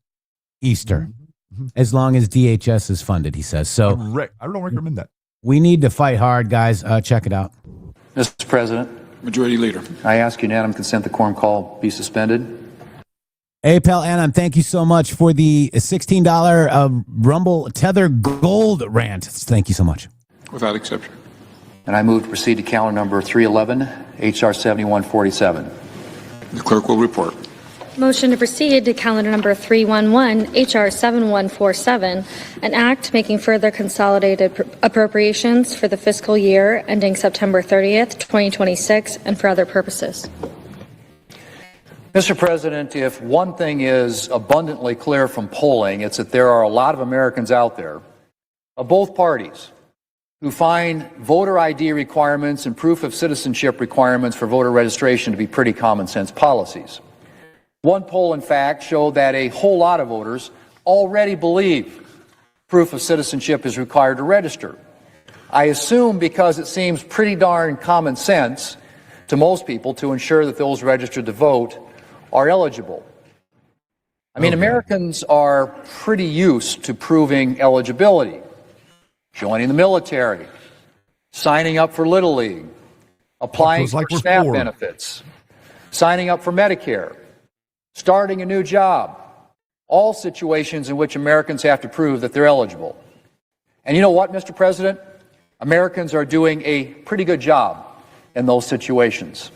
Speaker 3: Easter, as long as DHS is funded, he says. So
Speaker 4: I don't recommend that.
Speaker 3: We need to fight hard, guys. Check it out.
Speaker 6: Mr. President.
Speaker 7: Majority Leader.
Speaker 6: I ask unanimous consent the quorum call be suspended.
Speaker 3: Hey, pal Anon, thank you so much for the $16 Rumble Tether Gold rant. Thank you so much.
Speaker 7: Without exception.
Speaker 6: And I move to proceed to calendar number 311, H.R. 7147.
Speaker 7: The clerk will report.
Speaker 9: Motion to proceed to calendar number 311, H.R. 7147, an act making further consolidated appropriations for the fiscal year ending September 30th, 2026, and for other purposes.
Speaker 6: Mr. President, if one thing is abundantly clear from polling, it's that there are a lot of Americans out there, of both parties, who find voter ID requirements and proof of citizenship requirements for voter registration to be pretty common sense policies. One poll, in fact, showed that a whole lot of voters already believe proof of citizenship is required to register. I assume because it seems pretty darn common sense to most people to ensure that those registered to vote are eligible. I mean, Americans are pretty used to proving eligibility. Joining the military, signing up for Little League, applying for SNAP benefits, signing up for Medicare, starting a new job, all situations in which Americans have to prove that they're eligible. And you know what, Mr. President? Americans are doing a pretty good job in those situations.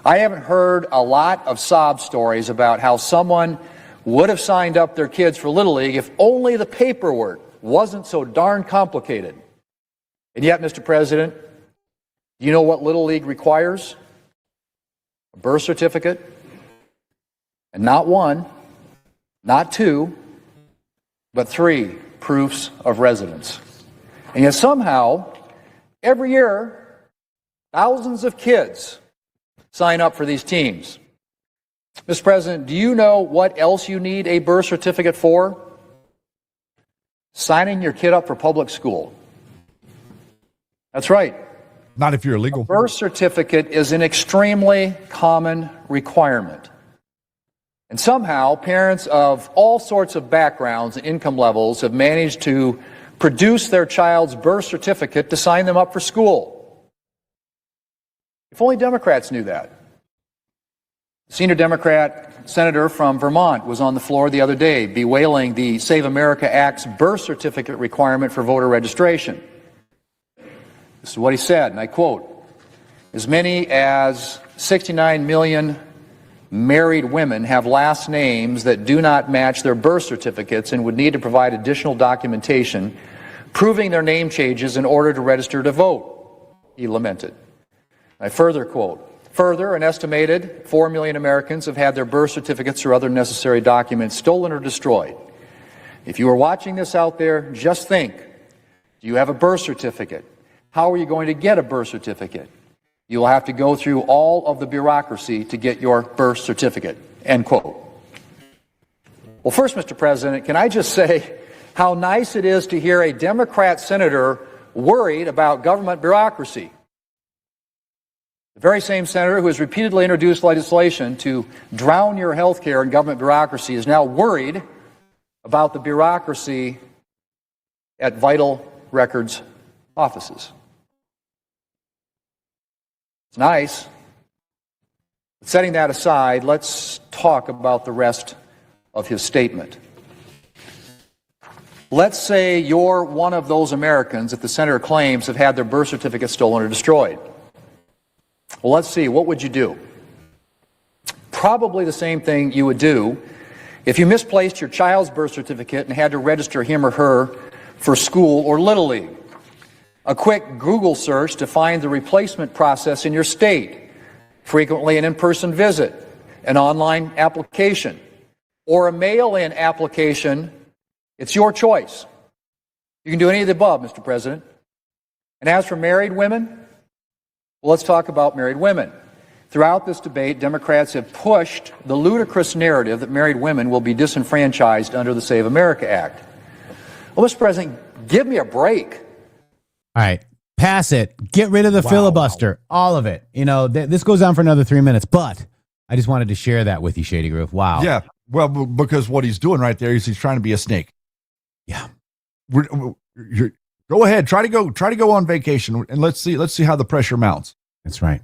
Speaker 6: I haven't heard a lot of sob stories about how someone would have signed up their kids for Little League if only the paperwork wasn't so darn complicated. And yet, Mr. President, do you know what Little League requires? A birth certificate, and not one, not two, but 3 proofs of residence. And yet somehow, every year, thousands of kids sign up for these teams. Mr. President, do you know what else you need a birth certificate for? Signing your kid up for public school. That's right.
Speaker 4: Not if you're illegal.
Speaker 6: A birth certificate is an extremely common requirement. And somehow, parents of all sorts of backgrounds and income levels have managed to produce their child's birth certificate to sign them up for school. If only Democrats knew that. Senior Democrat senator from Vermont was on the floor the other day bewailing the Save America Act's birth certificate requirement for voter registration. This is what he said, and I quote, "As many as 69 million married women have last names that do not match their birth certificates and would need to provide additional documentation proving their name changes in order to register to vote," he lamented. I further quote, "Further, an estimated 4 million Americans have had their birth certificates or other necessary documents stolen or destroyed. If you are watching this out there, just think, do you have a birth certificate? How are you going to get a birth certificate? You will have to go through all of the bureaucracy to get your birth certificate," end quote. Well, first, Mr. President, can I just say how nice it is to hear a Democrat senator worried about government bureaucracy. The very same senator who has repeatedly introduced legislation to drown your health care in government bureaucracy is now worried about the bureaucracy at vital records offices. nice. Setting that aside, let's talk about the rest of his statement. Let's say you're one of those Americans that the senator claims have had their birth certificate stolen or destroyed. Well, let's see, what would you do? Probably the same thing you would do if you misplaced your child's birth certificate and had to register him or her for school or Little League. A quick Google search to find the replacement process in your state, frequently an in-person visit, an online application, or a mail-in application. It's your choice. You can do any of the above, Mr. President. And as for married women, well, let's talk about married women. Throughout this debate, Democrats have pushed the ludicrous narrative that married women will be disenfranchised under the Save America Act. Well, Mr. President, give me a break.
Speaker 3: All right. Pass it. Get rid of the filibuster. All of it. You know, this goes on for another 3 minutes, but I just wanted to share that with you, Shady Groove. Wow.
Speaker 4: Yeah. Well, because what he's doing right there is he's trying to be a snake.
Speaker 3: Yeah.
Speaker 4: Go ahead. Try to go on vacation and let's see how the pressure mounts.
Speaker 3: That's right.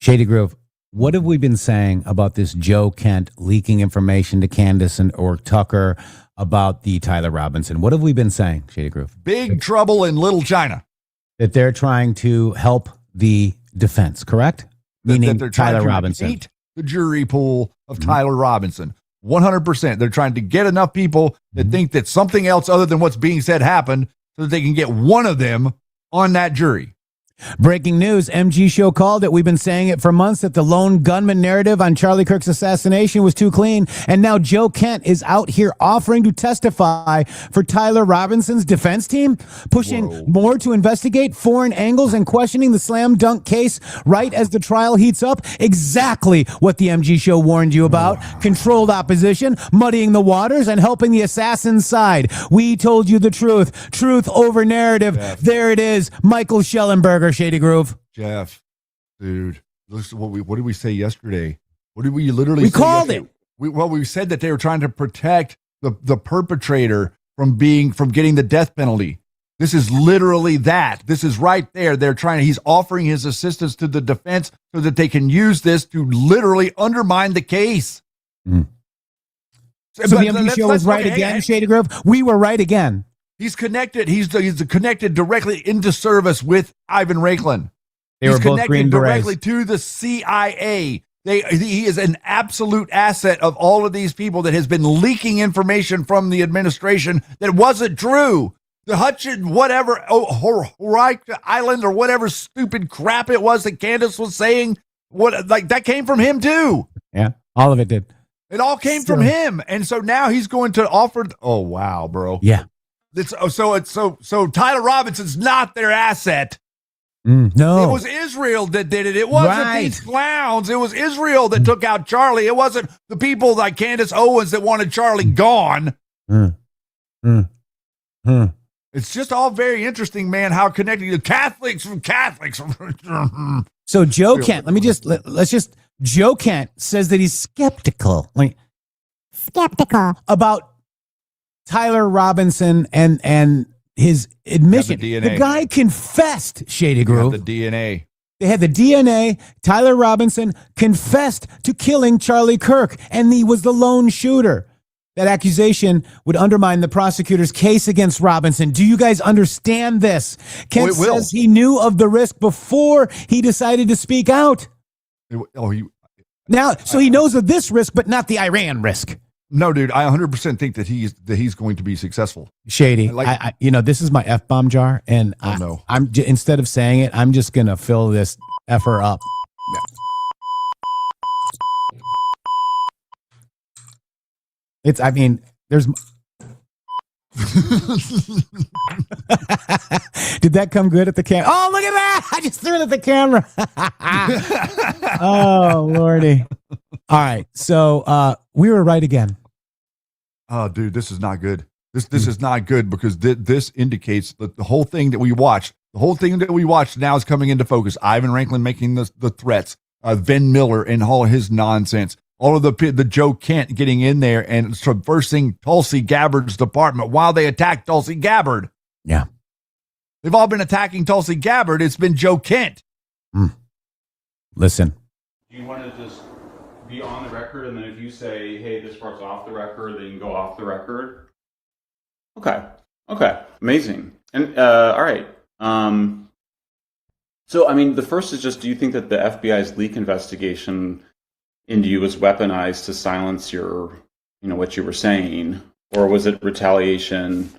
Speaker 3: Shady Groove, what have we been saying about this Joe Kent leaking information to Candace or Tucker about the Tyler Robinson? What have we been saying, Shady Groove?
Speaker 4: Big trouble in Little China.
Speaker 3: That they're trying to help the defense, correct? Meaning
Speaker 4: that they're trying
Speaker 3: Tyler
Speaker 4: to
Speaker 3: Robinson.
Speaker 4: Eat the jury pool of Tyler Robinson. 100%. They're trying to get enough people that think that something else other than what's being said happened so that they can get one of them on that jury.
Speaker 3: Breaking news, MG Show called it. We've been saying it for months that the lone gunman narrative on Charlie Kirk's assassination was too clean. And now Joe Kent is out here offering to testify for Tyler Robinson's defense team, pushing more to investigate foreign angles and questioning the slam dunk case right as the trial heats up. Exactly what the MG Show warned you about. Controlled opposition, muddying the waters, and helping the assassin's side. We told you the truth. Truth over narrative.
Speaker 4: Jeff.
Speaker 3: There it is. Michael Schellenberger. Shady Groove.
Speaker 4: Jeff, dude, listen, what did we say yesterday? What did we literally
Speaker 3: We
Speaker 4: say
Speaker 3: called
Speaker 4: yesterday?
Speaker 3: it.
Speaker 4: We said that they were trying to protect the perpetrator from getting the death penalty. This is literally that. This is right there. He's offering his assistance to the defense so that they can use this to literally undermine the case.
Speaker 3: So the MD Show was right again, Shady Groove. We were right again.
Speaker 4: He's connected. He's connected directly into service with Ivan Raiklin.
Speaker 3: They were both Green Berets.
Speaker 4: Directly to the CIA. He is an absolute asset of all of these people that has been leaking information from the administration that wasn't true. The Hutchin, whatever, Island or whatever stupid crap it was that Candace was saying, that came from him too.
Speaker 3: Yeah, all of it did.
Speaker 4: It all came from him, and so now he's going to offer. Oh wow, bro.
Speaker 3: Yeah.
Speaker 4: So Tyler Robinson's not their asset.
Speaker 3: No.
Speaker 4: It was Israel that did it. It wasn't these clowns. It was Israel that took out Charlie. It wasn't the people like Candace Owens that wanted Charlie gone. It's just all very interesting, man, how connected the Catholics from Catholics.
Speaker 3: So Joe Kent, let's just Joe Kent says that he's skeptical.
Speaker 5: Skeptical
Speaker 3: about Tyler Robinson and his admission. The guy confessed, Shady Groove.
Speaker 4: The DNA.
Speaker 3: They had the DNA. Tyler Robinson confessed to killing Charlie Kirk, and he was the lone shooter. That accusation would undermine the prosecutor's case against Robinson. Do you guys understand this? Kent says he knew of the risk before he decided to speak out. So he knows of this risk, but not the Iran risk.
Speaker 4: No, dude, I 100% think that he's going to be successful.
Speaker 3: Shady, this is my F-bomb jar, and I'm instead of saying it, I'm just gonna fill this effer up. There's. Did that come good at the camera? Oh, look at that! I just threw it at the camera. Oh, Lordy. All right, so we were right again.
Speaker 4: Oh, dude, this is not good. This is not good because this indicates that the whole thing that we watched now is coming into focus. Ivan Raiklin making the threats, Van Miller and all of his nonsense, all of the Joe Kent getting in there and subversing Tulsi Gabbard's department while they attacked Tulsi Gabbard.
Speaker 3: Yeah,
Speaker 4: they've all been attacking Tulsi Gabbard. It's been Joe Kent.
Speaker 3: Listen.
Speaker 8: Do you want to just be on the record, and then if you say, hey, this part's off the record, then you can go off the record? Okay. Amazing. And, all right. So, I mean, the first is just, do you think that the FBI's leak investigation into you was weaponized to silence your, what you were saying? Or was it retaliation?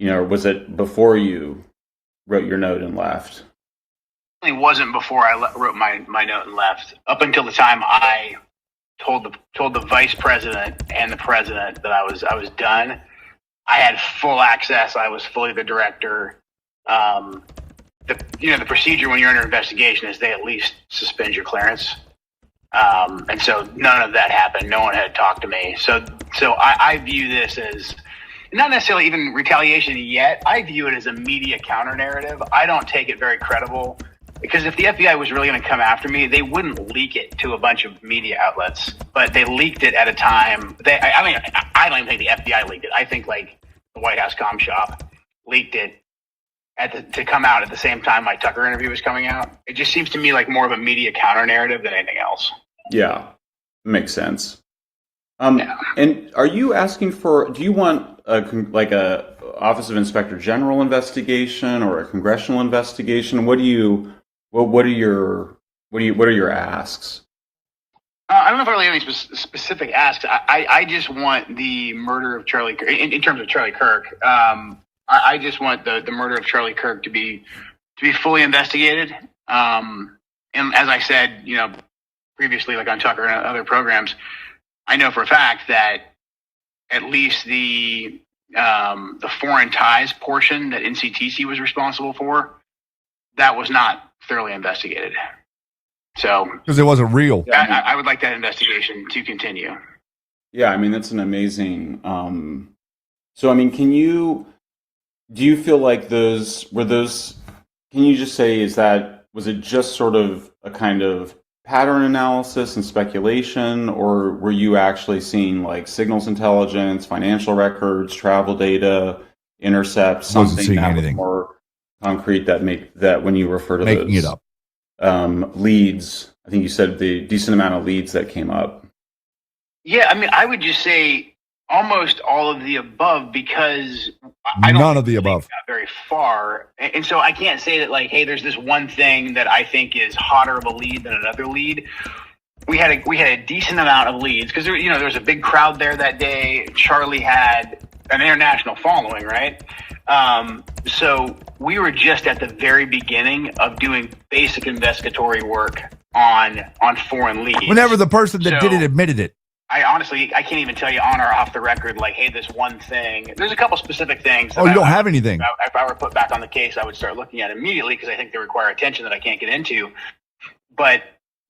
Speaker 8: Or was it before you wrote your note and left?
Speaker 10: It wasn't before I wrote my note and left. Up until the time I told the vice president and the president that I was done, I had full access. I was fully the director. The procedure when you're under investigation is they at least suspend your clearance. And so none of that happened. No one had talked to me. So I view this as not necessarily even retaliation yet. I view it as a media counter narrative. I don't take it very credible, because if the FBI was really going to come after me, they wouldn't leak it to a bunch of media outlets. But they leaked it at a time. I don't even think the FBI leaked it. I think like the White House comm shop leaked it to come out at the same time my Tucker interview was coming out. It just seems to me like more of a media counter narrative than anything else.
Speaker 8: Yeah, makes sense. And are you asking for? Do you want a Office of Inspector General investigation or a congressional investigation? What are your asks?
Speaker 10: I don't know if I really have any specific asks. I just want the murder of Charlie in terms of Charlie Kirk. I just want the murder of Charlie Kirk to be fully investigated. And as I said, previously, like on Tucker and other programs, I know for a fact that at least the foreign ties portion that NCTC was responsible for, that was not thoroughly investigated. So
Speaker 4: because it wasn't real.
Speaker 10: I would like that investigation to continue.
Speaker 8: Yeah, I mean that's an amazing. So I mean, do you feel like those? Can you just say was it just sort of a kind of pattern analysis and speculation, or were you actually seeing like signals intelligence, financial records, travel data, intercepts, something that was more concrete that when you refer to
Speaker 4: making
Speaker 8: those,
Speaker 4: it up?
Speaker 8: Leads, I think you said the decent amount of leads that came up.
Speaker 10: Yeah, I mean, I would just say almost all of the above, because I don't
Speaker 4: none of the above
Speaker 10: got very far, and so I can't say that like, hey, there's this one thing that I think is hotter of a lead than another lead. We had a decent amount of leads because there was a big crowd there that day. Charlie had an international following, right? So we were just at the very beginning of doing basic investigatory work on foreign leads.
Speaker 4: Whenever the person that did it admitted it.
Speaker 10: I honestly can't even tell you on or off the record, like, hey, this one thing. There's a couple specific things.
Speaker 4: Oh, you don't have anything.
Speaker 10: If I were put back on the case, I would start looking at immediately because I think they require attention that I can't get into. But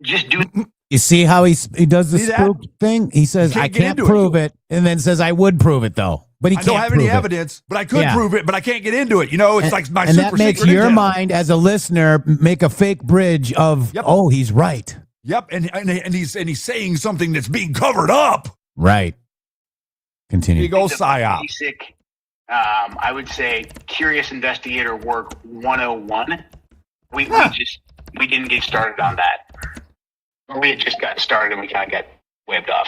Speaker 10: just do.
Speaker 3: You see how he does the spook thing? He says, I can't prove it, and then says, I would prove it, though. But I
Speaker 4: don't have any evidence, but I could prove it, but I can't get into it. It's like my super secret. And that makes
Speaker 3: your mind, as a listener, make a fake bridge of, oh, he's right.
Speaker 4: Yep, and he's saying something that's being covered up.
Speaker 3: Right. Continue.
Speaker 4: Big old psyop.
Speaker 10: Basic, I would say, curious investigator work 101. We didn't get started on that. Or we had just gotten started and we kind of got waved off.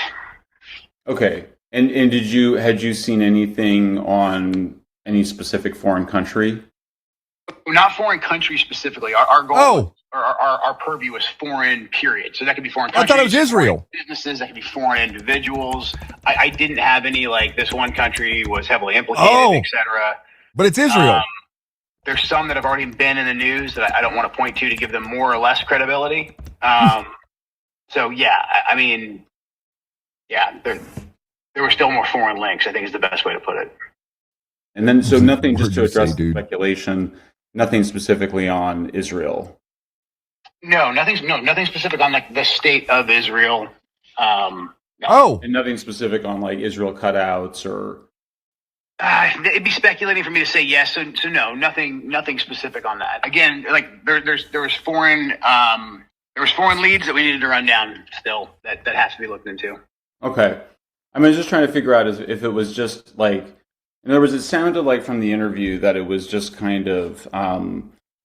Speaker 8: Okay, and had you seen anything on any specific foreign country?
Speaker 10: Not foreign country specifically. Our goal. Our purview is foreign, period. So that could be foreign countries.
Speaker 4: I thought it was Israel.
Speaker 10: Businesses, that could be foreign individuals. I didn't have any, like, this one country was heavily implicated, et cetera.
Speaker 4: But it's Israel.
Speaker 10: There's some that have already been in the news that I don't want to point to give them more or less credibility. So, yeah, I mean, yeah, there were still more foreign links, I think is the best way to put it.
Speaker 8: And then, so nothing, just to address the speculation, nothing specifically on Israel.
Speaker 10: No, nothing specific on like the state of Israel. No.
Speaker 8: And nothing specific on like Israel cutouts or.
Speaker 10: It'd be speculating for me to say yes. So no, nothing specific on that. Again, like there was foreign leads that we needed to run down still that has to be looked into.
Speaker 8: Okay, I mean, I was just trying to figure out if it was just like, in other words, it sounded like from the interview that it was just kind of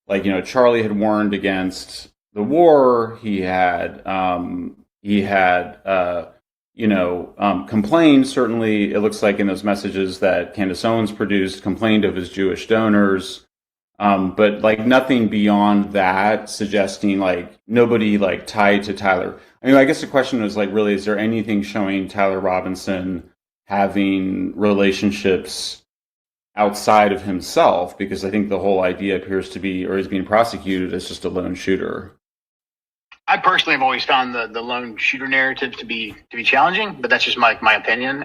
Speaker 8: like, Charlie had warned against war. He had complained. Certainly, it looks like in those messages that Candace Owens produced, complained of his Jewish donors, but like nothing beyond that, suggesting like nobody like tied to Tyler. I mean, I guess the question is like, really, is there anything showing Tyler Robinson having relationships outside of himself? Because I think the whole idea appears to be, or he's being prosecuted as just a lone shooter.
Speaker 10: I personally have always found the lone shooter narrative to be challenging, but that's just my opinion.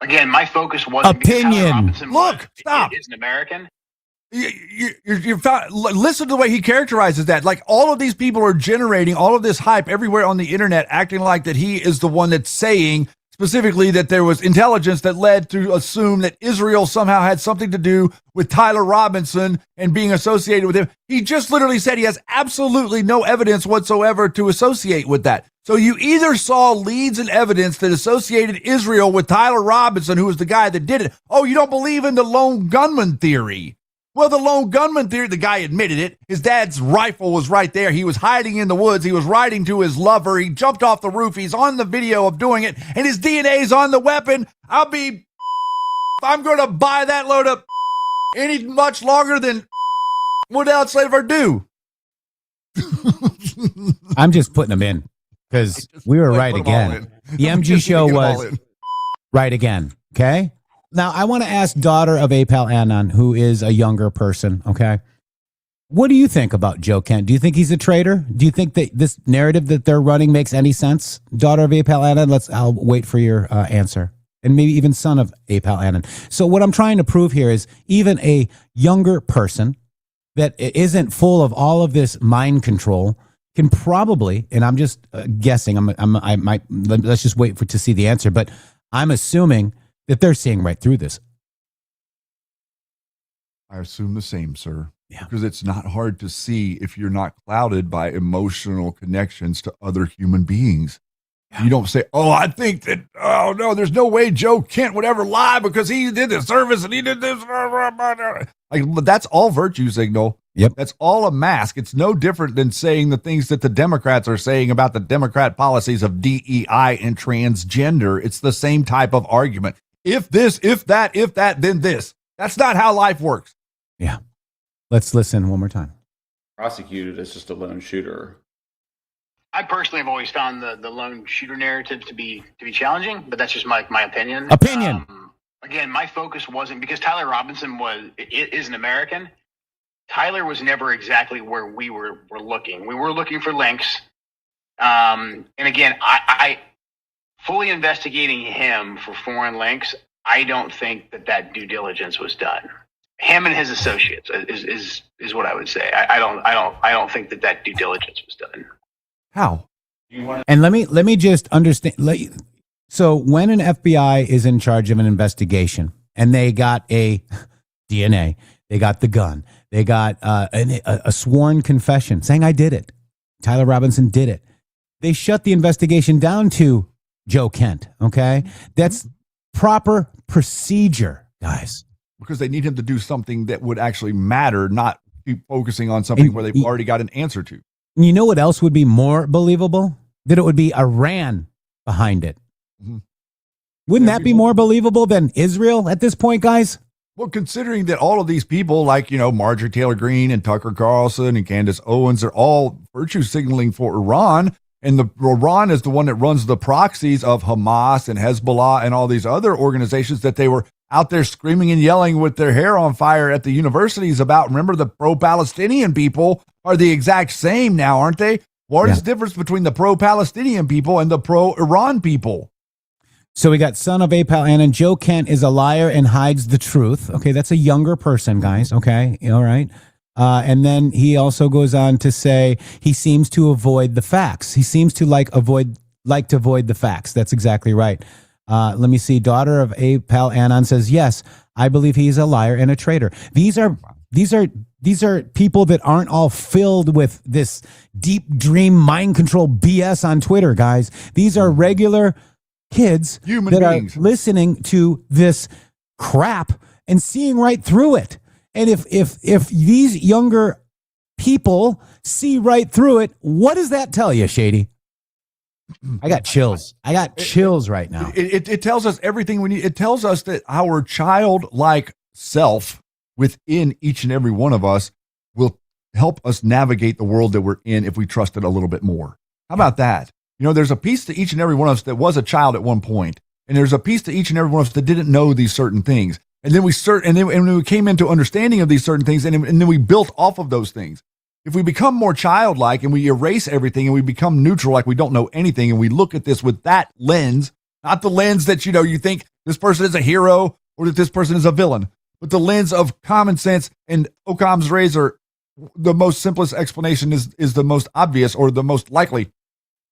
Speaker 10: Again, my focus wasn't
Speaker 3: opinion.
Speaker 4: Look, stop.
Speaker 10: Is an American.
Speaker 4: You're listen to the way he characterizes that. Like all of these people are generating all of this hype everywhere on the internet, acting like that he is the one that's saying specifically that there was intelligence that led to assume that Israel somehow had something to do with Tyler Robinson and being associated with him. He just literally said he has absolutely no evidence whatsoever to associate with that. So you either saw leads and evidence that associated Israel with Tyler Robinson, who was the guy that did it. Oh, you don't believe in the lone gunman theory? Well, the lone gunman theory, the guy admitted it. His dad's rifle was right there. He was hiding in the woods. He was riding to his lover. He jumped off the roof. He's on the video of doing it, and his DNA's on the weapon. I'm going to buy that load up any much longer than what else ever do.
Speaker 3: I'm just putting them in because we were right again. The MG show was right again. Okay. Now, I want to ask daughter of Apal Anon, who is a younger person, okay? What do you think about Joe Kent? Do you think he's a traitor? Do you think that this narrative that they're running makes any sense? Daughter of Apal Anon, I'll wait for your answer. And maybe even son of Apal Anon. So what I'm trying to prove here is even a younger person that isn't full of all of this mind control can probably, and I'm just guessing, let's just wait to see the answer, but I'm assuming that they're seeing right through this.
Speaker 4: I assume the same, sir. Yeah. Because it's not hard to see if you're not clouded by emotional connections to other human beings. Yeah. You don't say, oh, I think that, oh, no, there's no way Joe Kent would ever lie because he did this service and he did this. Like, that's all virtue signal.
Speaker 3: Yep.
Speaker 4: That's all a mask. It's no different than saying the things that the Democrats are saying about the Democrat policies of DEI and transgender. It's the same type of argument. If this, if that, then this. That's not how life works.
Speaker 3: Yeah. Let's listen one more time.
Speaker 8: Prosecuted as just a lone shooter.
Speaker 10: I personally have always found the lone shooter narrative to be challenging, but that's just my opinion. Again, my focus wasn't because Tyler Robinson is an American. Tyler was never exactly where we were looking. We were looking for links. And again, I fully investigating him for foreign links, I don't think that due diligence was done. Him and his associates is what I would say. I don't think that due diligence was done.
Speaker 4: How?
Speaker 3: And let me just understand. So when an FBI is in charge of an investigation and they got a DNA, they got the gun, they got a sworn confession saying I did it, Tyler Robinson did it, they shut the investigation down to Joe Kent, okay? That's proper procedure, guys.
Speaker 4: Because they need him to do something that would actually matter, not keep focusing on something where they've already got an answer to.
Speaker 3: You know what else would be more believable? That it would be Iran behind it. Mm-hmm. Wouldn't that be more believable than Israel at this point, guys?
Speaker 4: Well, considering that all of these people like, Marjorie Taylor Greene and Tucker Carlson and Candace Owens are all virtue signaling for Iran. And Iran is the one that runs the proxies of Hamas and Hezbollah and all these other organizations that they were out there screaming and yelling with their hair on fire at the universities about. Remember, the pro-Palestinian people are the exact same now, aren't they? What is the difference between the pro-Palestinian people and the pro-Iran people?
Speaker 3: So we got son of Apal Anon. Joe Kent is a liar and hides the truth. Okay, that's a younger person, guys. Okay, all right. And then he also goes on to say he seems to avoid the facts. He seems to avoid the facts. That's exactly right. Let me see. Daughter of Apal Anon says, yes, I believe he's a liar and a traitor. These are people that aren't all filled with this deep dream mind control BS on Twitter, guys. These are regular kids
Speaker 4: Human
Speaker 3: that
Speaker 4: beings.
Speaker 3: are listening to this crap and seeing right through it. And if these younger people see right through it. What does that tell you, Shady? I got chills. I got chills right now.
Speaker 4: It tells us everything we need. It tells us that our childlike self within each and every one of us will help us navigate the world that we're in if we trust it a little bit more. How about that? There's a piece to each and every one of us that was a child at one point, and there's a piece to each and every one of us that didn't know these certain things. And then we came into understanding of these certain things, and then we built off of those things. If we become more childlike and we erase everything and we become neutral, like we don't know anything, and we look at this with that lens, not the lens that, you think this person is a hero or that this person is a villain, but the lens of common sense and Occam's razor, the most simplest explanation is the most obvious or the most likely.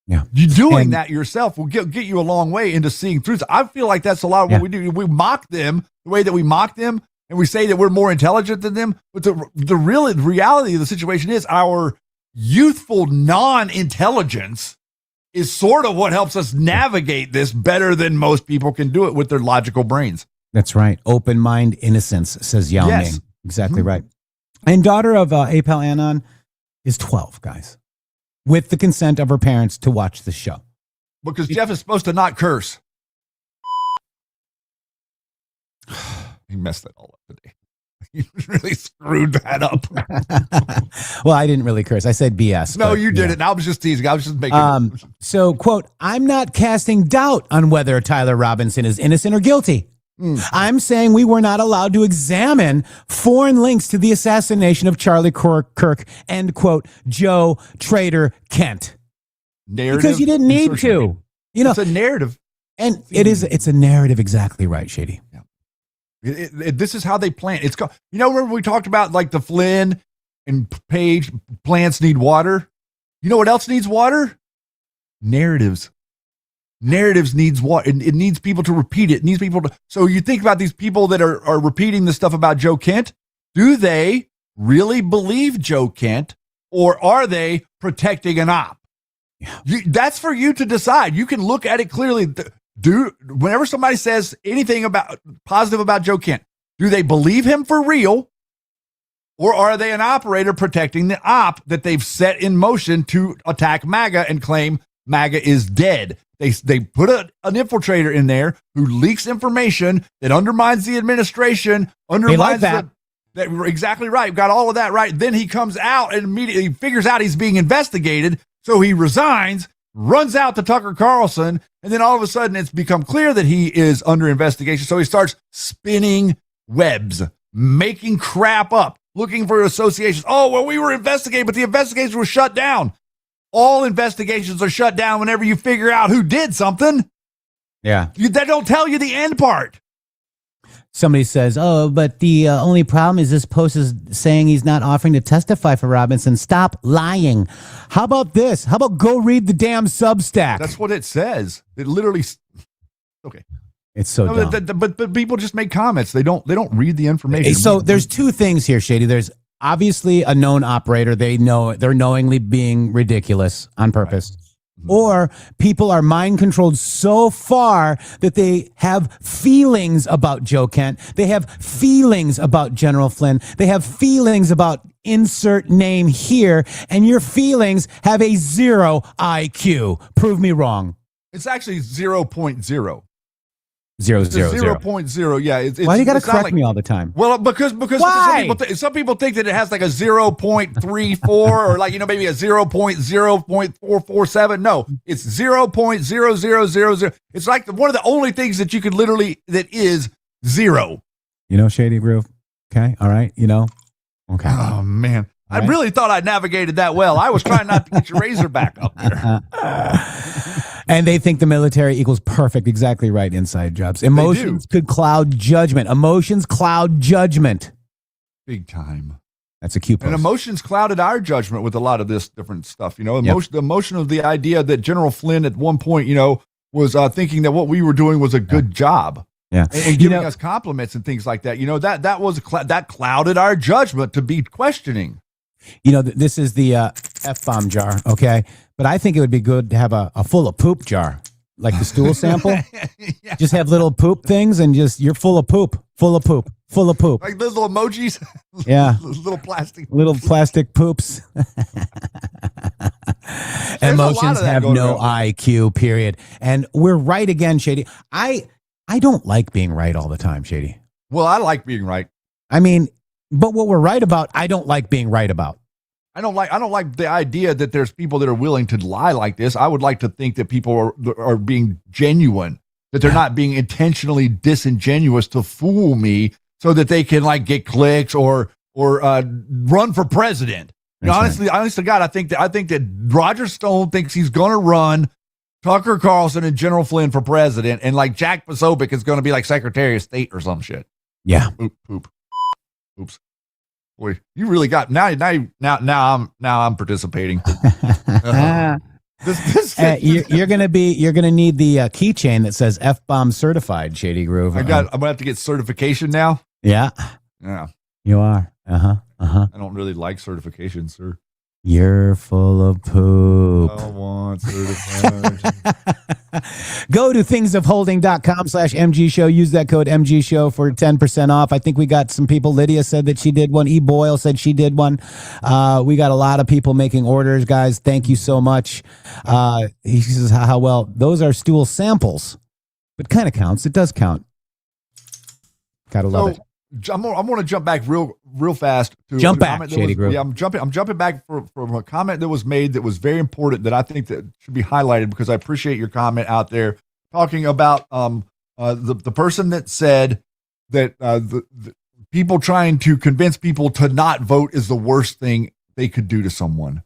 Speaker 3: Yeah.
Speaker 4: You doing that yourself will get you a long way into seeing truth. I feel like that's a lot of what we do. We mock them the way that we mock them, and we say that we're more intelligent than them. But the reality of the situation is our youthful non-intelligence is sort of what helps us navigate this better than most people can do it with their logical brains.
Speaker 3: That's right. Open mind innocence, says Yao Ming. Exactly right. And daughter of Apal Anon is 12, guys, with the consent of her parents to watch the show.
Speaker 4: Because Jeff is supposed to not curse. He messed that all up today. You really screwed that up.
Speaker 3: Well, I didn't really curse. I said BS.
Speaker 4: No, you didn't. I was just teasing. I was just making
Speaker 3: So, quote, I'm not casting doubt on whether Tyler Robinson is innocent or guilty. I'm saying we were not allowed to examine foreign links to the assassination of Charlie Kirk, end quote, Joe Trader Kent.
Speaker 4: Narrative
Speaker 3: because you didn't need to.
Speaker 4: It's a narrative.
Speaker 3: And it's a narrative. Exactly right, Shady.
Speaker 4: Yeah. This is how they plant. It's called, remember we talked about like the Flynn and Page plants need water. You know what else needs water? Narratives. Narratives needs water. It needs people to repeat it. It needs people to. So you think about these people that are repeating the stuff about Joe Kent. Do they really believe Joe Kent, or are they protecting an op? Yeah. That's for you to decide. You can look at it clearly. Whenever somebody says anything about positive about Joe Kent, do they believe him for real, or are they an operator protecting the op that they've set in motion to attack MAGA and claim MAGA is dead? They put an infiltrator in there who leaks information that undermines the administration, undermines that. Exactly right. Got all of that right. Then he comes out and immediately figures out he's being investigated, so he resigns, runs out to Tucker Carlson, and then all of a sudden it's become clear that he is under investigation. So he starts spinning webs, making crap up, looking for associations. Oh, well, we were investigating, but the investigation was shut down. All investigations are shut down whenever you figure out who did something.
Speaker 3: Yeah.
Speaker 4: That don't tell you the end part.
Speaker 3: Somebody says, oh, but the only problem is this post is saying he's not offering to testify for Robinson. Stop lying. How about this? How about go read the damn Substack?
Speaker 4: That's what it says. It literally. Okay.
Speaker 3: It's so dumb.
Speaker 4: But people just make comments. They don't read the information.
Speaker 3: So there's two things here, Shady. There's obviously a known operator. They're knowingly being ridiculous on purpose. Right. Or people are mind controlled so far that they have feelings about Joe Kent. They have feelings about General Flynn. They have feelings about insert name here. And your feelings have a 0 IQ. Prove me wrong.
Speaker 4: It's actually 0.0.
Speaker 3: 0.0.
Speaker 4: Yeah.
Speaker 3: Why do you got to correct me all the time?
Speaker 4: Well, because some people think that it has like a 0.34 or like, maybe a 0.0.447. No, it's 0.0000. It's like one of the only things that you could that is zero.
Speaker 3: Shady Groove. Okay. All right. Okay.
Speaker 4: Oh, man. All I really thought I navigated that well. I was trying not to get your razor back up there.
Speaker 3: And they think the military equals perfect. Exactly right. Inside jobs. Emotions could cloud judgment. Emotions cloud judgment.
Speaker 4: Big time.
Speaker 3: That's a cue post.
Speaker 4: And emotions clouded our judgment with a lot of this different stuff. The emotion of the idea that General Flynn at one point, was thinking that what we were doing was a good job.
Speaker 3: Yeah.
Speaker 4: And giving us compliments and things like that. That clouded our judgment to be questioning.
Speaker 3: This is the F-bomb jar, okay? But I think it would be good to have a full of poop jar, like the stool sample. Yeah. Just have little poop things and you're full of poop. full of poop.
Speaker 4: Like those little emojis.
Speaker 3: Yeah.
Speaker 4: Little
Speaker 3: plastic poops. Emotions have no IQ, period. And we're right again, Shady. I don't like being right all the time, Shady.
Speaker 4: Well, I like being right.
Speaker 3: I mean, but what we're right about, I don't like being right about.
Speaker 4: I don't like the idea that there's people that are willing to lie like this. I would like to think that people are being genuine, that they're not being intentionally disingenuous to fool me so that they can like get clicks or run for president. You know, honestly, honest to God, I think that Roger Stone thinks he's going to run Tucker Carlson and General Flynn for president, and like Jack Posobiec is going to be like Secretary of State or some shit.
Speaker 3: Yeah.
Speaker 4: Oops. Boy, you really got now I'm participating.
Speaker 3: You're gonna need the keychain that says F-bomb certified, Shady Groove.
Speaker 4: I'm gonna have to get certification now.
Speaker 3: Yeah. You are. I
Speaker 4: don't really like certification, sir.
Speaker 3: You're full of poop.
Speaker 4: I want certified.
Speaker 3: Go to thingsofholding.com/MG show. Use that code MG show for 10% off. I think we got some people. Lydia said that she did one. E. Boyle said she did one. We got a lot of people making orders, guys. Thank you so much. He says, how well, those are stool samples, but kind of counts. It does count. Gotta love it.
Speaker 4: I'm going to jump back real fast.
Speaker 3: Jump back, Shady Grove.
Speaker 4: Yeah, I'm jumping back from a comment that was made that was very important that I think that should be highlighted because I appreciate your comment out there talking about the person that said that the people trying to convince people to not vote is the worst thing they could do to someone.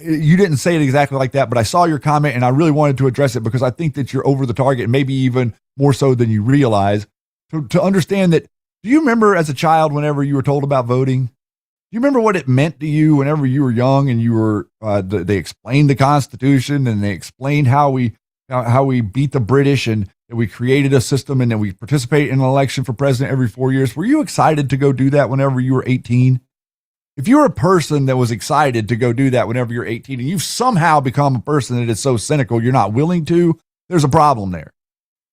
Speaker 4: You didn't say it exactly like that, but I saw your comment and I really wanted to address it because I think that you're over the target, maybe even more so than you realize. To understand that. Do you remember as a child whenever you were told about voting? Do you remember what it meant to you whenever you were young and you were they explained the Constitution and they explained how we beat the British and that we created a system and that we participate in an election for president every 4 years? Were you excited to go do that whenever you were 18? If you're a person that was excited to go do that whenever you're 18 and you've somehow become a person that is so cynical you're not willing to, there's a problem there.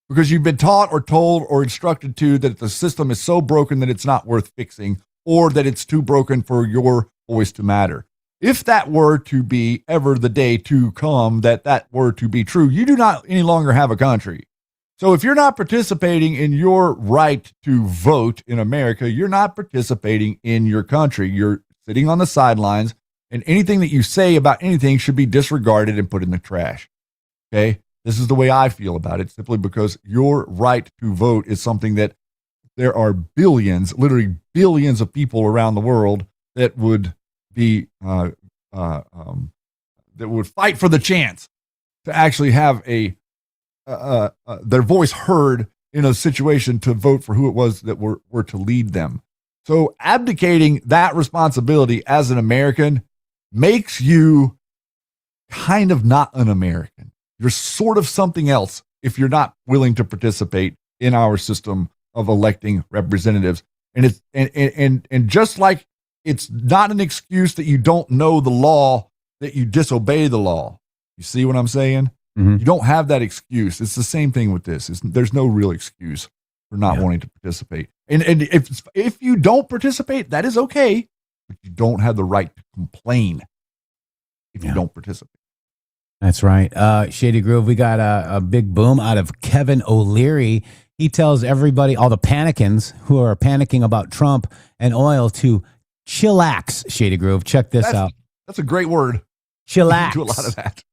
Speaker 4: Because you've been taught or told or instructed to that the system is so broken that it's not worth fixing or that it's too broken for your voice to matter. If that were to be ever the day to come that were to be true, you do not any longer have a country. So if you're not participating in your right to vote in America, you're not participating in your country. You're sitting on the sidelines, and anything that you say about anything should be disregarded and put in the trash. Okay? This is the way I feel about it, simply because your right to vote is something that there are billions, literally billions of people around the world that would be that would fight for the chance to actually have their voice heard in a situation to vote for who it was that were to lead them. So abdicating that responsibility as an American makes you kind of not an American. You're sort of something else if you're not willing to participate in our system of electing representatives. And it's and just like it's not an excuse that you don't know the law, that you disobey the law. You see what I'm saying? Mm-hmm. You don't have that excuse. It's the same thing with this. There's no real excuse for not wanting to participate. And if you don't participate, that is okay, but you don't have the right to complain if you don't participate.
Speaker 3: That's right. Shady Grove, we got a big boom out of Kevin O'Leary. He tells everybody, all the panicans who are panicking about Trump and oil, to chillax, Shady Grove. Check this out.
Speaker 4: That's a great word.
Speaker 3: Chillax.
Speaker 4: Do a lot of that.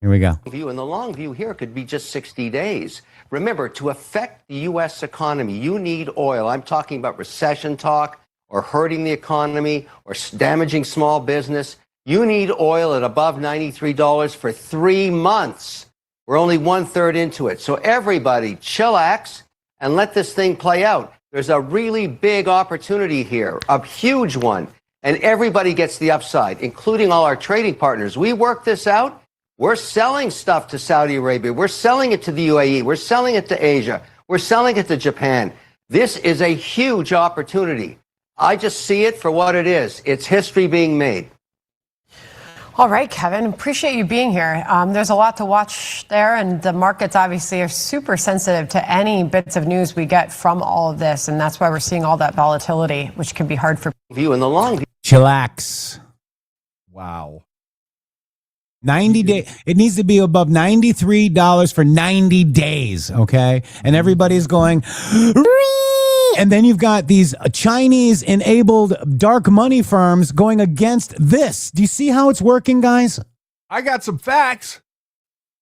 Speaker 3: Here we go.
Speaker 12: And the long view here could be just 60 days. Remember, to affect the U.S. economy, you need oil. I'm talking about recession talk or hurting the economy or damaging small business. You need oil at above $93 for 3 months. We're only 1/3 into it. So everybody chillax and let this thing play out. There's a really big opportunity here, a huge one. And everybody gets the upside, including all our trading partners. We work this out. We're selling stuff to Saudi Arabia. We're selling it to the UAE. We're selling it to Asia. We're selling it to Japan. This is a huge opportunity. I just see it for what it is. It's history being made.
Speaker 11: All right, Kevin, appreciate you being here. There's a lot to watch there, and the markets obviously are super sensitive to any bits of news we get from all of this, and that's why we're seeing all that volatility, which can be hard for
Speaker 12: view in the long view.
Speaker 3: Chillax.
Speaker 4: Wow.
Speaker 3: 90 days. It needs to be above $93 for 90 days, okay? And everybody's going, and then you've got these Chinese-enabled dark money firms going against this. Do you see how it's working, guys?
Speaker 4: I got some facts.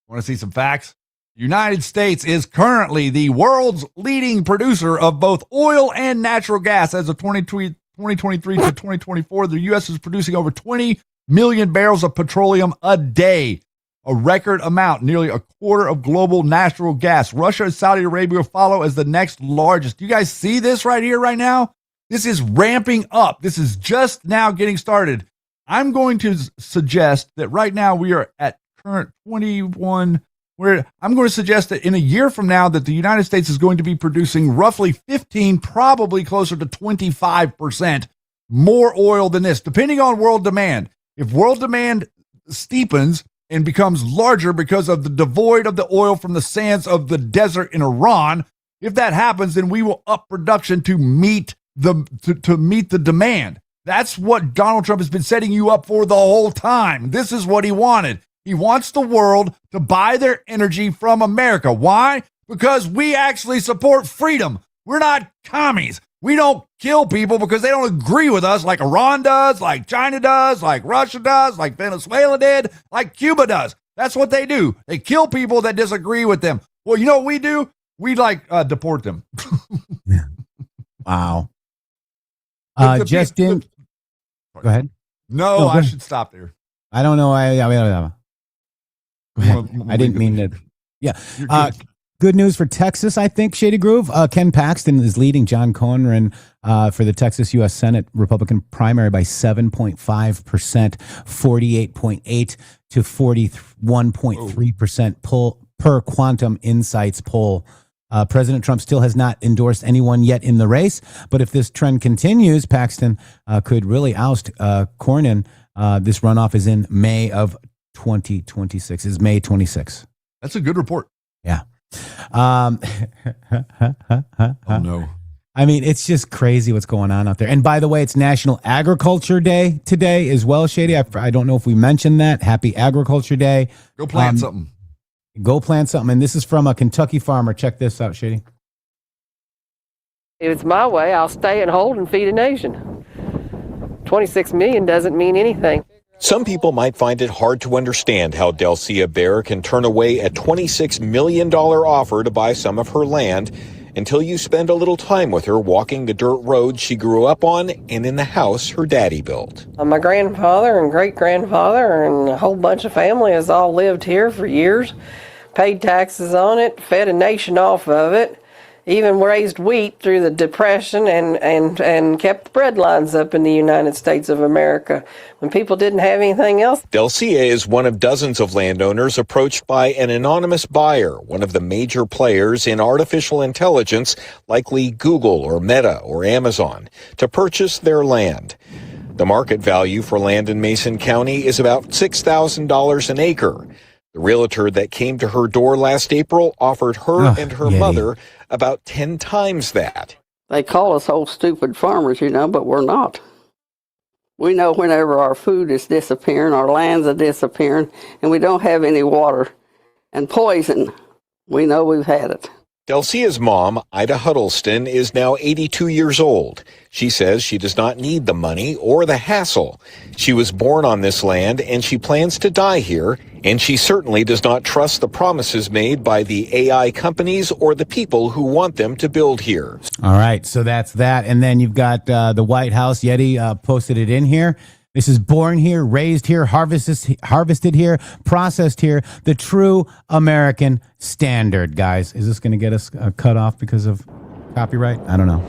Speaker 4: Want to see some facts? United States is currently the world's leading producer of both oil and natural gas. As of 2023 to 2024, the U.S. is producing over 20 million barrels of petroleum a day, a record amount, nearly a quarter of global natural gas. Russia and Saudi Arabia follow as the next largest. You guys see this right here, right now? This is ramping up. This is just now getting started. I'm going to suggest that right now we are at current 21. I'm going to suggest that in a year from now that the United States is going to be producing roughly 15, probably closer to 25% more oil than this, depending on world demand. If world demand steepens and becomes larger because of the devoid of the oil from the sands of the desert in Iran, if that happens, then we will up production to meet the demand. That's what Donald Trump has been setting you up for the whole time. This is what he wanted. He wants the world to buy their energy from America. Why? Because we actually support freedom. We're not commies. We don't kill people because they don't agree with us like Iran does, like China does, like Russia does, like Venezuela did, like Cuba does. That's what they do. They kill people that disagree with them. Well, you know what we do? We deport them.
Speaker 3: Wow. Justin, go ahead.
Speaker 4: No, I should stop there.
Speaker 3: I don't know. Go ahead. I didn't mean to. Yeah. Good news for Texas, I think, Shady Groove. Ken Paxton is leading John Conran for the Texas U.S. Senate Republican primary by 7.5%, 48.8 to 41.3% pull per Quantum Insights poll. President Trump still has not endorsed anyone yet in the race, but if this trend continues, Paxton could really oust Cornyn. This runoff is in May of 2026. Is May 26.
Speaker 4: That's a good report.
Speaker 3: Yeah.
Speaker 4: Oh no.
Speaker 3: I mean, it's just crazy what's going on out there. And by the way, it's National Agriculture Day today as well, Shady. I don't know if we mentioned that. Happy Agriculture Day.
Speaker 4: Go plant something.
Speaker 3: Go plant something. And this is from a Kentucky farmer. Check this out, Shady.
Speaker 13: If it's my way, I'll stay and hold and feed a nation. 26 million doesn't mean anything.
Speaker 14: Some people might find it hard to understand how Delcia Bear can turn away a $26 million offer to buy some of her land until you spend a little time with her walking the dirt road she grew up on and in the house her daddy built.
Speaker 13: My grandfather and great-grandfather and a whole bunch of family has all lived here for years, paid taxes on it, fed a nation off of it, even raised wheat through the Depression and kept the bread lines up in the United States of America when people didn't have anything else.
Speaker 14: Delcia is one of dozens of landowners approached by an anonymous buyer, one of the major players in artificial intelligence, likely Google or Meta or Amazon, to purchase their land. The market value for land in Mason County is about $6,000 an acre. The realtor that came to her door last April offered her and her mother about 10 times that.
Speaker 24: They call us old stupid farmers, but we're not. We know whenever our food is disappearing, our lands are disappearing, and we don't have any water and poison, we know we've had it.
Speaker 14: Delcia's mom, Ida Huddleston, is now 82 years old. She says she does not need the money or the hassle. She was born on this land and she plans to die here, and she certainly does not trust the promises made by the AI companies or the people who want them to build here.
Speaker 3: All right, so that's that. And then you've got the White House. Yeti posted it in here. This is born here, raised here, harvested here, processed here. The true American standard, guys. Is this going to get us cut off because of copyright? I don't know.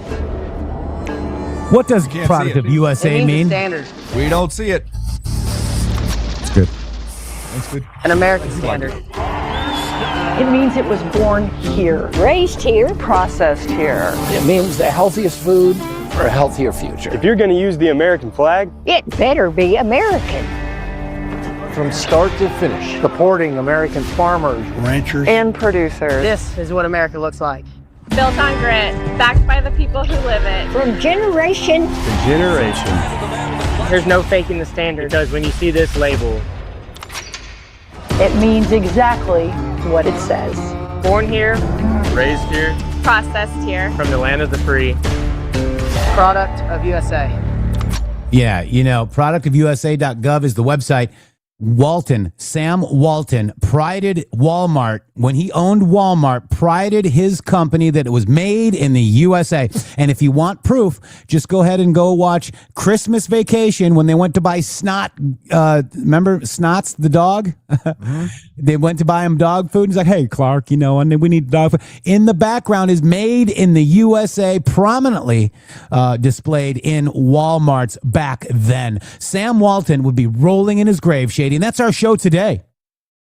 Speaker 3: What does product of USA mean?
Speaker 13: Standard.
Speaker 4: We don't see it.
Speaker 3: It's good.
Speaker 4: That's good.
Speaker 13: An American standard.
Speaker 19: It means it was born here,
Speaker 5: Raised here.
Speaker 19: processed here.
Speaker 25: It means the healthiest food for a healthier future.
Speaker 26: If you're going to use the American flag,
Speaker 5: It better be American.
Speaker 25: from start to finish, supporting American farmers, ranchers,
Speaker 1: and producers.
Speaker 2: This is what America looks like.
Speaker 16: Built on grit, backed by the people who live it.
Speaker 2: From generation
Speaker 25: to generation.
Speaker 2: There's no faking the standard, because when you see this label,
Speaker 1: it means exactly what it says.
Speaker 2: Born here, raised here,
Speaker 16: processed here,
Speaker 2: from the land of the free. Product of USA.
Speaker 3: Yeah, productofusa.gov is the website. Sam Walton prided Walmart, when he owned Walmart, prided his company that it was made in the USA. And if you want proof, just go ahead and go watch Christmas Vacation when they went to buy Snot. Remember Snots, the dog? Mm-hmm. They went to buy him dog food. He's like, hey, Clark, and we need dog food. In the background is made in the USA, prominently displayed in Walmarts back then. Sam Walton would be rolling in his grave, Shady. And that's our show today.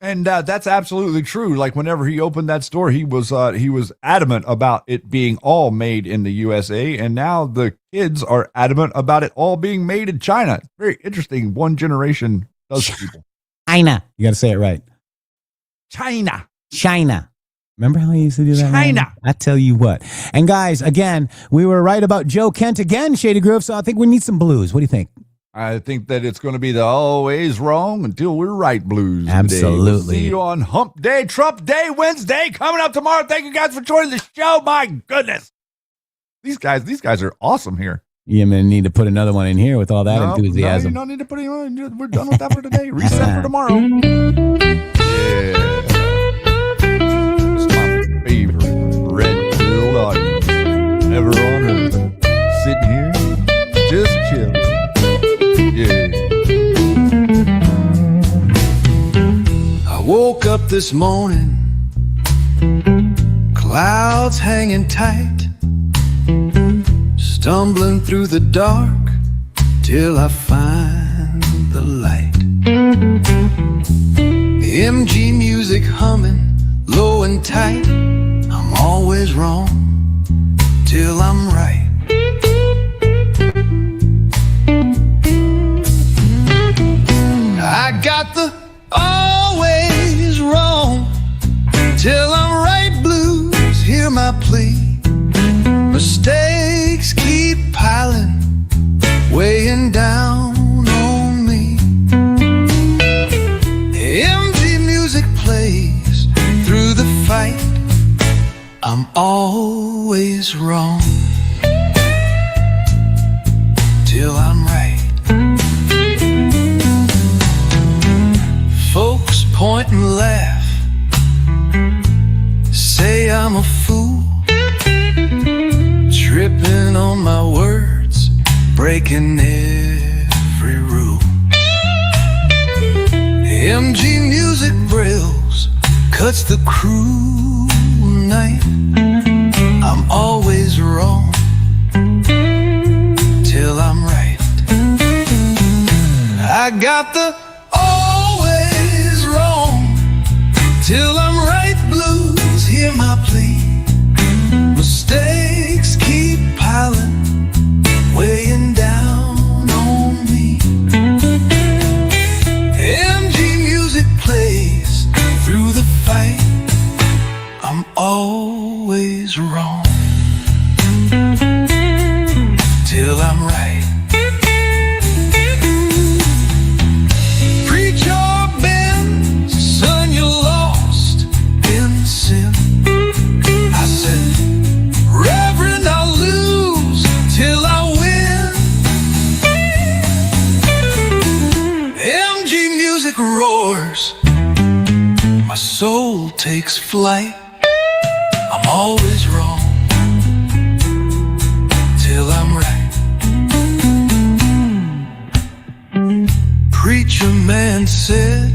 Speaker 4: And that's absolutely true. Like whenever he opened that store, he was adamant about it being all made in the USA. And now the kids are adamant about it all being made in China. Very interesting. One generation does people.
Speaker 3: China. You got to say it right.
Speaker 4: China.
Speaker 3: Remember how he used to do that?
Speaker 4: China.
Speaker 3: Man? I tell you what. And guys, again, we were right about Joe Kent again, Shady Groove. So I think we need some blues. What do you think?
Speaker 4: I think that it's going to be the always wrong until we're right blues.
Speaker 3: Absolutely.
Speaker 4: We'll see you on Hump Day, Trump Day, Wednesday, coming up tomorrow. Thank you guys for joining the show. My goodness. These guys are awesome here.
Speaker 3: You're going to need to put another one in here with all that enthusiasm.
Speaker 4: No, you don't need to put it on. We're done with that for today. Reset for tomorrow. Yeah. It's my favorite red-pilled audience ever on earth. Sitting here, just chilling. Yeah.
Speaker 17: I woke up this morning, clouds hanging tight, stumbling through the dark till I find the light. MG music humming low and tight. I'm always wrong till I'm right. I got the always wrong till I'm right blues. Hear my plea. Mistakes keep piling, weighing down on me. MG music plays through the fight. I'm always wrong till I'm right. Folks point and laugh, say I'm a fool, tripping on my words, breaking every rule. MG music brills, cuts the cruel knife. I'm always wrong till I'm right. I got the till I'm right blues, hear my plea. Mistakes keep piling, weighing down on me. MG music plays through the fight. I'm always wrong till I'm right. Roars, my soul takes flight. I'm always wrong till I'm right. Preacher man said,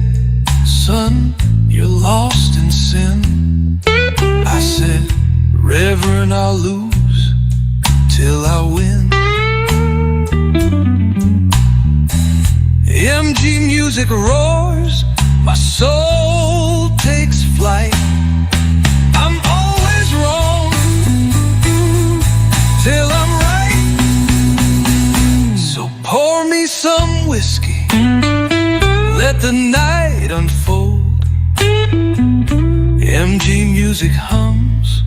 Speaker 17: son, you're lost in sin. I said, Reverend, I'll lose till I win. MG music roars, my soul takes flight. I'm always wrong till I'm right. So pour me some whiskey, let the night music hums,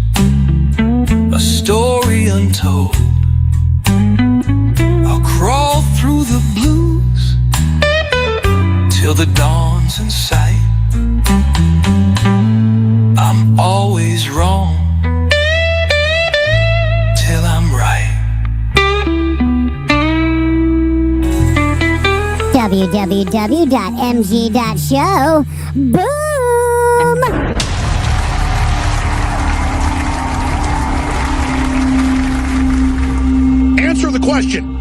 Speaker 17: a story untold. I'll crawl through the blues till the dawn's in sight. I'm always wrong till I'm right.
Speaker 5: www.mg.show. Boom!
Speaker 15: Answer the question.